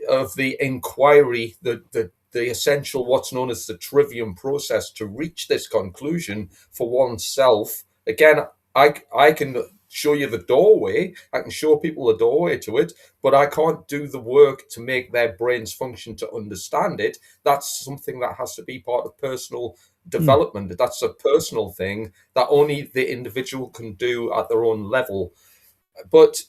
of the inquiry, the essential, what's known as the trivium process, to reach this conclusion for oneself. Again, I can show you the doorway. I can show people the doorway to it, but I can't do the work to make their brains function to understand it. That's something that has to be part of personal development. That's a personal thing that only the individual can do at their own level. But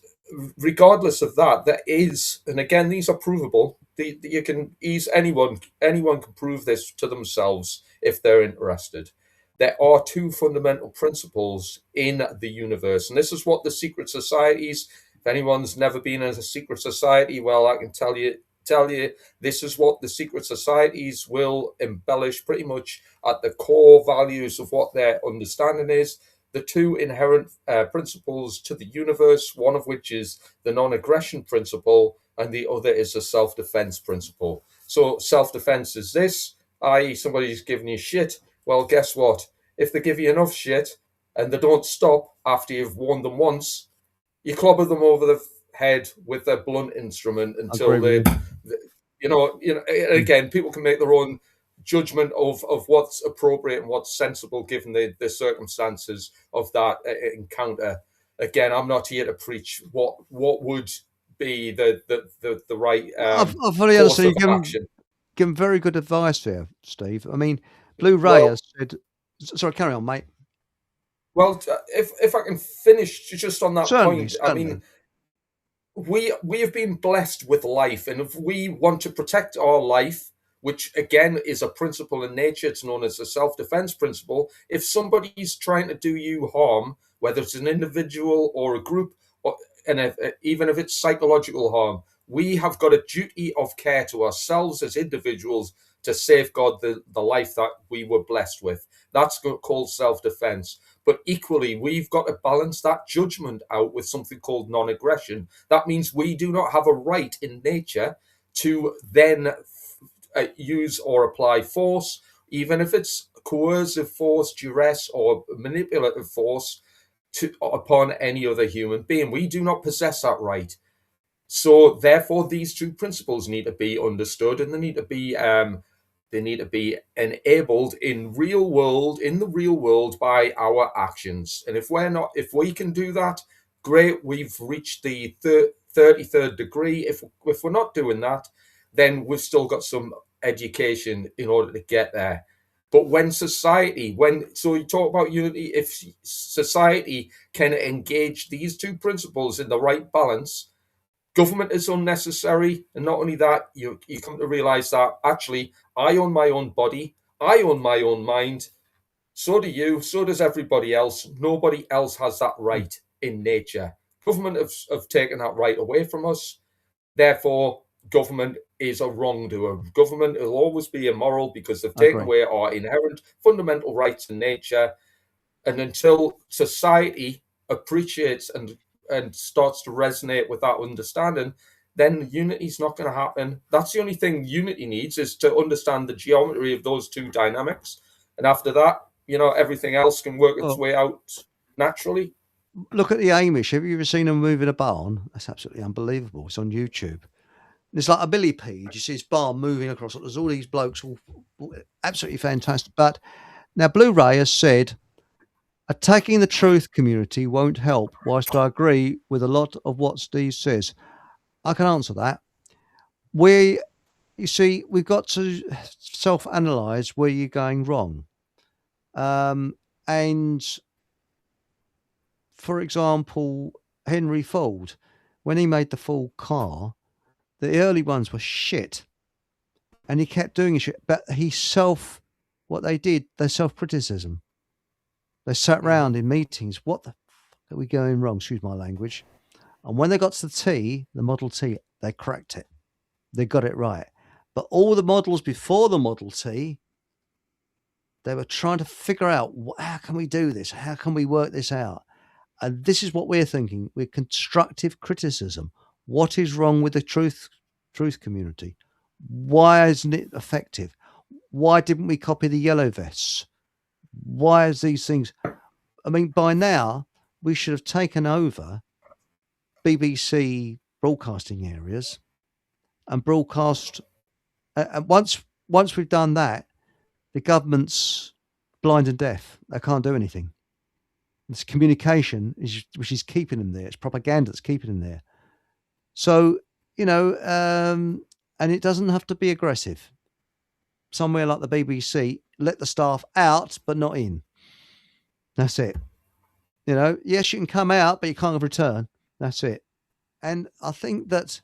regardless of that, there is, and again, these are provable. You can anyone can prove this to themselves if they're interested. There are two fundamental principles in the universe, and this is what the secret societies, if anyone's never been in a secret society, well, I can tell you this is what the secret societies will embellish pretty much at the core values of what their understanding is. The two inherent principles to the universe, one of which is the non-aggression principle, and the other is the self-defense principle. So self-defense is this, i.e. somebody's giving you shit. Well, guess what? If they give you enough shit and they don't stop after you've warned them once, you clobber them over the head with a blunt instrument until they again, people can make their own judgment of what's appropriate and what's sensible given the circumstances of that encounter. Again, I'm not here to preach what would be the right I fully understand. You've given very good advice there, Steve. I mean, Blue Ray has said... Sorry, carry on, mate. Well, if I can finish just on that point, certainly. I mean, we have been blessed with life, and if we want to protect our life, which again is a principle in nature, it's known as the self-defense principle. If somebody's trying to do you harm, whether it's an individual or a group, even if it's psychological harm, we have got a duty of care to ourselves as individuals to safeguard the life that we were blessed with. That's called self-defense. But equally, we've got to balance that judgment out with something called non-aggression. That means we do not have a right in nature to then use or apply force, even if it's coercive force, duress, or manipulative force upon any other human being. We do not possess that right. So therefore, these two principles need to be understood, and they need to be enabled in the real world by our actions. And if we can do that, great, we've reached the 33rd degree. If we're not doing that, then we've still got some education in order to get there. But so you talk about unity, if society can engage these two principles in the right balance, government is unnecessary. And not only that, you come to realize that actually I own my own body, I own my own mind, so do you, so does everybody else. Nobody else has that right in nature. Government have taken that right away from us. Therefore, government is a wrongdoer. Government will always be immoral because they've taken away our inherent fundamental rights in nature. And until society appreciates and starts to resonate with that understanding, then unity's not going to happen. That's the only thing unity needs, is to understand the geometry of those two dynamics. And after that, everything else can work its way out naturally. Look at the Amish. Have you ever seen them moving a barn? That's absolutely unbelievable. It's on YouTube. It's like a millipede. You see this barn moving across. There's all these blokes, all absolutely fantastic. But now Blu-ray has said, attacking the truth community won't help, whilst I agree with a lot of what Steve says. I can answer that. We've got to self-analyze where you're going wrong. And for example, Henry Ford, when he made the Ford car, the early ones were shit. And he kept doing shit. But what they did, their self-criticism. They sat around in meetings. What the fuck are we going wrong? Excuse my language. And when they got to the Model T, they cracked it. They got it right. But all the models before the Model T, they were trying to figure out, how can we do this? How can we work this out? And this is what we're thinking. We're constructive criticism. What is wrong with the truth community? Why isn't it effective? Why didn't we copy the yellow vests? Why is these things? I mean, by now, we should have taken over BBC broadcasting areas and broadcast. And once we've done that, the government's blind and deaf. They can't do anything. It's communication which is keeping them there. It's propaganda that's keeping them there. So, and it doesn't have to be aggressive. Somewhere like the BBC, let the staff out, but not in. That's it. Yes, you can come out, but you can't return. That's it. And I think that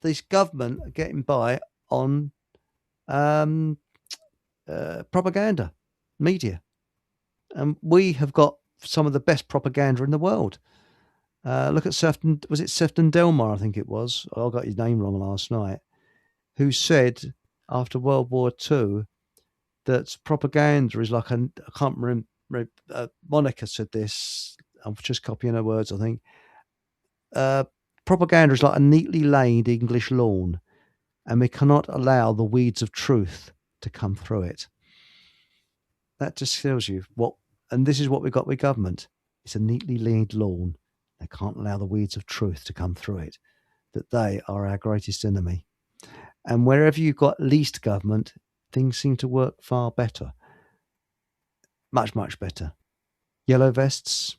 this government are getting by on propaganda, media. And we have got some of the best propaganda in the world. Look at Sefton Delmar, I think it was. I got his name wrong last night. Who said after World War II that propaganda is like I can't remember. Monica said this. I'm just copying her words, I think. Propaganda is like a neatly laid English lawn, and we cannot allow the weeds of truth to come through it. That just tells you what, and this is what we've got with government. It's a neatly laid lawn. They can't allow the weeds of truth to come through it, that they are our greatest enemy. And wherever you've got least government, things seem to work far better. Much, much better. Yellow vests,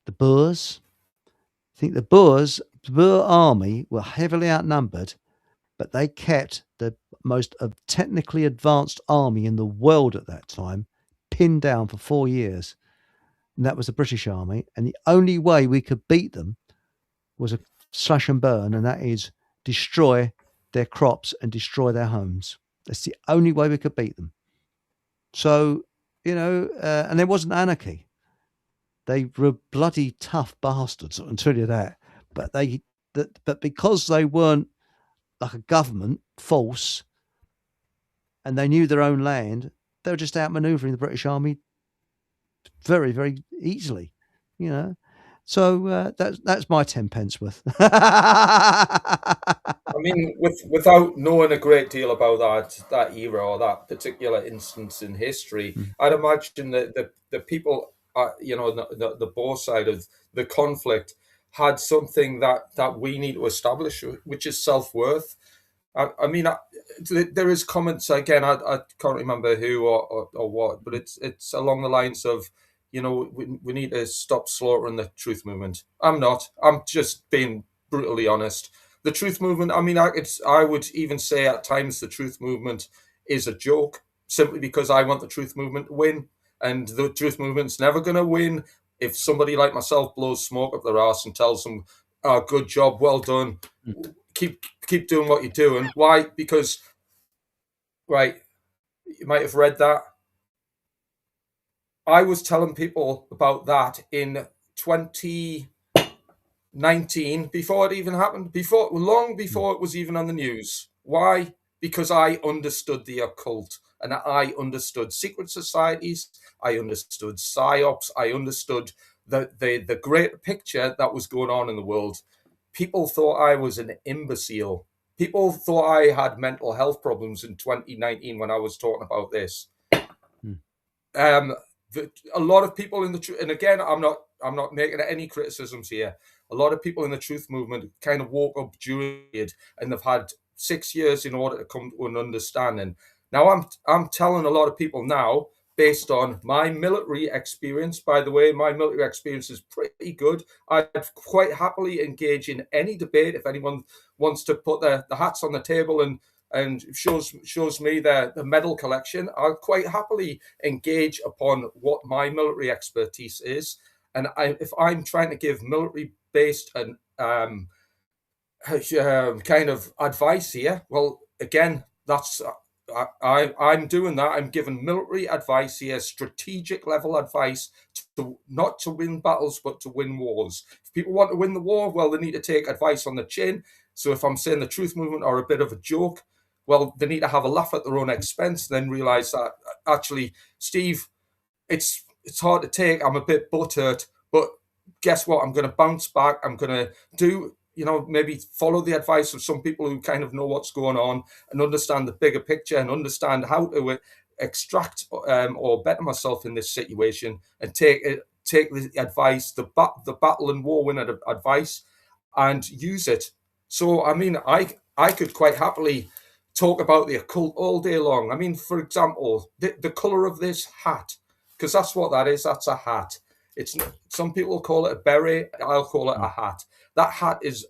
the Boers. I think the Boer army were heavily outnumbered, but they kept the most technically advanced army in the world at that time pinned down for 4 years. And that was the British army. And the only way we could beat them was a slash and burn, and that is destroy their crops and destroy their homes. That's the only way we could beat them. So, and there wasn't anarchy. They were bloody tough bastards, I'll tell you that. But but because they weren't like a government force and they knew their own land, they were just outmaneuvering the British army very, very easily, So that's my 10 pence worth. I mean, without knowing a great deal about that era or that particular instance in history, I'd imagine that the people, the Boer side of the conflict had something that we need to establish, which is self-worth. I mean, there is comments, again, I can't remember who or what, but it's along the lines of, we need to stop slaughtering the truth movement. I'm just being brutally honest. The truth movement, I mean, I would even say at times the truth movement is a joke. simply because I want the truth movement to win. And the truth movement's never going to win if somebody like myself blows smoke up their arse and tells them, oh, good job, well done, keep doing what you're doing. Why? Because, right, you might have read that. I was telling people about that in 2019 before it even happened, long before it was even on the news. Why? Because I understood the occult, and I understood secret societies, I understood psyops, I understood the great picture that was going on in the world. People thought I was an imbecile. People thought I had mental health problems in 2019 when I was talking about this. A lot of people in the truth, and again, I'm not making any criticisms here. A lot of people in the truth movement kind of woke up during it, and they've had 6 years in order to come to an understanding. Now, I'm telling a lot of people now, based on my military experience. By the way, my military experience is pretty good. I'd quite happily engage in any debate if anyone wants to put the hats on the table and shows me the medal collection. I'll quite happily engage upon what my military expertise is. And if I'm trying to give military-based and kind of advice here, well, again, that's I'm doing that. I'm giving military advice here, strategic level advice, not to win battles, but to win wars. If people want to win the war, well, they need to take advice on the chin. So if I'm saying the truth movement are a bit of a joke, well, they need to have a laugh at their own expense, and then realize that actually, Steve, it's hard to take. I'm a bit butthurt, but guess what? I'm going to bounce back. I'm going to do, maybe follow the advice of some people who kind of know what's going on and understand the bigger picture and understand how to extract or better myself in this situation and take the advice, the battle and war winner advice, and use it. So, I mean, I could quite happily talk about the occult all day long. I mean, for example, the color of this hat, because that's what that is. That's a hat. Some people call it a beret. I'll call it a hat. That hat it's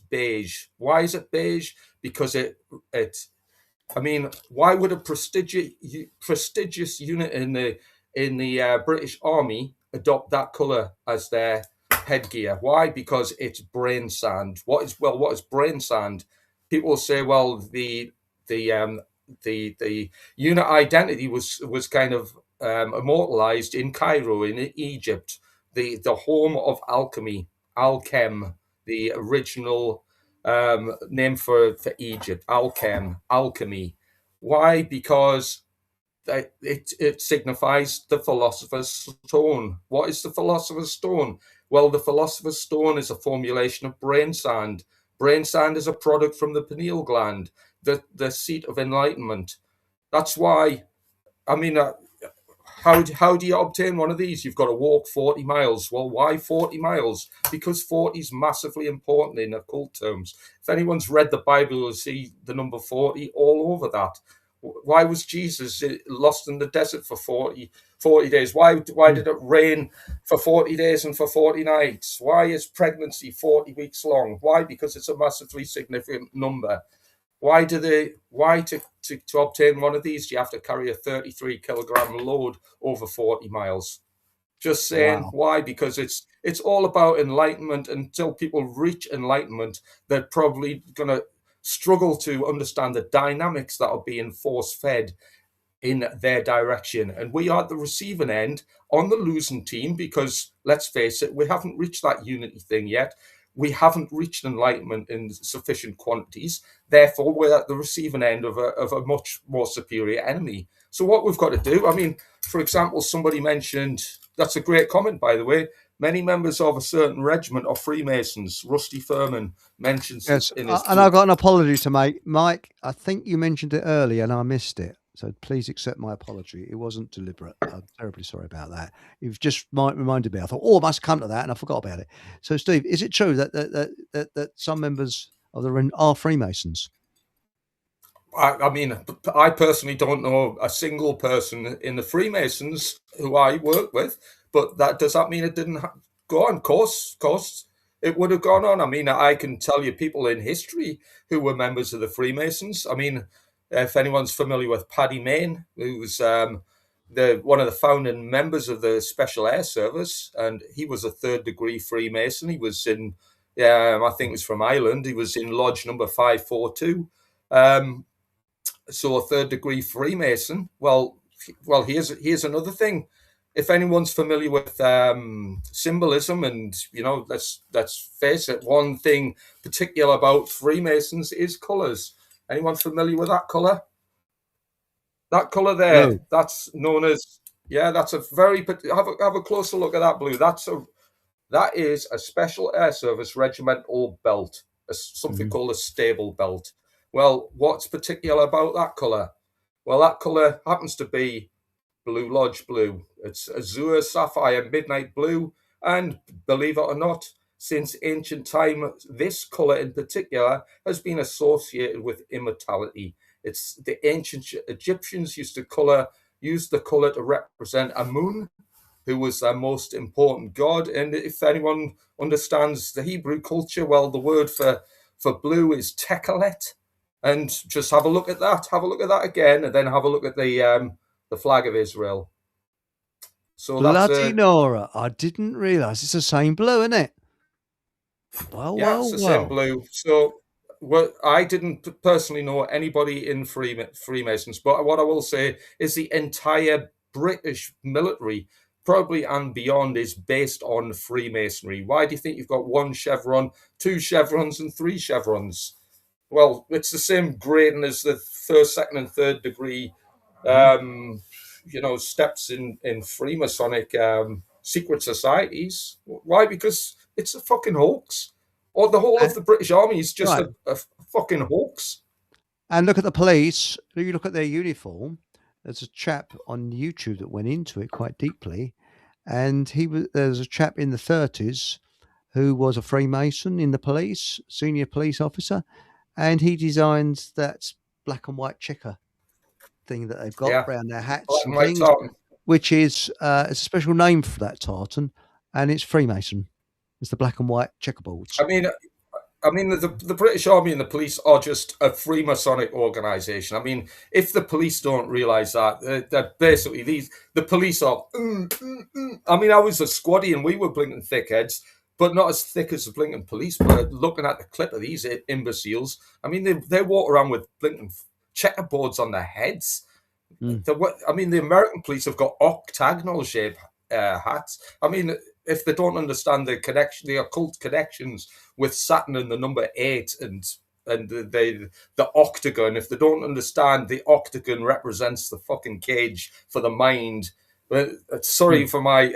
beige. Why is it beige? Because why would a prestigious unit in the British Army adopt that color as their headgear? Why? Because it's brain sand. What is brain sand? People say, well, the unit identity was kind of immortalized in Cairo, in Egypt, the home of alchemy, Alchem, the original name for Egypt, alchemy. Why? Because it signifies the philosopher's stone. What is the philosopher's stone? Well, the philosopher's stone is a formulation of brain sand. Brain sand is a product from the pineal gland, the seat of enlightenment. That's why, I mean, how do you obtain one of these? You've got to walk 40 miles. Well, why 40 miles? Because 40 is massively important in occult terms. If anyone's read the Bible, you'll see the number 40 all over that. Why was Jesus lost in the desert for 40 days? Why did it rain for 40 days and for 40 nights? Why is pregnancy 40 weeks long? Why? Because it's a massively significant number. Why to obtain one of these, do you have to carry a 33 kilogram load over 40 miles? Just saying. Wow. Why? Because it's all about enlightenment. Until people reach enlightenment, they're probably going to struggle to understand the dynamics that are being force-fed in their direction. And we are at the receiving end on the losing team because, let's face it, we haven't reached that unity thing yet. We haven't reached enlightenment in sufficient quantities. Therefore, we're at the receiving end of a much more superior enemy. So what we've got to do, I mean, for example, somebody mentioned, that's a great comment, by the way, many members of a certain regiment are Freemasons. Rusty Furman mentions yes, in his and I've got an apology to make. Mike, I think you mentioned it earlier and I missed it. So please accept my apology. It wasn't deliberate. I'm terribly sorry about that. You've just reminded me. I thought, I must come to that, and I forgot about it. So, Steve, is it true that some members of the are Freemasons? I mean, I personally don't know a single person in the Freemasons who I work with, but does that mean it didn't go on? Of course, it would have gone on. I mean, I can tell you people in history who were members of the Freemasons. I mean, If anyone's familiar with Paddy Mayne, who was one of the founding members of the Special Air Service, and he was a third-degree Freemason. He was in, I think it was from Ireland. He was in Lodge number 542. So a third-degree Freemason. Well, here's another thing. If anyone's familiar with symbolism, and let's face it, one thing particular about Freemasons is colours. Anyone familiar with that colour? That colour there, Blue. that's known as, that's a very, have a closer look at that blue. That is a Special Air Service regimental belt, something called a stable belt. Well, what's particular about that colour? Well, that colour happens to be Blue Lodge blue. It's azure, sapphire, midnight blue, and believe it or not, since ancient time, this colour in particular has been associated with immortality. It's the ancient Egyptians used the colour to represent Amun, who was their most important god. And if anyone understands the Hebrew culture, well, the word for blue is tekelet. And just have a look at that. Have a look at that again, and then have a look at the flag of Israel. So Bloody Nora! I didn't realise it's the same blue, isn't it? It's the same blue. So I didn't personally know anybody in Freemasons, but what I will say is the entire British military, probably and beyond, is based on Freemasonry. Why do you think you've got 1 chevron, 2 chevrons, and 3 chevrons? Well, it's the same grading as the first, second, and third degree, steps in Freemasonic secret societies. Why? Because it's a fucking hoax. Or the whole of the British Army is just a fucking hoax. And look at the police. You look at their uniform. There's a chap on YouTube that went into it quite deeply, and there's a chap in the 30s who was a Freemason in the police, senior police officer, and he designed that black and white checker thing that they've got around their hats and things, which is it's a special name for that tartan, and it's Freemason. It's the black and white checkerboards. I mean, the British Army and the police are just a Freemasonic organisation. I mean, if the police don't realise that, they're basically the police are. I mean, I was a squaddy and we were blinking thickheads, but not as thick as the blinking police. But looking at the clip of these imbeciles, I mean, they walk around with blinking checkerboards on their heads. I mean, the American police have got octagonal shaped hats. I mean, if they don't understand the occult connections with Saturn and the number 8 and the octagon, if they don't understand the octagon represents the fucking cage for the mind. Sorry for my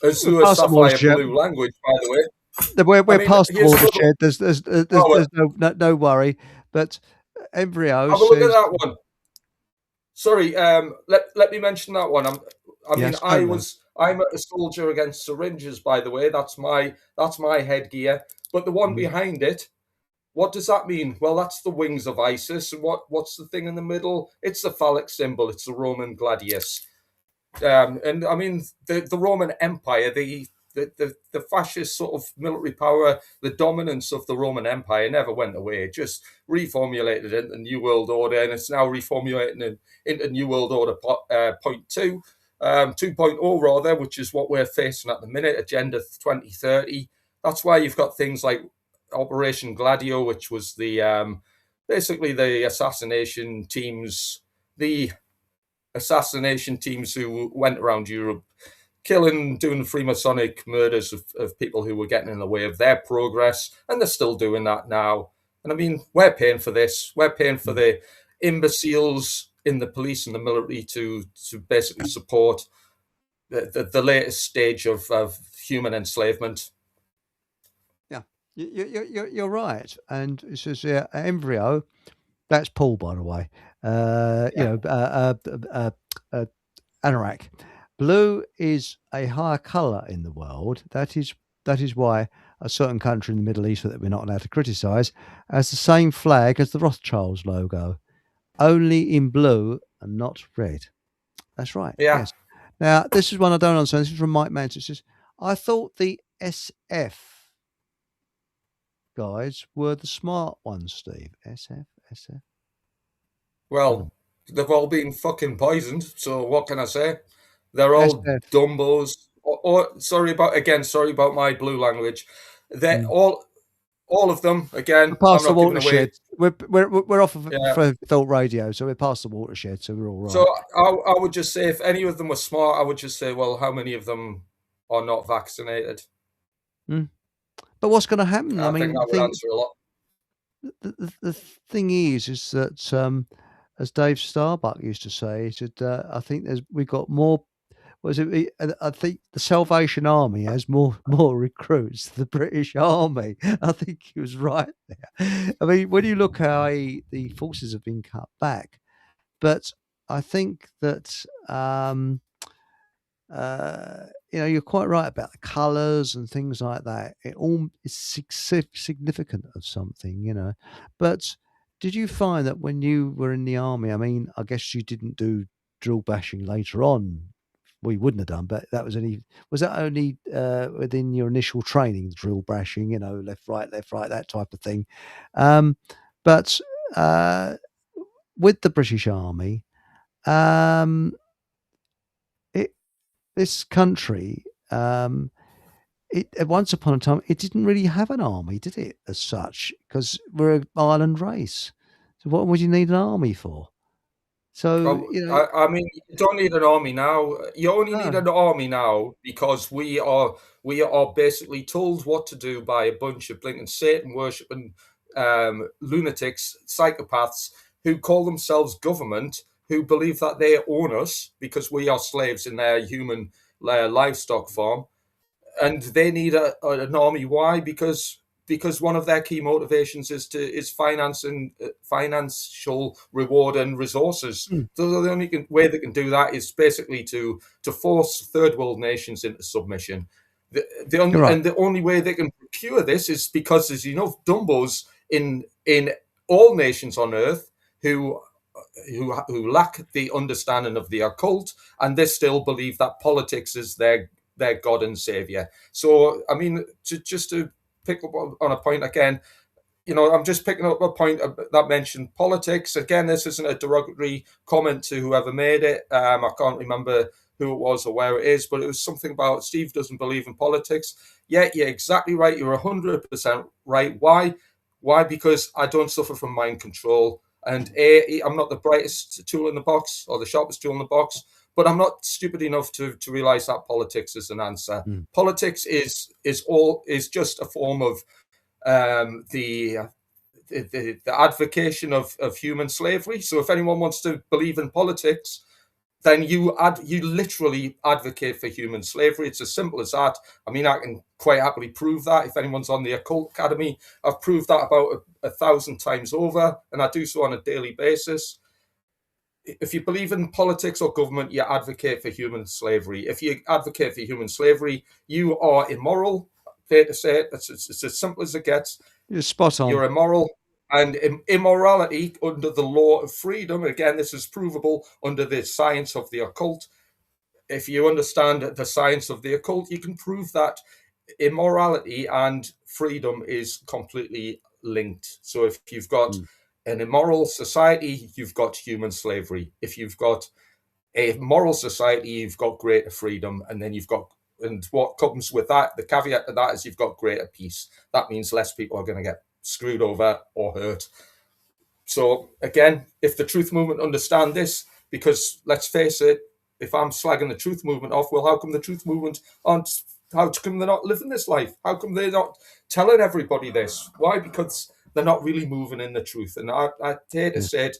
azure sapphire blue language, by the way. We're past the watershed. There's no worry. But Embryo. Have a look at that one. Sorry, let me mention that one. I'm a soldier against syringes, by the way. That's my headgear. But the one behind it, what does that mean? Well, that's the wings of Isis. And what's the thing in the middle? It's the phallic symbol. It's the Roman gladius. And I mean, the Roman Empire, the fascist sort of military power, the dominance of the Roman Empire never went away. It just reformulated into New World Order, and it's now reformulating into New World Order point 2. 2.0 rather, which is what we're facing at the minute, Agenda 2030. That's why you've got things like Operation Gladio, which was the basically the assassination teams who went around Europe doing Freemasonic murders of people who were getting in the way of their progress, and they're still doing that now. And I mean, we're paying for this. We're paying for the imbeciles in the police and the military to basically support the latest stage of human enslavement. Yeah, you're right. And it says embryo. That's Paul, by the way. Anorak. Blue is a higher colour in the world. That is why a certain country in the Middle East that we're not allowed to criticise has the same flag as the Rothschilds logo, only in blue and not red. That's right. Yeah. Yes. Now, this is one I don't understand. This is from Mike Manson. It says, I thought the SF guys were the smart ones, Steve. SF? Well, they've all been fucking poisoned. So what can I say? They're all SF. dumbos. Sorry about my blue language. They're Mm. all of them. Again, We're I'm past the not giving away. watershed. We're off of Yeah. for Thought Radio, so we're past the watershed, so we're all right. So I would just say, if any of them were smart, I would just say, well, how many of them are not vaccinated? But what's going to happen? I think that would answer a lot. The thing is that as Dave Starbuck used to say, he said, I think we got more. Was it? I think the Salvation Army has more recruits than the British Army. I think he was right there. I mean, when you look how the forces have been cut back, but I think that you're quite right about the colours and things like that. It all is significant of something. But did you find that when you were in the army? I mean, I guess you didn't do drill bashing later on. We wouldn't have done, but was that only within your initial training, the drill bashing, left, right, that type of thing. But with the British Army, this country, once upon a time, it didn't really have an army, did it, as such? Because we're an island race. So what would you need an army for? So, I mean, you don't need an army now. You only need an army now because we are basically told what to do by a bunch of blinking Satan worshipping lunatics, psychopaths who call themselves government, who believe that they own us because we are slaves in their human livestock farm, and they need an army. Why? Because one of their key motivations is financial reward and resources. So the only way they can do that is basically to force third world nations into submission. And the only way they can procure this is because there's enough dumbos in all nations on earth who lack the understanding of the occult, and they still believe that politics is their God and savior. So, I mean, just to pick up on a point again, I'm just picking up a point that mentioned politics. Again, this isn't a derogatory comment to whoever made it. I can't remember who it was or where it is, but it was something about Steve doesn't believe in politics. Yeah, you're exactly right. You're 100% right. Why? Because I don't suffer from mind control. And I'm not the brightest tool in the box or the sharpest tool in the box, but I'm not stupid enough to realize that politics is an answer. Politics is just a form of the advocation of human slavery. So if anyone wants to believe in politics, then you literally advocate for human slavery. It's as simple as that. I mean, I can quite happily prove that. If anyone's on the Occult Academy, I've proved that about 1,000 times over, and I do so on a daily basis. If you believe in politics or government, you advocate for human slavery. If you advocate for human slavery, you are immoral. Fair to say it. It's as simple as it gets. You're spot on. You're immoral. And immorality under the law of freedom, again, this is provable under the science of the occult. If you understand the science of the occult, you can prove that immorality and freedom is completely linked. So if you've got an immoral society, you've got human slavery. If you've got a moral society, you've got greater freedom. And then and what comes with that, the caveat to that is you've got greater peace. That means less people are going to get screwed over or hurt. So again, if the truth movement understand this, because let's face it, if I'm slagging the truth movement off, well, how come the truth movement how come they're not living this life? How come they're not telling everybody this? Why? Because they're not really moving in the truth. And I hate to say it,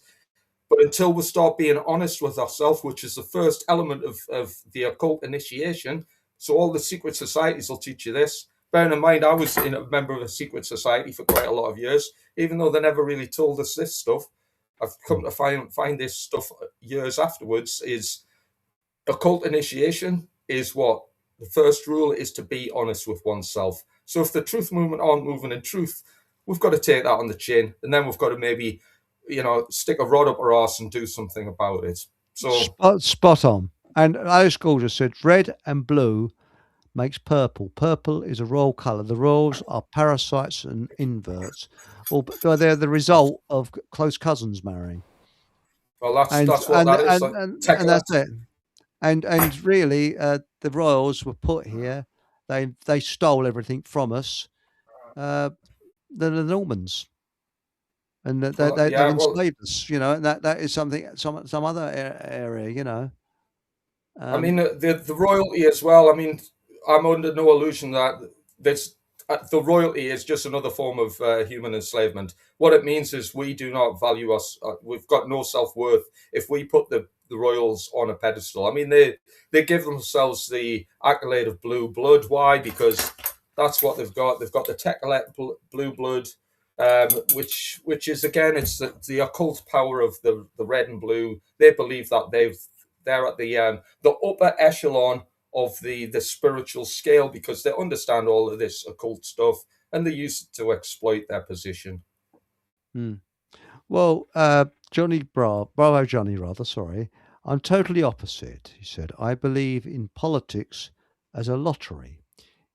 but until we start being honest with ourselves, which is the first element of the occult initiation, so all the secret societies will teach you this. Bearing in mind, I was a member of a secret society for quite a lot of years, even though they never really told us this stuff. I've come to find this stuff years afterwards. Is occult initiation is what the first rule is, to be honest with oneself. So if the truth movement aren't moving in truth, we've got to take that on the chin, and then we've got to maybe, stick a rod up our arse and do something about it. So spot on. And Alice School just said red and blue makes purple. Purple is a royal colour. The royals are parasites and inverts, or they're the result of close cousins marrying. Well, that's what that is. Like, and that's it. And really, the royals were put here. They stole everything from us. The Normans, and they enslaved us. You know, and that is something some other area. You know. I mean, the royalty as well. I mean, I'm under no illusion that this the royalty is just another form of human enslavement. What it means is we do not value us. We've got no self worth if we put the royals on a pedestal. I mean, they give themselves the accolade of blue blood. Why? Because that's what they've got. They've got the Techelet blue blood, which is again, it's the occult power of the red and blue. They believe that they're at the upper echelon of the spiritual scale because they understand all of this occult stuff and they use it to exploit their position. Well, Bravo Johnny, rather, sorry. I'm totally opposite, he said. I believe in politics as a lottery.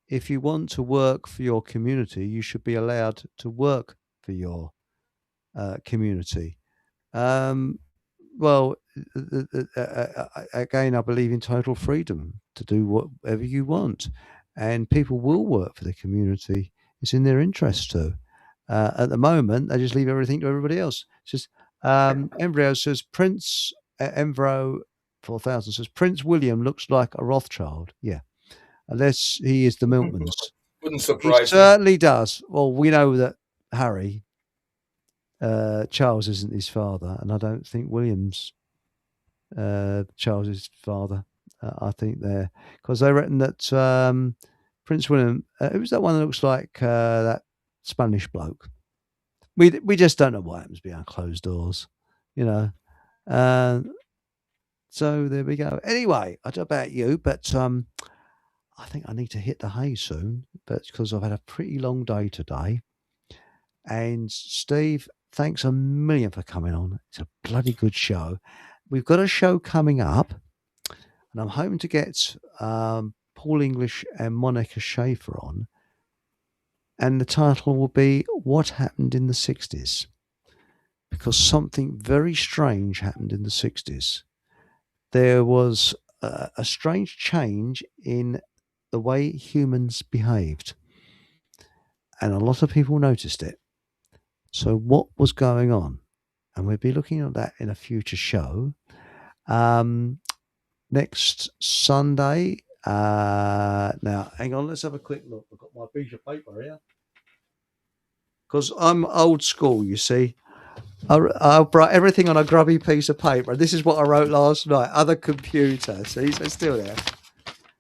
If you want to work for your community, you should be allowed to work for your community. Well, again, I believe in total freedom to do whatever you want, and people will work for the community. It's in their interest to. At the moment, they just leave everything to everybody else. It's just Embryo says Prince Embryo 4000 says Prince William looks like a Rothschild. Yeah, unless he is the Miltmans. Wouldn't surprise me. He certainly does. Well, we know that Harry. Charles isn't his father, and I don't think William's Charles's father. I think they're because they reckon that Prince William. Who's that one that looks like that Spanish bloke? We just don't know what happens behind closed doors, you know. So there we go. Anyway, I don't know about you, but I think I need to hit the hay soon. But because I've had a pretty long day today, and Steve. Thanks a million for coming on. It's a bloody good show. We've got a show coming up, and I'm hoping to get Paul English and Monica Schaefer on. And the title will be What Happened in the 60s? Because something very strange happened in the 60s. There was a strange change in the way humans behaved. And a lot of people noticed it. So what was going on? And we'll be looking at that in a future show. Next Sunday. Now, hang on, let's have a quick look. I've got my piece of paper here. Because I'm old school, you see. I write everything on a grubby piece of paper. This is what I wrote last night. Other computer. See, so it's still there.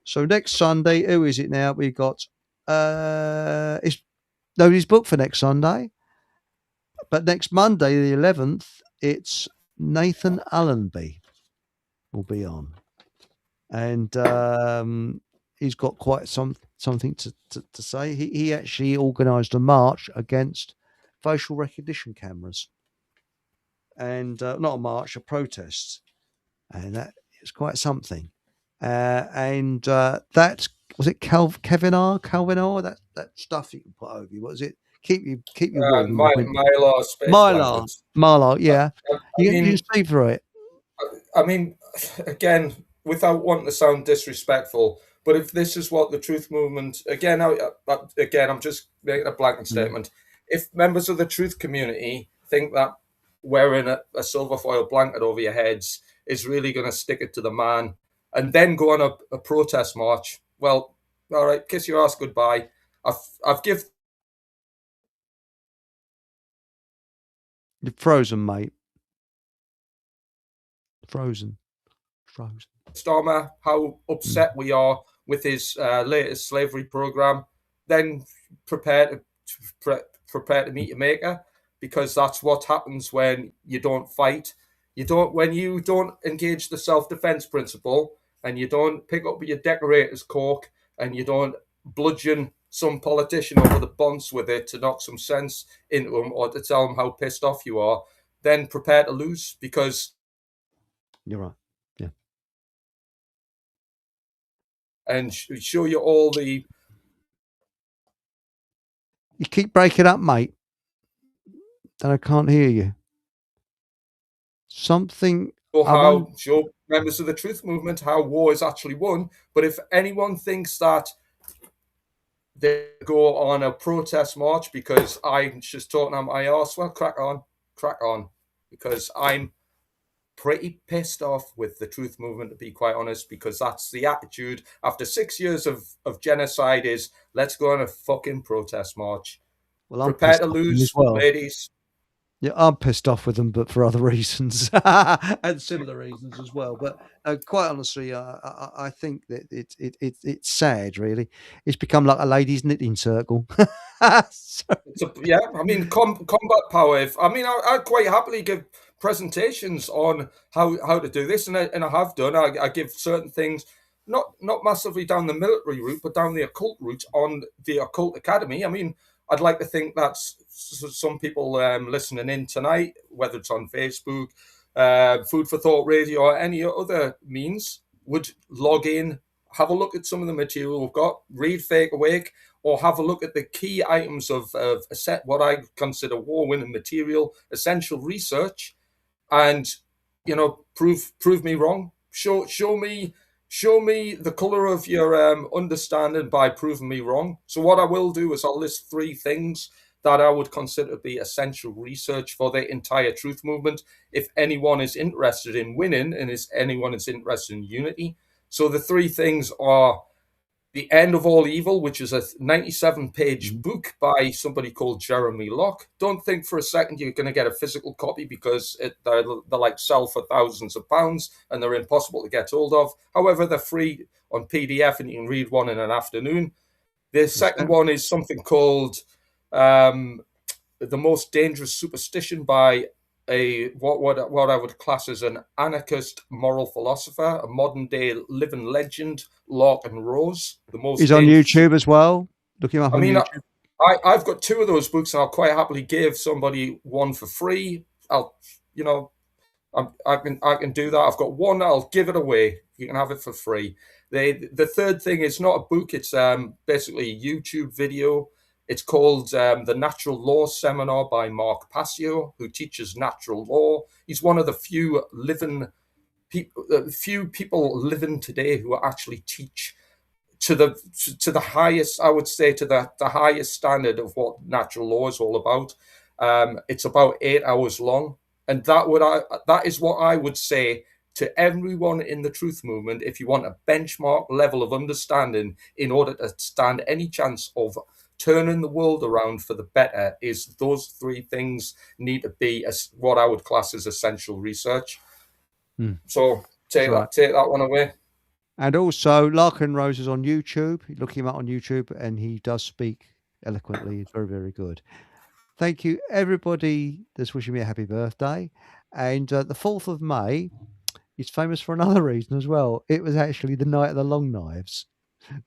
So next Sunday, who is it now? We got... it's nobody's booked for next Sunday. But next Monday, the 11th, it's Nathan Allenby will be on. And he's got quite something to say. He actually organised a march against facial recognition cameras. And not a march, a protest. And that is quite something. And that, was it Calvin R? That stuff you can put over you. What is it? Keep you warm. Mylar, yeah. You see through it. I mean, again, without wanting to sound disrespectful, but if this is what the truth movement, again, I'm just making a blanket statement. If members of the truth community think that wearing a silver foil blanket over your heads is really going to stick it to the man and then go on a protest march, well, all right, kiss your ass goodbye. I've given... You're frozen, mate. Frozen. Stormer, how upset we are with his latest slavery program, then prepare to meet your maker, because that's what happens when you don't fight. When you don't engage the self-defense principle, and you don't pick up your decorator's cork, and you don't bludgeon some politician over the bonce with it to knock some sense into him or to tell him how pissed off you are, then prepare to lose, because... You're right. Yeah. And show you all the... You keep breaking up, mate. Then I can't hear you. something. Or show members of the truth movement how war is actually won. But if anyone thinks that they go on a protest march because I'm just talking on my arse, well, crack on, because I'm pretty pissed off with the truth movement, to be quite honest, because that's the attitude after 6 years of genocide is, let's go on a fucking protest march. Well, I'm prepare to lose, ladies. Yeah, I'm pissed off with them, but for other reasons and similar reasons as well. But quite honestly, I think that it's sad. Really, it's become like a ladies' knitting circle. Yeah, I mean, combat power. I'd quite happily give presentations on how to do this, and I have done. I give certain things, not massively down the military route, but down the occult route on the Occult Academy. I mean, I'd like to think that some people listening in tonight, whether it's on Facebook, Food for Thought Radio, or any other means, would log in, have a look at some of the material we've got, read Fake Awake, or have a look at the key items of what I consider war-winning material, essential research, and prove me wrong. Show me the color of your understanding by proving me wrong. So what I will do is I'll list 3 things that I would consider to be essential research for the entire truth movement, if anyone is interested in winning and anyone is interested in unity. So the 3 things are The End of All Evil, which is a 97-page book by somebody called Jeremy Locke. Don't think for a second you're going to get a physical copy, because they're like sell for thousands of pounds and they're impossible to get hold of. However, they're free on PDF and you can read one in an afternoon. The second one is something called The Most Dangerous Superstition by what I would class as an anarchist moral philosopher, a modern day living legend, Larkin Rose. He's on YouTube as well. Look him up on YouTube. I've got 2 of those books, and I'll quite happily give somebody one for free. I can do that. I've got one. I'll give it away. You can have it for free. The third thing is not a book. It's basically a YouTube video. It's called The Natural Law Seminar by Mark Passio, who teaches natural law. He's one of the few people living today who actually teach to the highest, I would say, to the highest standard of what natural law is all about. It's about 8 hours long, and that is what I would say to everyone in the truth movement. If you want a benchmark level of understanding in order to stand any chance of turning the world around for the better, is those 3 things need to be what I would class as essential research. So take that one away. And also, Larkin Rose is on YouTube. Look him up on YouTube, and he does speak eloquently. It's very, very good. Thank you, everybody that's wishing me a happy birthday. And the 4th of May is famous for another reason as well. It was actually the night of the long knives,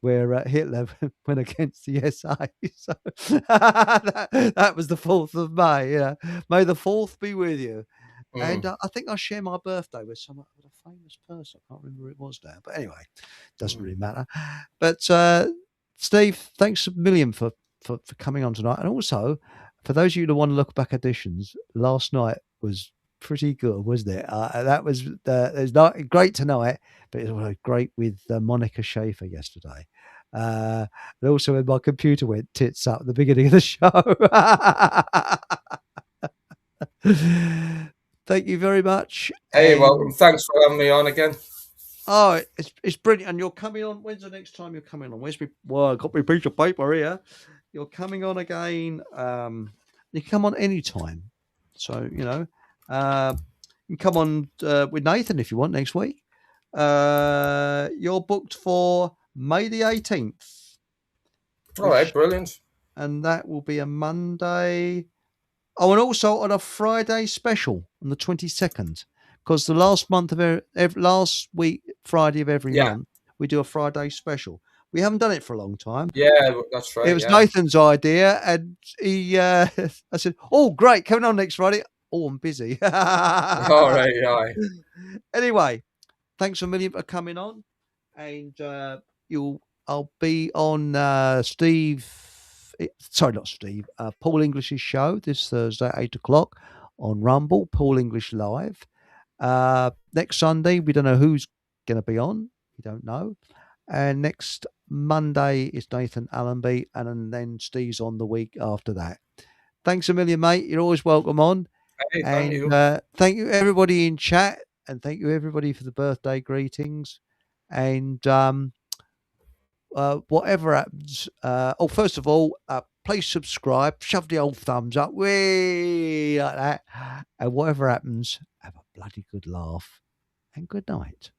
where Hitler went against the SA. So that was the 4th of May. Yeah. May the 4th be with you. And I think I share my birthday with a famous person. I can't remember who it was now. But anyway, doesn't really matter. But Steve, thanks a million for coming on tonight. And also, for those of you that want to look back editions, last night was pretty good, wasn't it? That was it was not great tonight, but it was great with Monica Schaefer yesterday. And also when my computer went tits up at the beginning of the show. Thank you very much. Hey, welcome. Thanks for having me on again. Oh, it's brilliant. And you're coming on. When's the next time you're coming on? I've got my piece of paper here. You're coming on again. You come on anytime. So, you can come on with Nathan if you want next week. You're booked for May the 18th. All right, brilliant. And that will be a Monday. Oh, and also on a Friday special on the 22nd, because the last week Friday of every month we do a Friday special. We haven't done it for a long time. Yeah, that's right. It was Nathan's idea, and I said, "Oh, great, coming on next Friday." Oh, I'm busy. All right, yeah. Anyway, thanks a million for coming on, and I'll be on Paul English's show this Thursday, 8 o'clock on Rumble, Paul English Live. Next Sunday, we don't know who's going to be on. We don't know. And next Monday is Nathan Allenby, and then Steve's on the week after that. Thanks a million, mate. You're always welcome on. Hey, thank you. Thank you, everybody in chat, and thank you, everybody, for the birthday greetings. And whatever happens, first of all, please subscribe, shove the old thumbs up, way like that. And whatever happens, have a bloody good laugh, and good night.